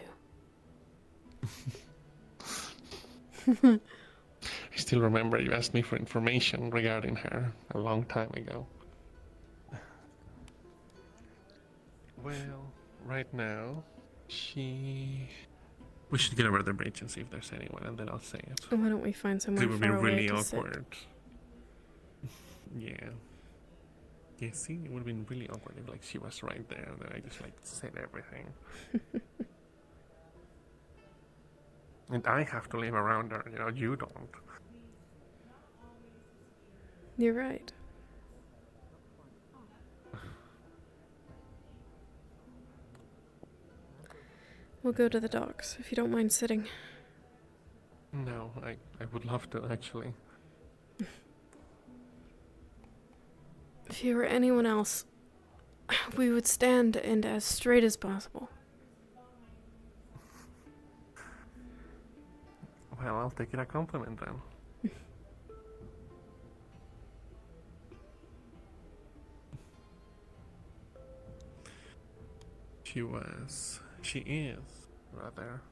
Speaker 8: I
Speaker 1: to?
Speaker 8: still remember you asked me for information regarding her a long time ago. Well, right now, we should get over the bridge and see if there's anyone, and then I'll say it.
Speaker 1: Why don't we find somewhere
Speaker 8: It would be
Speaker 1: far away
Speaker 8: really
Speaker 1: to
Speaker 8: awkward. Yeah. Yeah, see, it would have been really awkward if like she was right there and then I just like said everything. And I have to live around her, you don't.
Speaker 1: You're right. We'll go to the docks, if you don't mind sitting.
Speaker 8: No, I would love to, actually.
Speaker 1: If you were anyone else, we would stand and as straight as possible.
Speaker 8: Well, I'll take it a compliment then. She is, rather,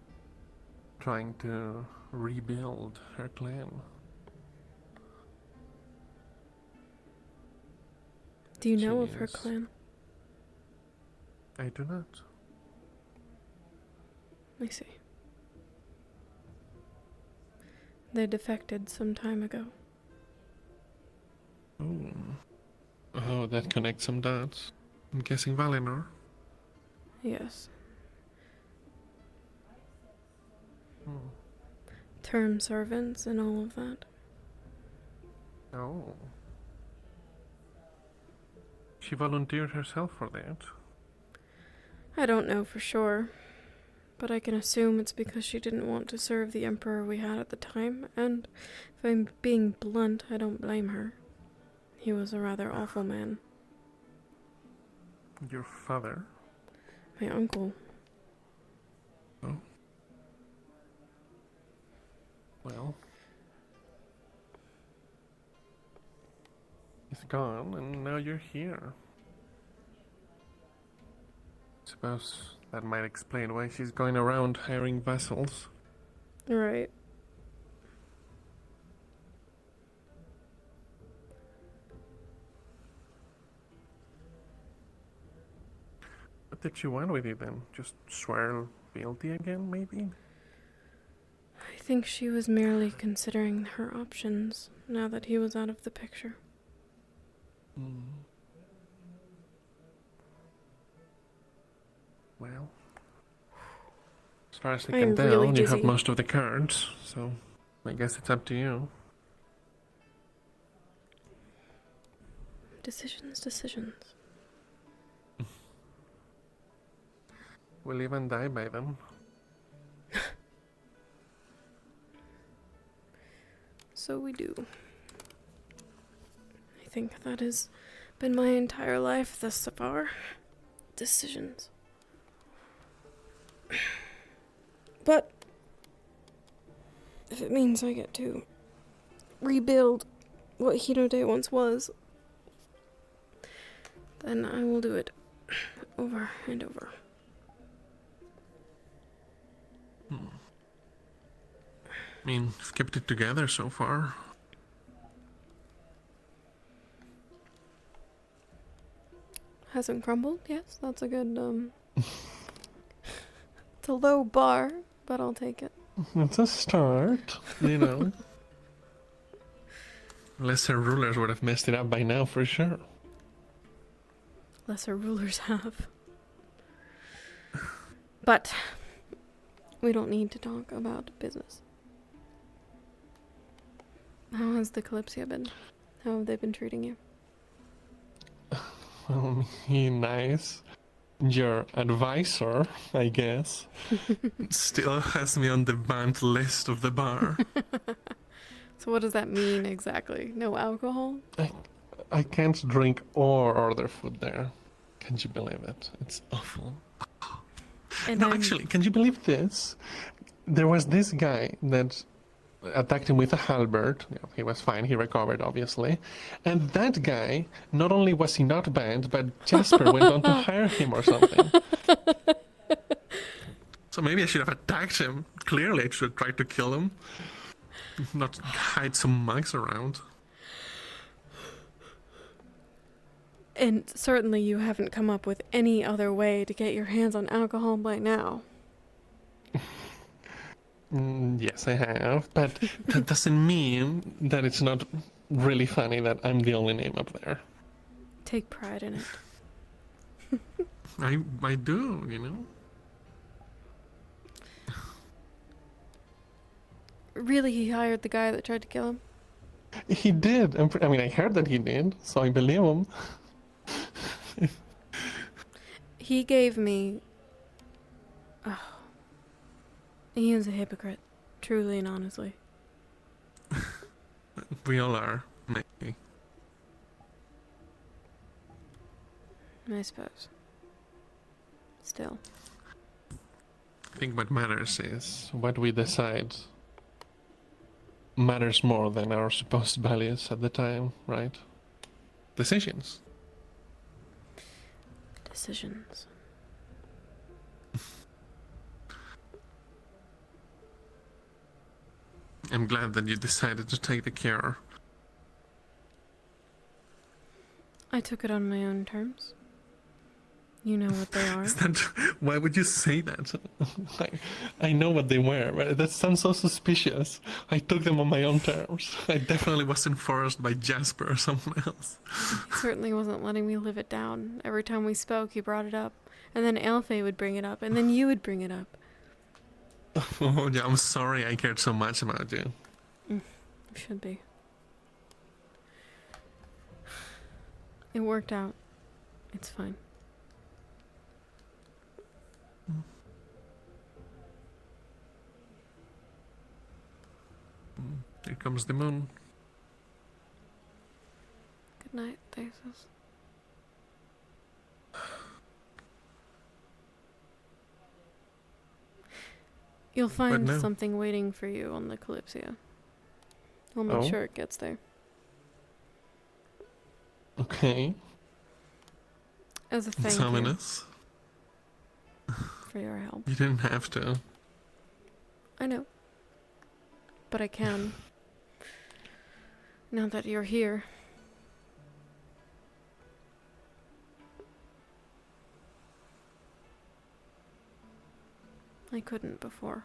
Speaker 8: trying to rebuild her clan
Speaker 1: Do you know of her
Speaker 2: Jeez.
Speaker 1: clan?
Speaker 2: I do not.
Speaker 1: I see. They defected some time ago.
Speaker 8: Oh, that connects some dots. I'm guessing Valinor.
Speaker 1: Yes.
Speaker 2: Hmm.
Speaker 1: Term servants and all of that.
Speaker 2: Oh. She volunteered herself for that.
Speaker 1: I don't know for sure, but I can assume it's because she didn't want to serve the emperor we had at the time, and if I'm being blunt, I don't blame her. He was a rather awful man.
Speaker 2: Your father?
Speaker 1: My uncle.
Speaker 2: Oh. Well. He's gone, and now you're here. Suppose that might explain why she's going around hiring vessels.
Speaker 1: Right.
Speaker 2: What did she want with you then? Just swear fealty again, maybe?
Speaker 1: I think she was merely considering her options now that he was out of the picture.
Speaker 2: Well, as far as I
Speaker 1: I
Speaker 2: can
Speaker 1: am
Speaker 2: tell,
Speaker 1: really
Speaker 2: you have
Speaker 1: dizzy.
Speaker 2: most of the cards, so I guess it's up to you.
Speaker 1: Decisions.
Speaker 2: We'll live and die by them.
Speaker 1: So we do. I think that has been my entire life thus far. Decisions. But if it means I get to rebuild what Hinode once was, then I will do it over and over.
Speaker 2: I mean, you've kept it together so far.
Speaker 1: Hasn't crumbled? Yes, that's a good, it's a low bar, but I'll take it.
Speaker 2: It's a start, you know. Lesser rulers would have messed it up by now for sure.
Speaker 1: Lesser rulers have. But we don't need to talk about business. How has the Kalypsia been? How have they been treating you?
Speaker 2: Well, nice. Your advisor, I guess, still has me on the banned list of the bar.
Speaker 1: So what does that mean exactly? No alcohol?
Speaker 2: I can't drink or order food there. Can you believe it? It's awful.
Speaker 1: And
Speaker 2: No, actually, can you believe this? There was this guy that attacked him with a halberd. He was fine. He recovered, obviously. And that guy, not only was he not banned, but Jasper went on to hire him or something. So maybe I should have attacked him. Clearly, I should have tried to kill him. Not hide some mugs around.
Speaker 1: And certainly you haven't come up with any other way to get your hands on alcohol by now.
Speaker 2: Yes, I have, but that doesn't mean that it's not really funny that I'm the only name up there.
Speaker 1: Take pride in it.
Speaker 2: I do, you know?
Speaker 1: Really, he hired the guy that tried to kill him?
Speaker 2: He did. I mean, I heard that he did, so I believe him.
Speaker 1: He gave me... Oh. He is a hypocrite. Truly and honestly.
Speaker 2: We all are, maybe.
Speaker 1: I suppose. Still.
Speaker 2: I think what matters is what we decide matters more than our supposed values at the time, right? Decisions.
Speaker 1: Decisions.
Speaker 2: I'm glad that you decided to take the cure.
Speaker 1: I took it on my own terms. You know what they are.
Speaker 8: Is that, why would you say that? I know what they were, but that sounds so suspicious. I took them on my own terms. I definitely wasn't forced by Jasper or someone else.
Speaker 1: He certainly wasn't letting me live it down. Every time we spoke, he brought it up. And then Alfie would bring it up, and then you would bring it up.
Speaker 8: Oh, yeah, I'm sorry I cared so much about you.
Speaker 1: You should be. It worked out. It's fine.
Speaker 8: Here comes the moon.
Speaker 1: Good night, Thesis. You'll find
Speaker 8: now?
Speaker 1: something waiting for you on the Kalypsia. I'll make sure it gets there.
Speaker 8: Okay.
Speaker 1: As a thank
Speaker 8: Ominous.
Speaker 1: you for your help.
Speaker 8: You didn't have to.
Speaker 1: I know. But I can. Now that you're here. I couldn't before.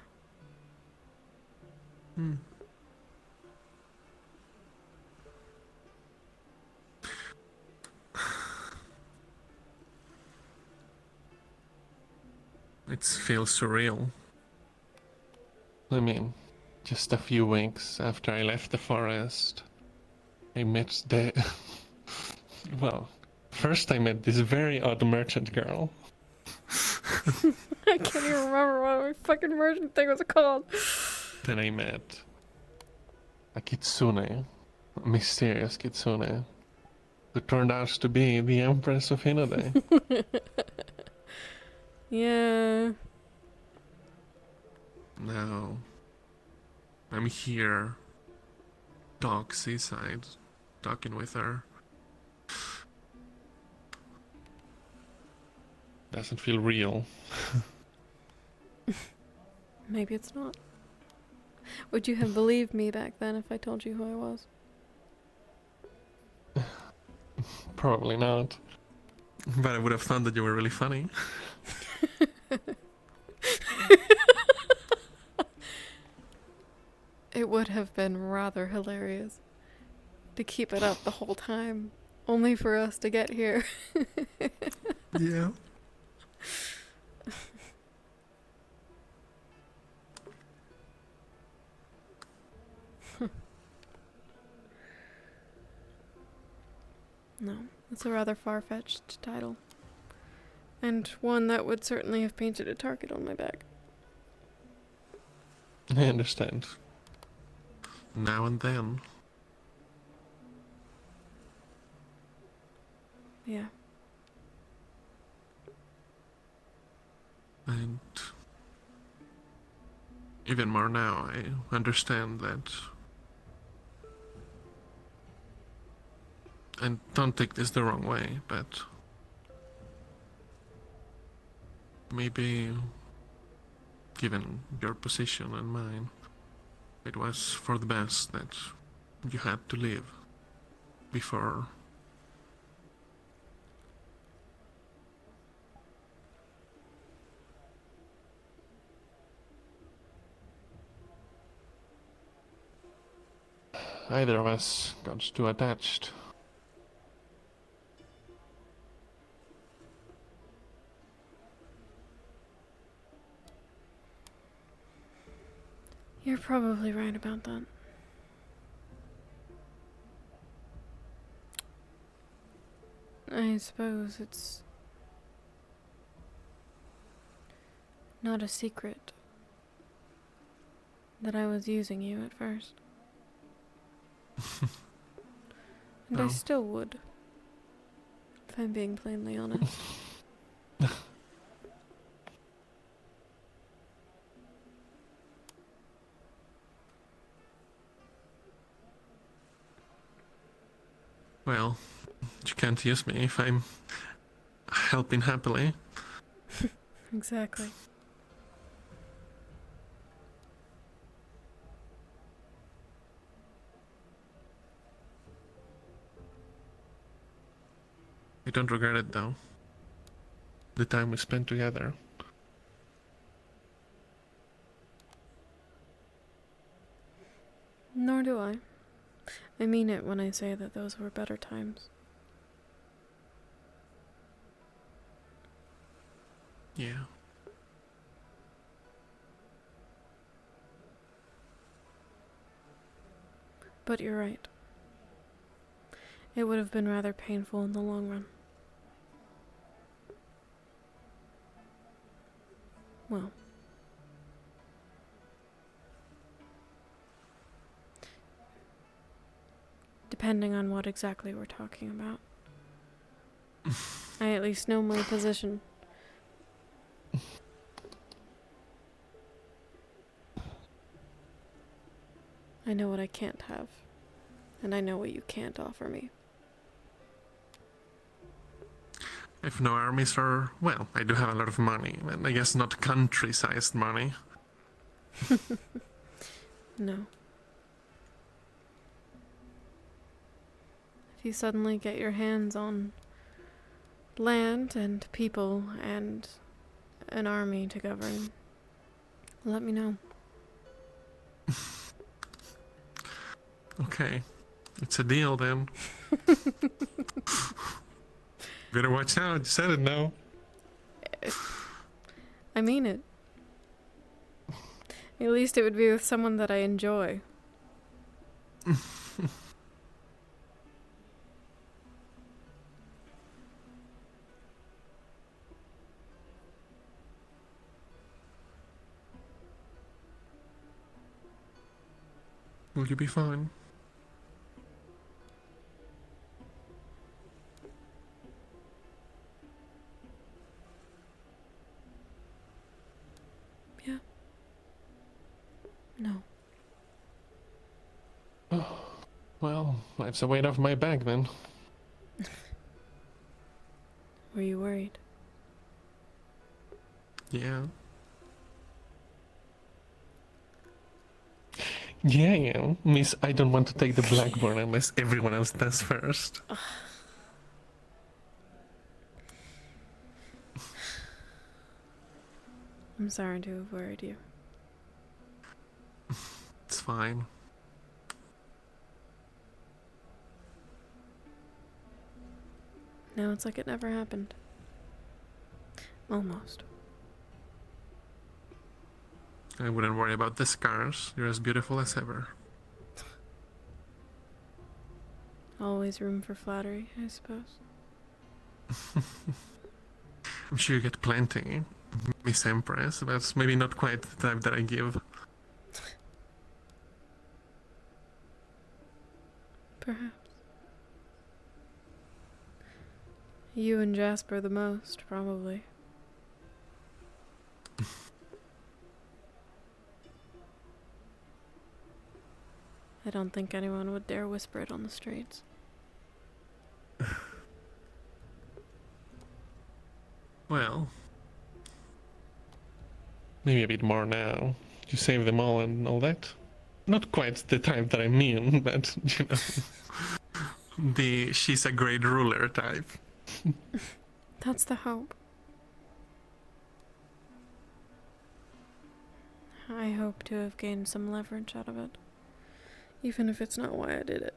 Speaker 8: It feels surreal. I mean, just a few weeks after I left the forest, I met the... well, first I met this very odd merchant girl.
Speaker 1: I can't even remember what my fucking merchant thing was called.
Speaker 8: Then I met a kitsune, a mysterious kitsune, who turned out to be the Empress of Hinode.
Speaker 1: Yeah.
Speaker 8: Now, I'm here, dock seaside, docking with her. Doesn't feel real.
Speaker 1: Maybe it's not. Would you have believed me back then if I told you who I was?
Speaker 8: Probably not. But I would have thought that you were really funny.
Speaker 1: It would have been rather hilarious to keep it up the whole time, only for us to get here.
Speaker 8: Yeah.
Speaker 1: No, it's a rather far-fetched title. And one that would certainly have painted a target on my back.
Speaker 8: I understand. Now and then.
Speaker 1: Yeah.
Speaker 8: And even more now, I understand that. And don't take this the wrong way, but maybe, given your position and mine, it was for the best that you had to leave before. Either of us got too attached.
Speaker 1: You're probably right about that. I suppose it's not a secret that I was using you at first. And I still would, if I'm being plainly honest.
Speaker 8: Well, you can't use me if I'm helping happily.
Speaker 1: Exactly.
Speaker 8: I don't regret it though. The time we spent together.
Speaker 1: Nor do I. I mean it when I say that those were better times.
Speaker 8: Yeah.
Speaker 1: But you're right. It would have been rather painful in the long run. Well. Depending on what exactly we're talking about. I at least know my position. I know what I can't have. And I know what you can't offer me.
Speaker 8: If no armies are... Well, I do have a lot of money, and I guess not country-sized money.
Speaker 1: No. If you suddenly get your hands on land and people and an army to govern, let me know.
Speaker 8: Okay. It's a deal then. Better watch out, you said it now.
Speaker 1: I mean it. At least it would be with someone that I enjoy.
Speaker 8: Will you be fine?
Speaker 1: Yeah. No.
Speaker 8: Oh, well, life's a weight off my back then.
Speaker 1: Were you worried?
Speaker 8: Yeah. Yeah. Miss, I don't want to take the Blackburn unless everyone else does first.
Speaker 1: I'm sorry to have worried you.
Speaker 8: It's fine.
Speaker 1: Now it's like it never happened. Almost.
Speaker 8: I wouldn't worry about the scars. You're as beautiful as ever.
Speaker 1: Always room for flattery, I suppose.
Speaker 8: I'm sure you get plenty, Miss Empress, but maybe not quite the type that I give.
Speaker 1: Perhaps. You and Jasper the most, probably. I don't think anyone would dare whisper it on the streets.
Speaker 8: Well, maybe a bit more now. You save them all and all that. Not quite the type that I mean, but, you know, the she's a great ruler type.
Speaker 1: That's the hope. I hope to have gained some leverage out of it. Even if it's not why I did it.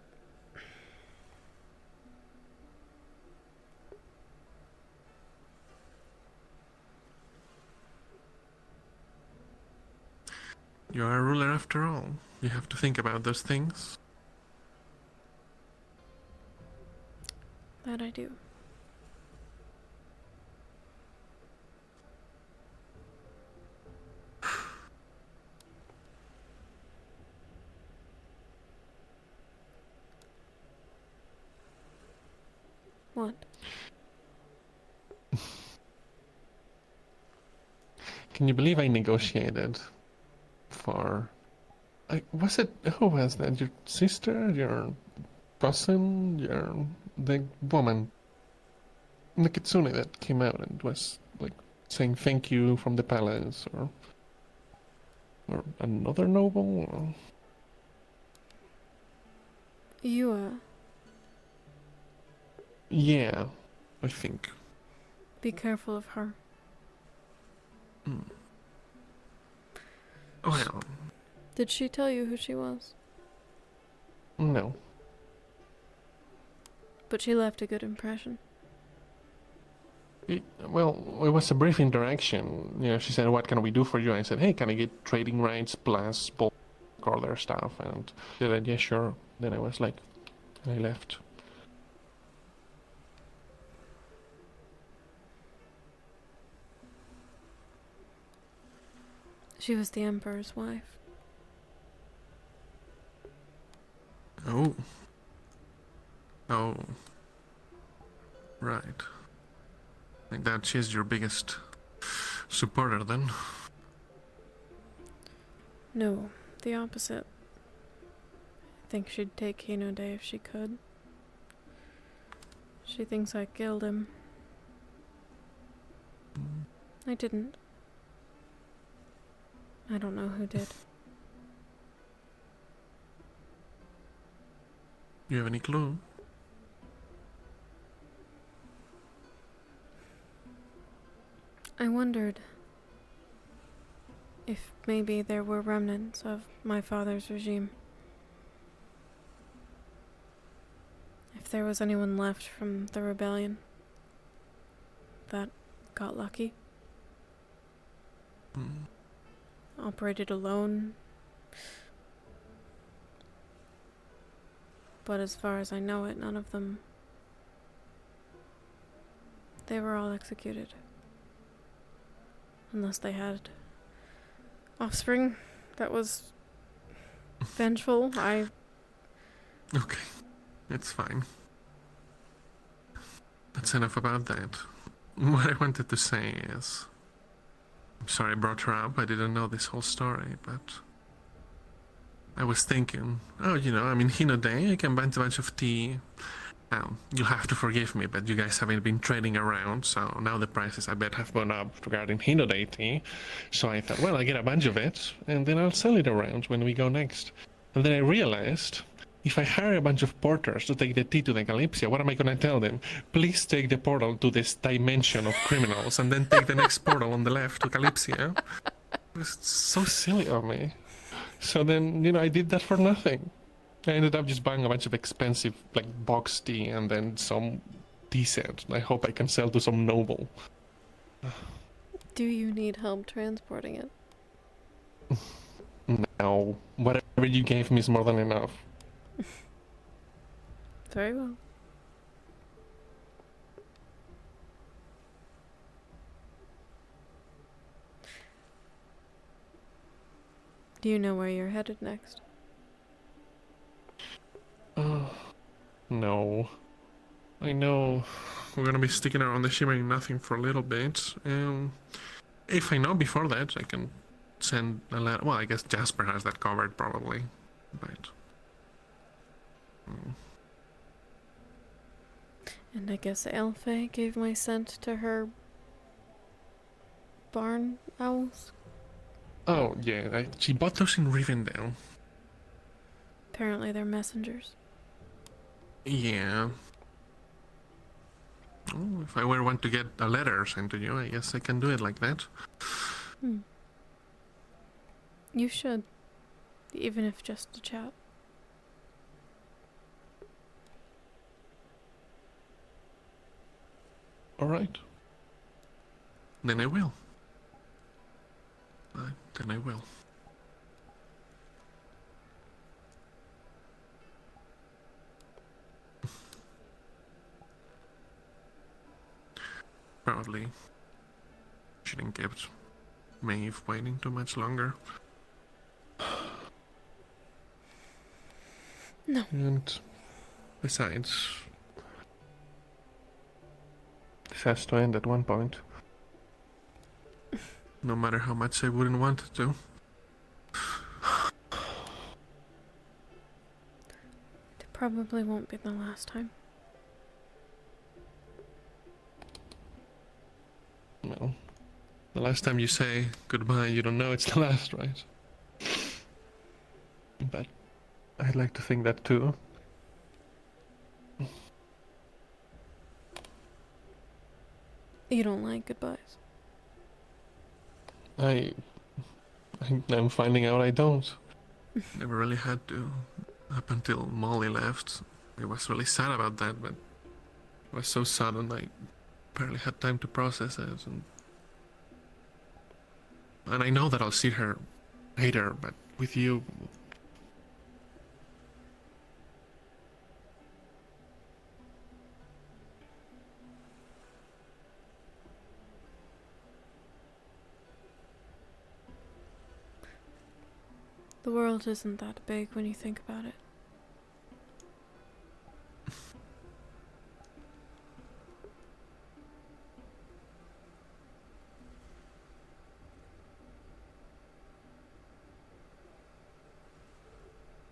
Speaker 8: You are a ruler after all. You have to think about those things.
Speaker 1: That I do. What?
Speaker 8: Can you believe I negotiated for... was it... Who was that? Your sister? Your cousin? The woman? The kitsune that came out and was, like, saying thank you from the palace, or another noble? Or...
Speaker 1: You,
Speaker 8: Yeah. I think.
Speaker 1: Be careful of her.
Speaker 8: Well,
Speaker 1: Did she tell you who she was?
Speaker 8: no.
Speaker 1: But she left a good impression.
Speaker 8: It was a brief interaction. You know, she said, "What can we do for you?" I said, "Hey, can I get trading rights plus bulk order stuff?" And she said, "Yeah, sure." Then I was like, I left.
Speaker 1: She was the Emperor's wife.
Speaker 8: Oh. Oh. Right. Like that she's your biggest supporter then?
Speaker 1: No, the opposite. I think she'd take Hinode if she could. She thinks I killed him. I didn't. I don't know who did.
Speaker 8: You have any clue?
Speaker 1: I wondered if maybe there were remnants of my father's regime. If there was anyone left from the rebellion that got lucky. Operated alone. But as far as I know it, none of them... They were all executed. Unless they had offspring that was vengeful.
Speaker 8: Okay, it's fine. That's enough about that. What I wanted to say is... I'm sorry I brought her up, I didn't know this whole story, but... I was thinking, oh, you know, I mean, Hinode, I can buy a bunch of tea. You'll have to forgive me, but you guys haven't been trading around, so now the prices I bet have gone up regarding Hinode tea. So I thought, well, I'll get a bunch of it, and then I'll sell it around when we go next. And then I realized, if I hire a bunch of porters to take the tea to the Kalypsia, what am I gonna tell them? Please take the portal to this dimension of criminals, and then take the next portal on the left to Kalypsia. It was so silly of me. So then, you know, I did that for nothing. I ended up just buying a bunch of expensive, like, box tea and then some decent. I hope I can sell to some noble.
Speaker 1: Do you need help transporting it?
Speaker 8: No. Whatever you gave me is more than enough.
Speaker 1: Very well. Do you know where you're headed next?
Speaker 8: No. I know we're gonna be sticking around the Shimmering Nothing for a little bit. If I know before that, I can send a letter. Well, I guess Jasper has that covered probably, but...
Speaker 1: And I guess Elfe gave my scent to her barn owls?
Speaker 8: Oh, yeah, she bought those in Rivendell.
Speaker 1: Apparently they're messengers.
Speaker 8: Yeah. Oh, if I were one to get a letter sent to you, I guess I can do it like that.
Speaker 1: You should. Even if just to chat.
Speaker 8: Alright. Then I will. Then I will. Probably shouldn't kept Maeve waiting too much longer.
Speaker 1: No.
Speaker 8: And besides, this has to end at one point. No matter how much I wouldn't want it to.
Speaker 1: It probably won't be the last time.
Speaker 8: Well, the last time you say goodbye, you don't know it's the last, right? But I'd like to think that too.
Speaker 1: You don't like goodbyes.
Speaker 8: I'm finding out I don't. Never really had to. Up until Molly left. I was really sad about that, but it was so sudden I barely had time to process it. And I know that I'll see her later, but with you...
Speaker 1: The world isn't that big when you think about it.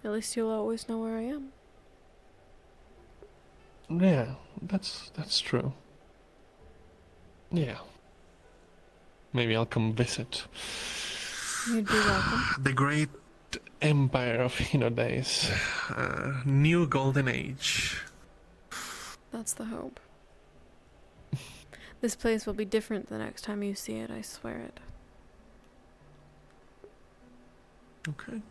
Speaker 1: At least you'll always know where I am.
Speaker 8: Yeah, that's true. Yeah. Maybe I'll come visit.
Speaker 1: You'd be welcome.
Speaker 8: The great empire of Days. New golden age.
Speaker 1: That's the hope. This place will be different the next time you see it, I swear it.
Speaker 8: Okay.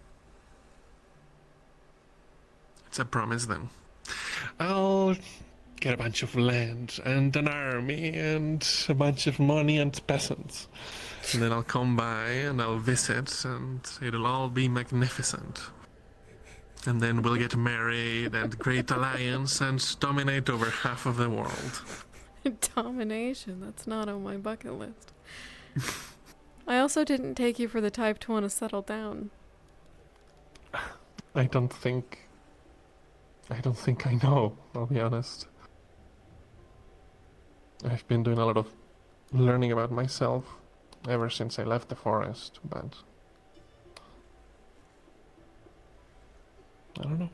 Speaker 8: It's a promise then. I'll get a bunch of land and an army and a bunch of money and peasants. And then I'll come by and I'll visit and it'll all be magnificent. And then we'll get married and great alliance and dominate over half of the world.
Speaker 1: Domination, that's not on my bucket list. I also didn't take you for the type to want to settle down.
Speaker 8: I don't think I know, I'll be honest. I've been doing a lot of learning about myself ever since I left the forest, but I don't know.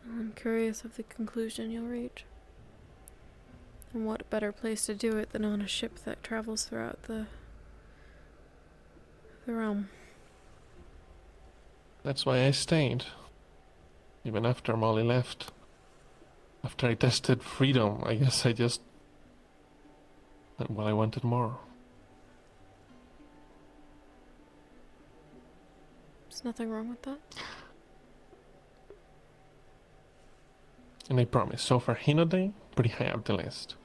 Speaker 1: I'm curious of the conclusion you'll reach. And what better place to do it than on a ship that travels throughout the realm.
Speaker 8: That's why I stayed. Even after Molly left. After I tested freedom, I guess I just... well, I wanted more.
Speaker 1: There's nothing wrong with that.
Speaker 8: And I promise, so far Hinode, pretty high up the list.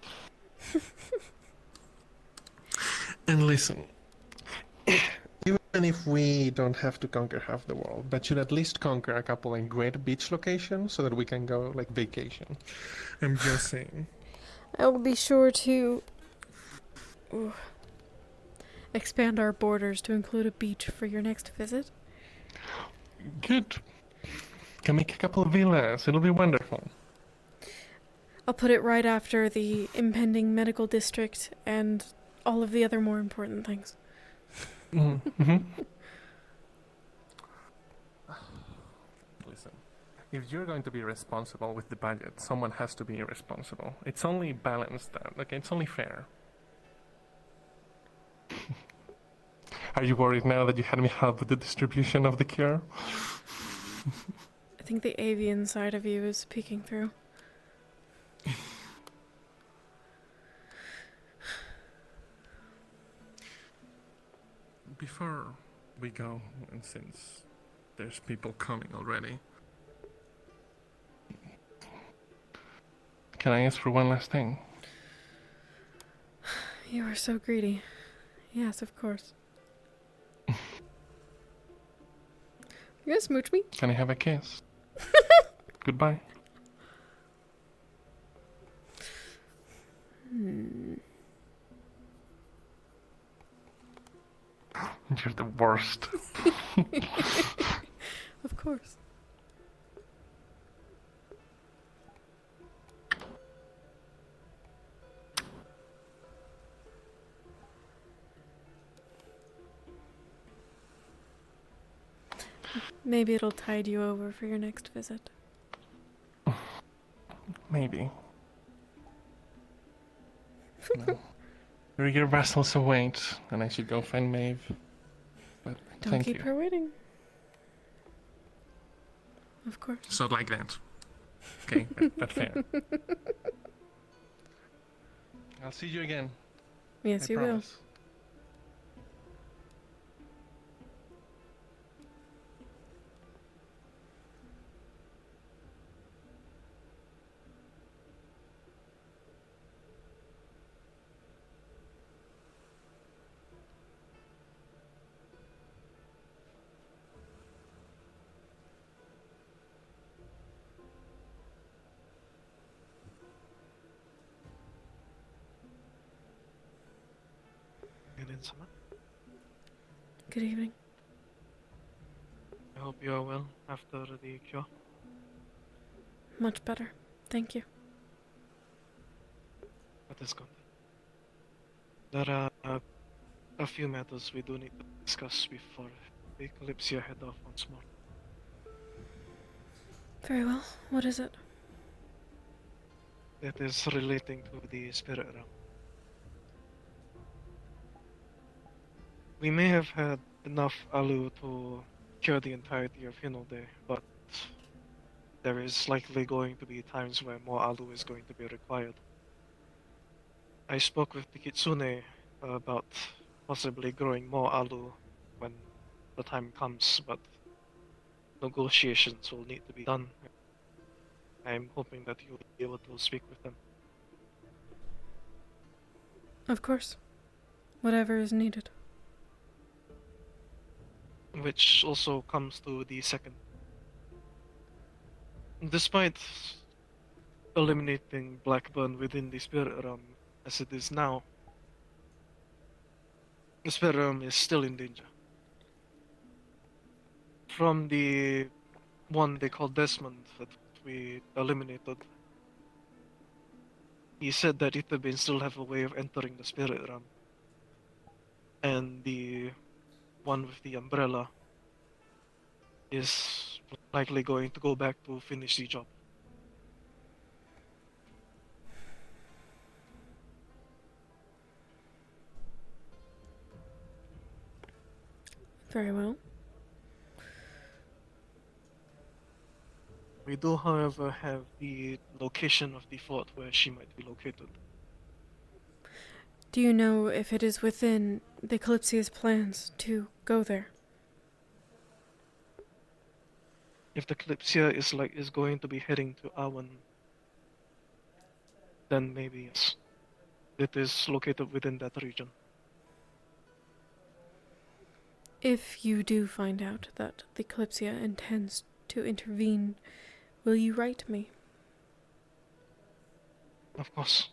Speaker 8: And listen, even if we don't have to conquer half the world, but should at least conquer a couple of great beach locations so that we can go, like, vacation. I'm just saying.
Speaker 1: I will be sure to expand our borders to include a beach for your next visit.
Speaker 8: Good. Can make a couple of villas, it'll be wonderful.
Speaker 1: I'll put it right after the impending medical district and all of the other more important things.
Speaker 8: Mm-hmm. Listen, if you're going to be responsible with the budget, someone has to be responsible. It's only balanced then, okay? It's only fair. Are you worried now that you had me help with the distribution of the cure?
Speaker 1: I think the avian side of you is peeking through.
Speaker 8: Before we go, and since there's people coming already, can I ask for one last thing?
Speaker 1: You are so greedy. Yes, of course. You gonna smooch me?
Speaker 8: Can I have a kiss? Goodbye. You're the worst.
Speaker 1: Of course. Maybe it'll tide you over for your next visit.
Speaker 8: Maybe. No. Your vessels await, and I should go find Maeve. But
Speaker 1: Don't
Speaker 8: thank
Speaker 1: keep
Speaker 8: you.
Speaker 1: her waiting. Of course.
Speaker 8: It's not like that. Okay, but fair. I'll see you again.
Speaker 1: Yes,
Speaker 8: I
Speaker 1: you will.
Speaker 8: promise.
Speaker 13: Sama.
Speaker 1: Good evening.
Speaker 13: I hope you are well after the cure.
Speaker 1: Much better. Thank you.
Speaker 13: That is good. There are a few matters we do need to discuss before the Kalypsia head off once more.
Speaker 1: Very well. What is it?
Speaker 13: It is relating to the spirit realm. We may have had enough alu to cure the entirety of Hinode, but there is likely going to be times where more alu is going to be required. I spoke with the Kitsune about possibly growing more alu when the time comes, but negotiations will need to be done. I'm hoping that you'll be able to speak with them.
Speaker 1: Of course. Whatever is needed.
Speaker 13: Which also comes to the second. Despite eliminating Blackburn within the spirit realm as it is now, the spirit realm is still in danger. From the one they call Desmond that we eliminated, he said that Itabane still have a way of entering the spirit realm. And the one with the umbrella is likely going to go back to finish the job.
Speaker 1: Very well.
Speaker 13: We do, however, have the location of the fort where she might be located.
Speaker 1: Do you know if it is within the Kalypsia's plans to go there?
Speaker 13: If the Kalypsia is going to be heading to Awan, then maybe yes. It is located within that region.
Speaker 1: If you do find out that the Kalypsia intends to intervene, will you write me?
Speaker 13: Of course.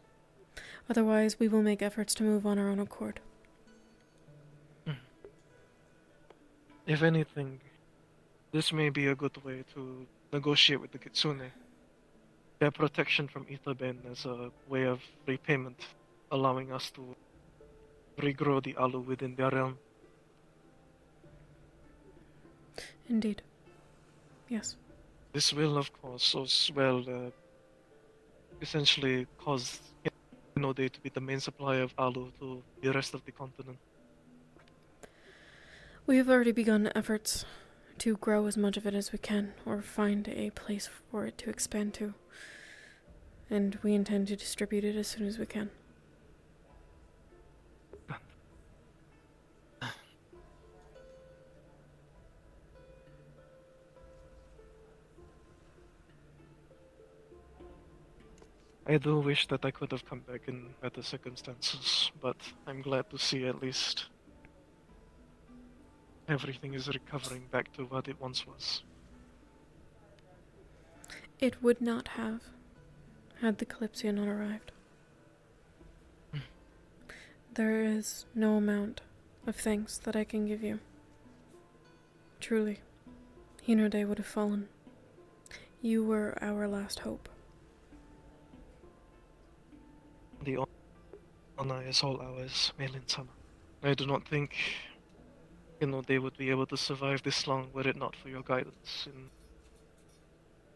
Speaker 1: Otherwise, we will make efforts to move on our own accord.
Speaker 13: If anything, this may be a good way to negotiate with the Kitsune. Their protection from Itabane as a way of repayment, allowing us to regrow the alu within their realm.
Speaker 1: Indeed. Yes.
Speaker 13: This will, of course, as well essentially cause Hinode to be the main supplier of alu to the rest of the continent.
Speaker 1: We have already begun efforts to grow as much of it as we can, or find a place for it to expand to. And we intend to distribute it as soon as we can.
Speaker 13: I do wish that I could have come back in better circumstances, but I'm glad to see at least everything is recovering back to what it once was.
Speaker 1: It would not have, had the Kalypsia not arrived. There is no amount of thanks that I can give you. Truly, Hinode would have fallen. You were our last hope.
Speaker 13: The honor is all ours, Melin-sama. I do not think, they would be able to survive this long were it not for your guidance in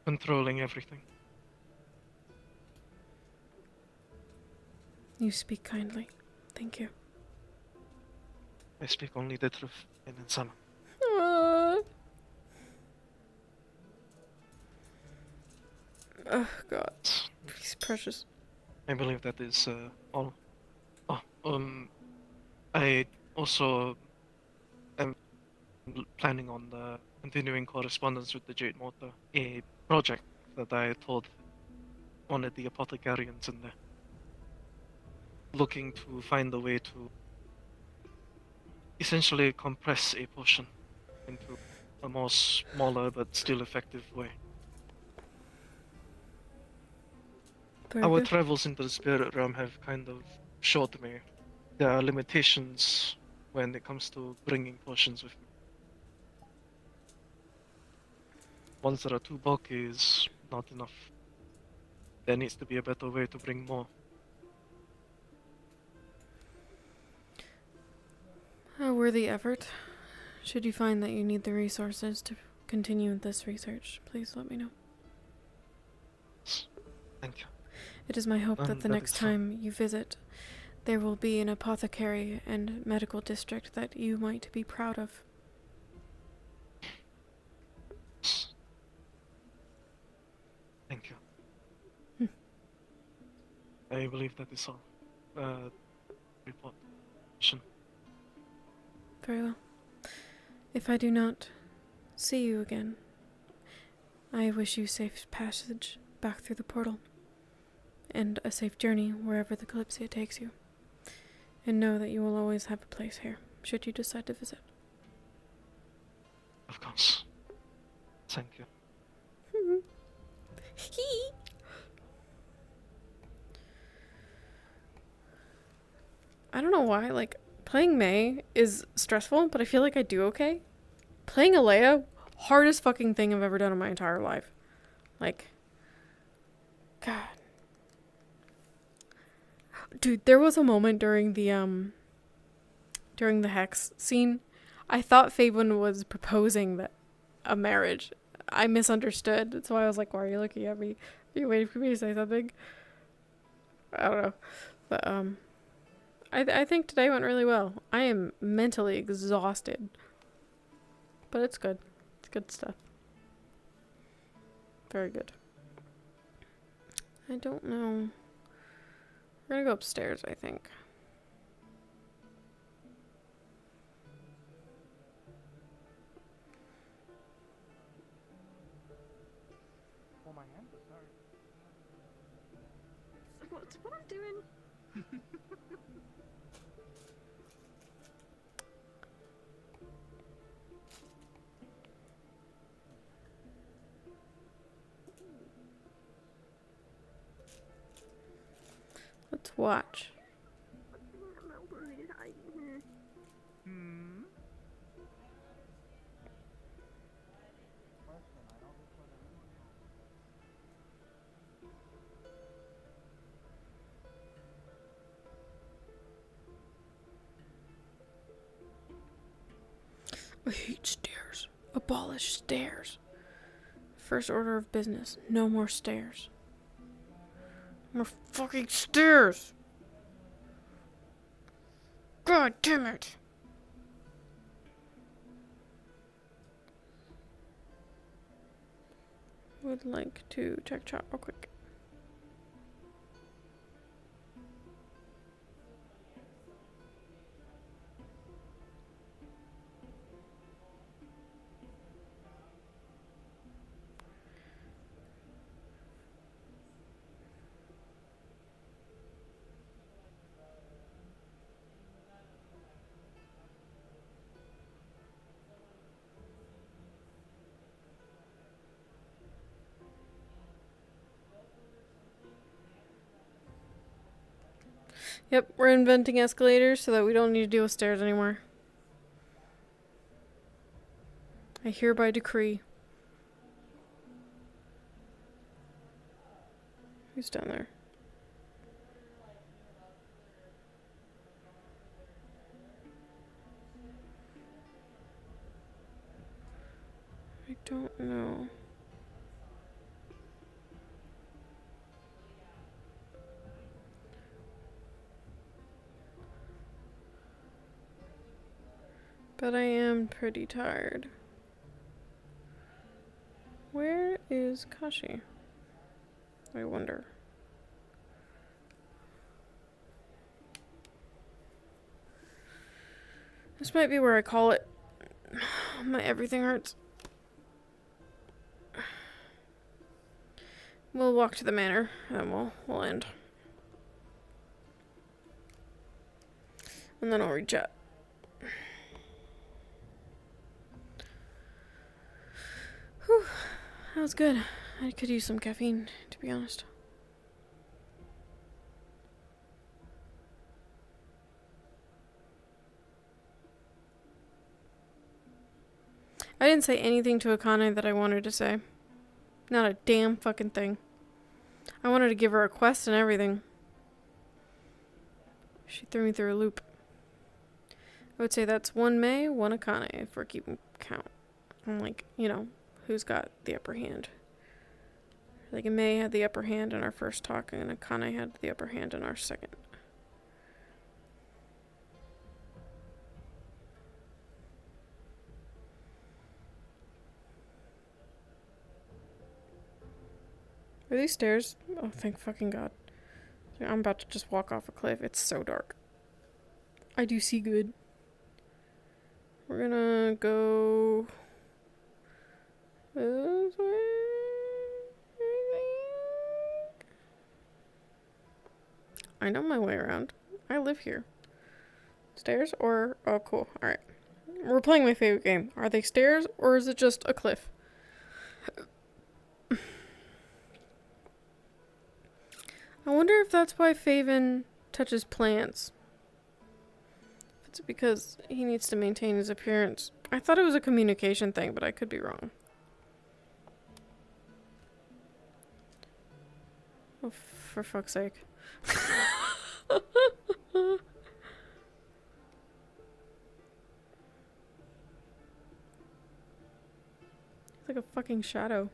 Speaker 13: controlling everything.
Speaker 1: You speak kindly. Thank you.
Speaker 13: I speak only the truth, Melin-sama.
Speaker 1: Oh, God. He's precious.
Speaker 13: I believe that is all. I also am planning on continuing correspondence with the Jade Mortar, a project that I told one of the apothecarians in there. Looking to find a way to essentially compress a potion into a more smaller but still effective way.
Speaker 1: Very
Speaker 13: Our
Speaker 1: good.
Speaker 13: travels into the spirit realm have kind of showed me there are limitations when it comes to bringing potions with me. Ones that are too bulky is not enough. There needs to be a better way to bring more.
Speaker 1: A worthy effort. Should you find that you need the resources to continue this research, please let me know.
Speaker 13: Thank you.
Speaker 1: It is my hope that the
Speaker 13: That
Speaker 1: next
Speaker 13: is fine.
Speaker 1: time you visit, there will be an apothecary and medical district that you might be proud of.
Speaker 13: Thank you. I believe that is all. Report.
Speaker 1: Very well. If I do not see you again, I wish you safe passage back through the portal, and a safe journey wherever the Kalypsia takes you. And know that you will always have a place here, should you decide to visit.
Speaker 13: Of course. Thank you.
Speaker 1: I don't know why, like, playing May is stressful, but I feel like I do okay. Playing Alea, hardest fucking thing I've ever done in my entire life. Like, God. Dude, there was a moment during the Hex scene, I thought Fabian was proposing a marriage. I misunderstood, so I was like, why are you looking at me? Are you waiting for me to say something? I don't know. But, I think today went really well. I am mentally exhausted. But it's good. It's good stuff. Very good. I don't know. We're gonna go upstairs, I think.
Speaker 7: Hold my hand? Sorry.
Speaker 14: What's what I'm doing?
Speaker 1: Let's watch. I hate stairs. Abolish stairs. First order of business. No more stairs. More fucking stairs! God damn it! Would like to check chat real quick. Yep, we're inventing escalators so that we don't need to deal with stairs anymore. I hereby decree. Who's down there? I don't know. But I am pretty tired. Where is Kashi? I wonder. This might be where I call it. My everything hurts. We'll walk to the manor, and we'll end. And then I'll reach out. Whew, that was good. I could use some caffeine, to be honest. I didn't say anything to Akane that I wanted to say. Not a damn fucking thing. I wanted to give her a quest and everything. She threw me through a loop. I would say that's one May, one Akane, if we're keeping count. I'm like, you know, who's got the upper hand. Like, May had the upper hand in our first talk, and Akane had the upper hand in our second. Are these stairs? Oh, thank fucking God. I'm about to just walk off a cliff. It's so dark. I do see good. We're gonna go this way. I know my way around. I live here. Stairs or... Oh, cool. Alright. We're playing my favorite game. Are they stairs or is it just a cliff? I wonder if that's why Faven touches plants. If it's because he needs to maintain his appearance. I thought it was a communication thing, but I could be wrong. Oh, for fuck's sake. It's like a fucking shadow.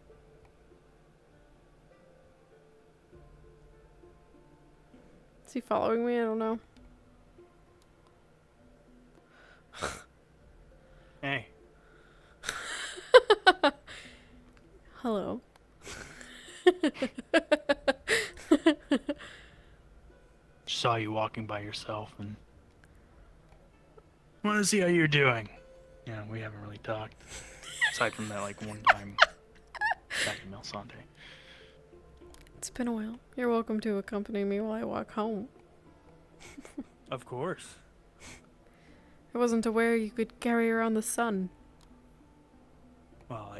Speaker 1: Is he following me? I don't know.
Speaker 14: Hey.
Speaker 1: Hello.
Speaker 14: Saw you walking by yourself and wanted to see how you're doing. Yeah, we haven't really talked. Aside from that, like, one time back in Melsante.
Speaker 1: It's been a while. You're welcome to accompany me while I walk home.
Speaker 14: Of course.
Speaker 1: I wasn't aware you could carry around the sun.
Speaker 14: Well,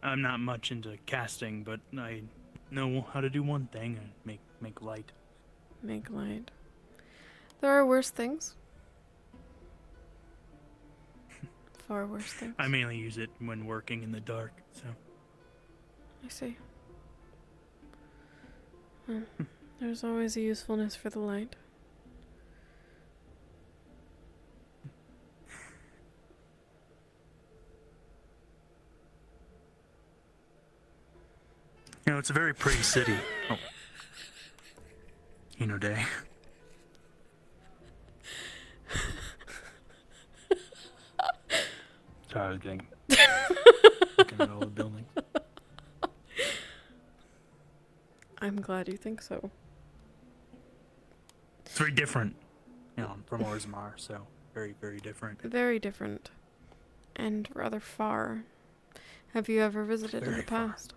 Speaker 14: I'm not much into casting, but I know how to do one thing and make light.
Speaker 1: Make light. There are worse things. Far worse things.
Speaker 14: I mainly use it when working in the dark, so.
Speaker 1: I see. Well, there's always a usefulness for the light.
Speaker 14: You know, it's a very pretty city. Oh. Day. Sorry, I was getting looking at all the buildings.
Speaker 1: I'm glad you think so.
Speaker 14: It's very different, from Orzammar, so very, very different.
Speaker 1: Very different. And rather far. Have you ever visited in the past?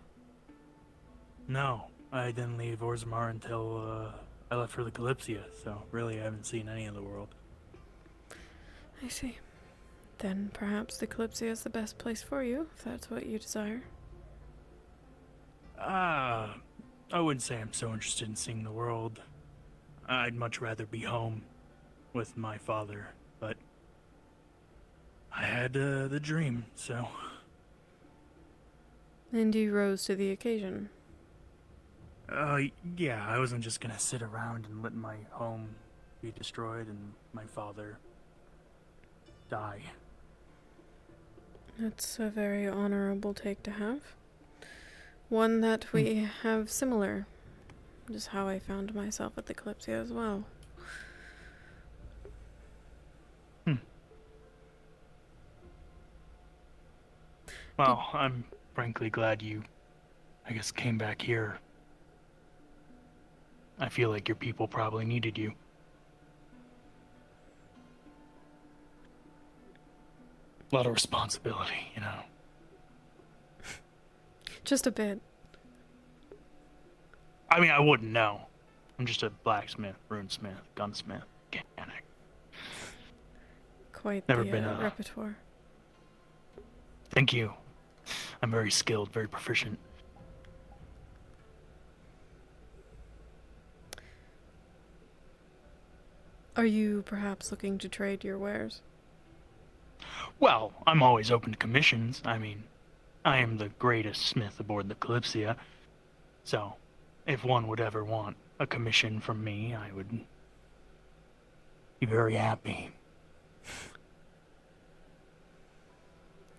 Speaker 14: No, I didn't leave Orzammar until I left for the Kalypsia, so really I haven't seen any of the world.
Speaker 1: I see. Then perhaps the Kalypsia is the best place for you, if that's what you desire.
Speaker 14: I wouldn't say I'm so interested in seeing the world. I'd much rather be home with my father, but I had the dream, so...
Speaker 1: And you rose to the occasion.
Speaker 14: Yeah, I wasn't just gonna sit around and let my home be destroyed and my father die.
Speaker 1: That's a very honorable take to have. One that we have similar. Just how I found myself at the Kalypsia as well.
Speaker 14: Well, I'm frankly glad you, came back here. I feel like your people probably needed you. A lot of responsibility, you know.
Speaker 1: Just a bit.
Speaker 14: I mean, I wouldn't know. I'm just a blacksmith, runesmith, gunsmith, mechanic.
Speaker 1: Quite
Speaker 14: Never
Speaker 1: the
Speaker 14: been a
Speaker 1: repertoire.
Speaker 14: Thank you. I'm very skilled, very proficient.
Speaker 1: Are you perhaps looking to trade your wares?
Speaker 14: Well, I'm always open to commissions. I mean, I am the greatest smith aboard the Kalypsia. So, if one would ever want a commission from me, I would be very happy.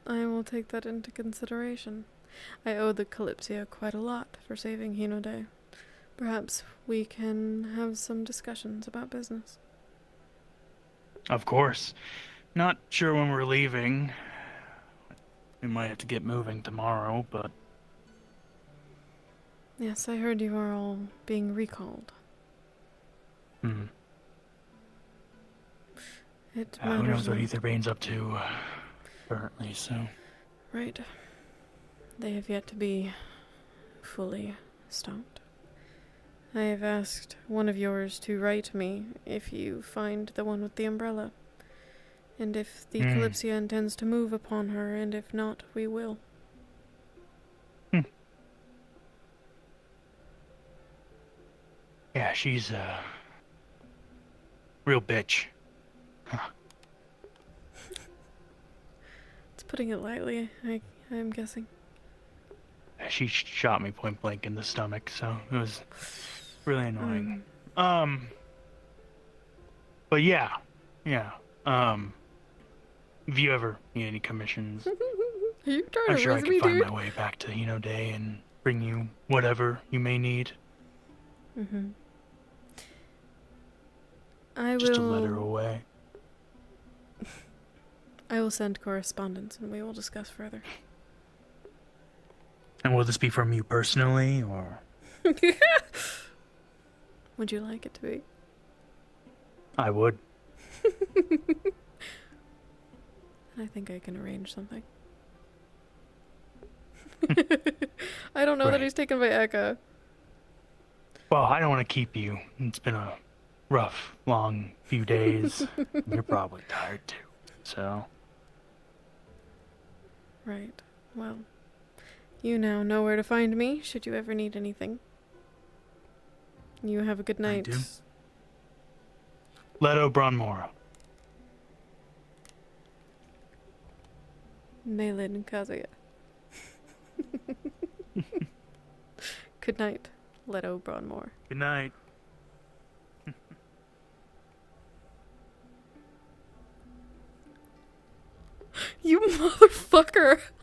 Speaker 1: I will take that into consideration. I owe the Kalypsia quite a lot for saving Hinode. Perhaps we can have some discussions about business.
Speaker 14: Of course. Not sure when we're leaving. We might have to get moving tomorrow, but...
Speaker 1: Yes, I heard you are all being recalled.
Speaker 14: Hmm.
Speaker 1: It
Speaker 14: Who
Speaker 1: matters
Speaker 14: knows what
Speaker 1: not.
Speaker 14: Etherbane's up to currently, so...
Speaker 1: Right. They have yet to be fully stopped. I have asked one of yours to write me if you find the one with the umbrella. And if the Kalypsia intends to move upon her, and if not, we will.
Speaker 14: Yeah, she's a real bitch. Huh.
Speaker 1: It's putting it lightly, I'm guessing.
Speaker 14: She shot me point blank in the stomach, so it was really annoying. But yeah. If you ever need any commissions,
Speaker 1: Are you trying
Speaker 14: I'm
Speaker 1: to
Speaker 14: sure I
Speaker 1: raise
Speaker 14: can
Speaker 1: me,
Speaker 14: find
Speaker 1: dude?
Speaker 14: my way back to Day and bring you whatever you may need.
Speaker 1: Mm-hmm. I
Speaker 14: Just
Speaker 1: will...
Speaker 14: a letter away.
Speaker 1: I will send correspondence and we will discuss further.
Speaker 14: And will this be from you personally, or?
Speaker 1: Would you like it to be?
Speaker 14: I would.
Speaker 1: I think I can arrange something. I don't know that
Speaker 14: Right.
Speaker 1: he's taken by Eka.
Speaker 14: Well, I don't want to keep you. It's been a rough, long few days. You're probably tired too, so...
Speaker 1: Right. Well, you now know where to find me, should you ever need anything. You have a good night.
Speaker 14: I do. Leto Bronmora.
Speaker 1: Malin Kazuya. Good night, Leto Bronmore.
Speaker 14: Good night.
Speaker 1: You motherfucker!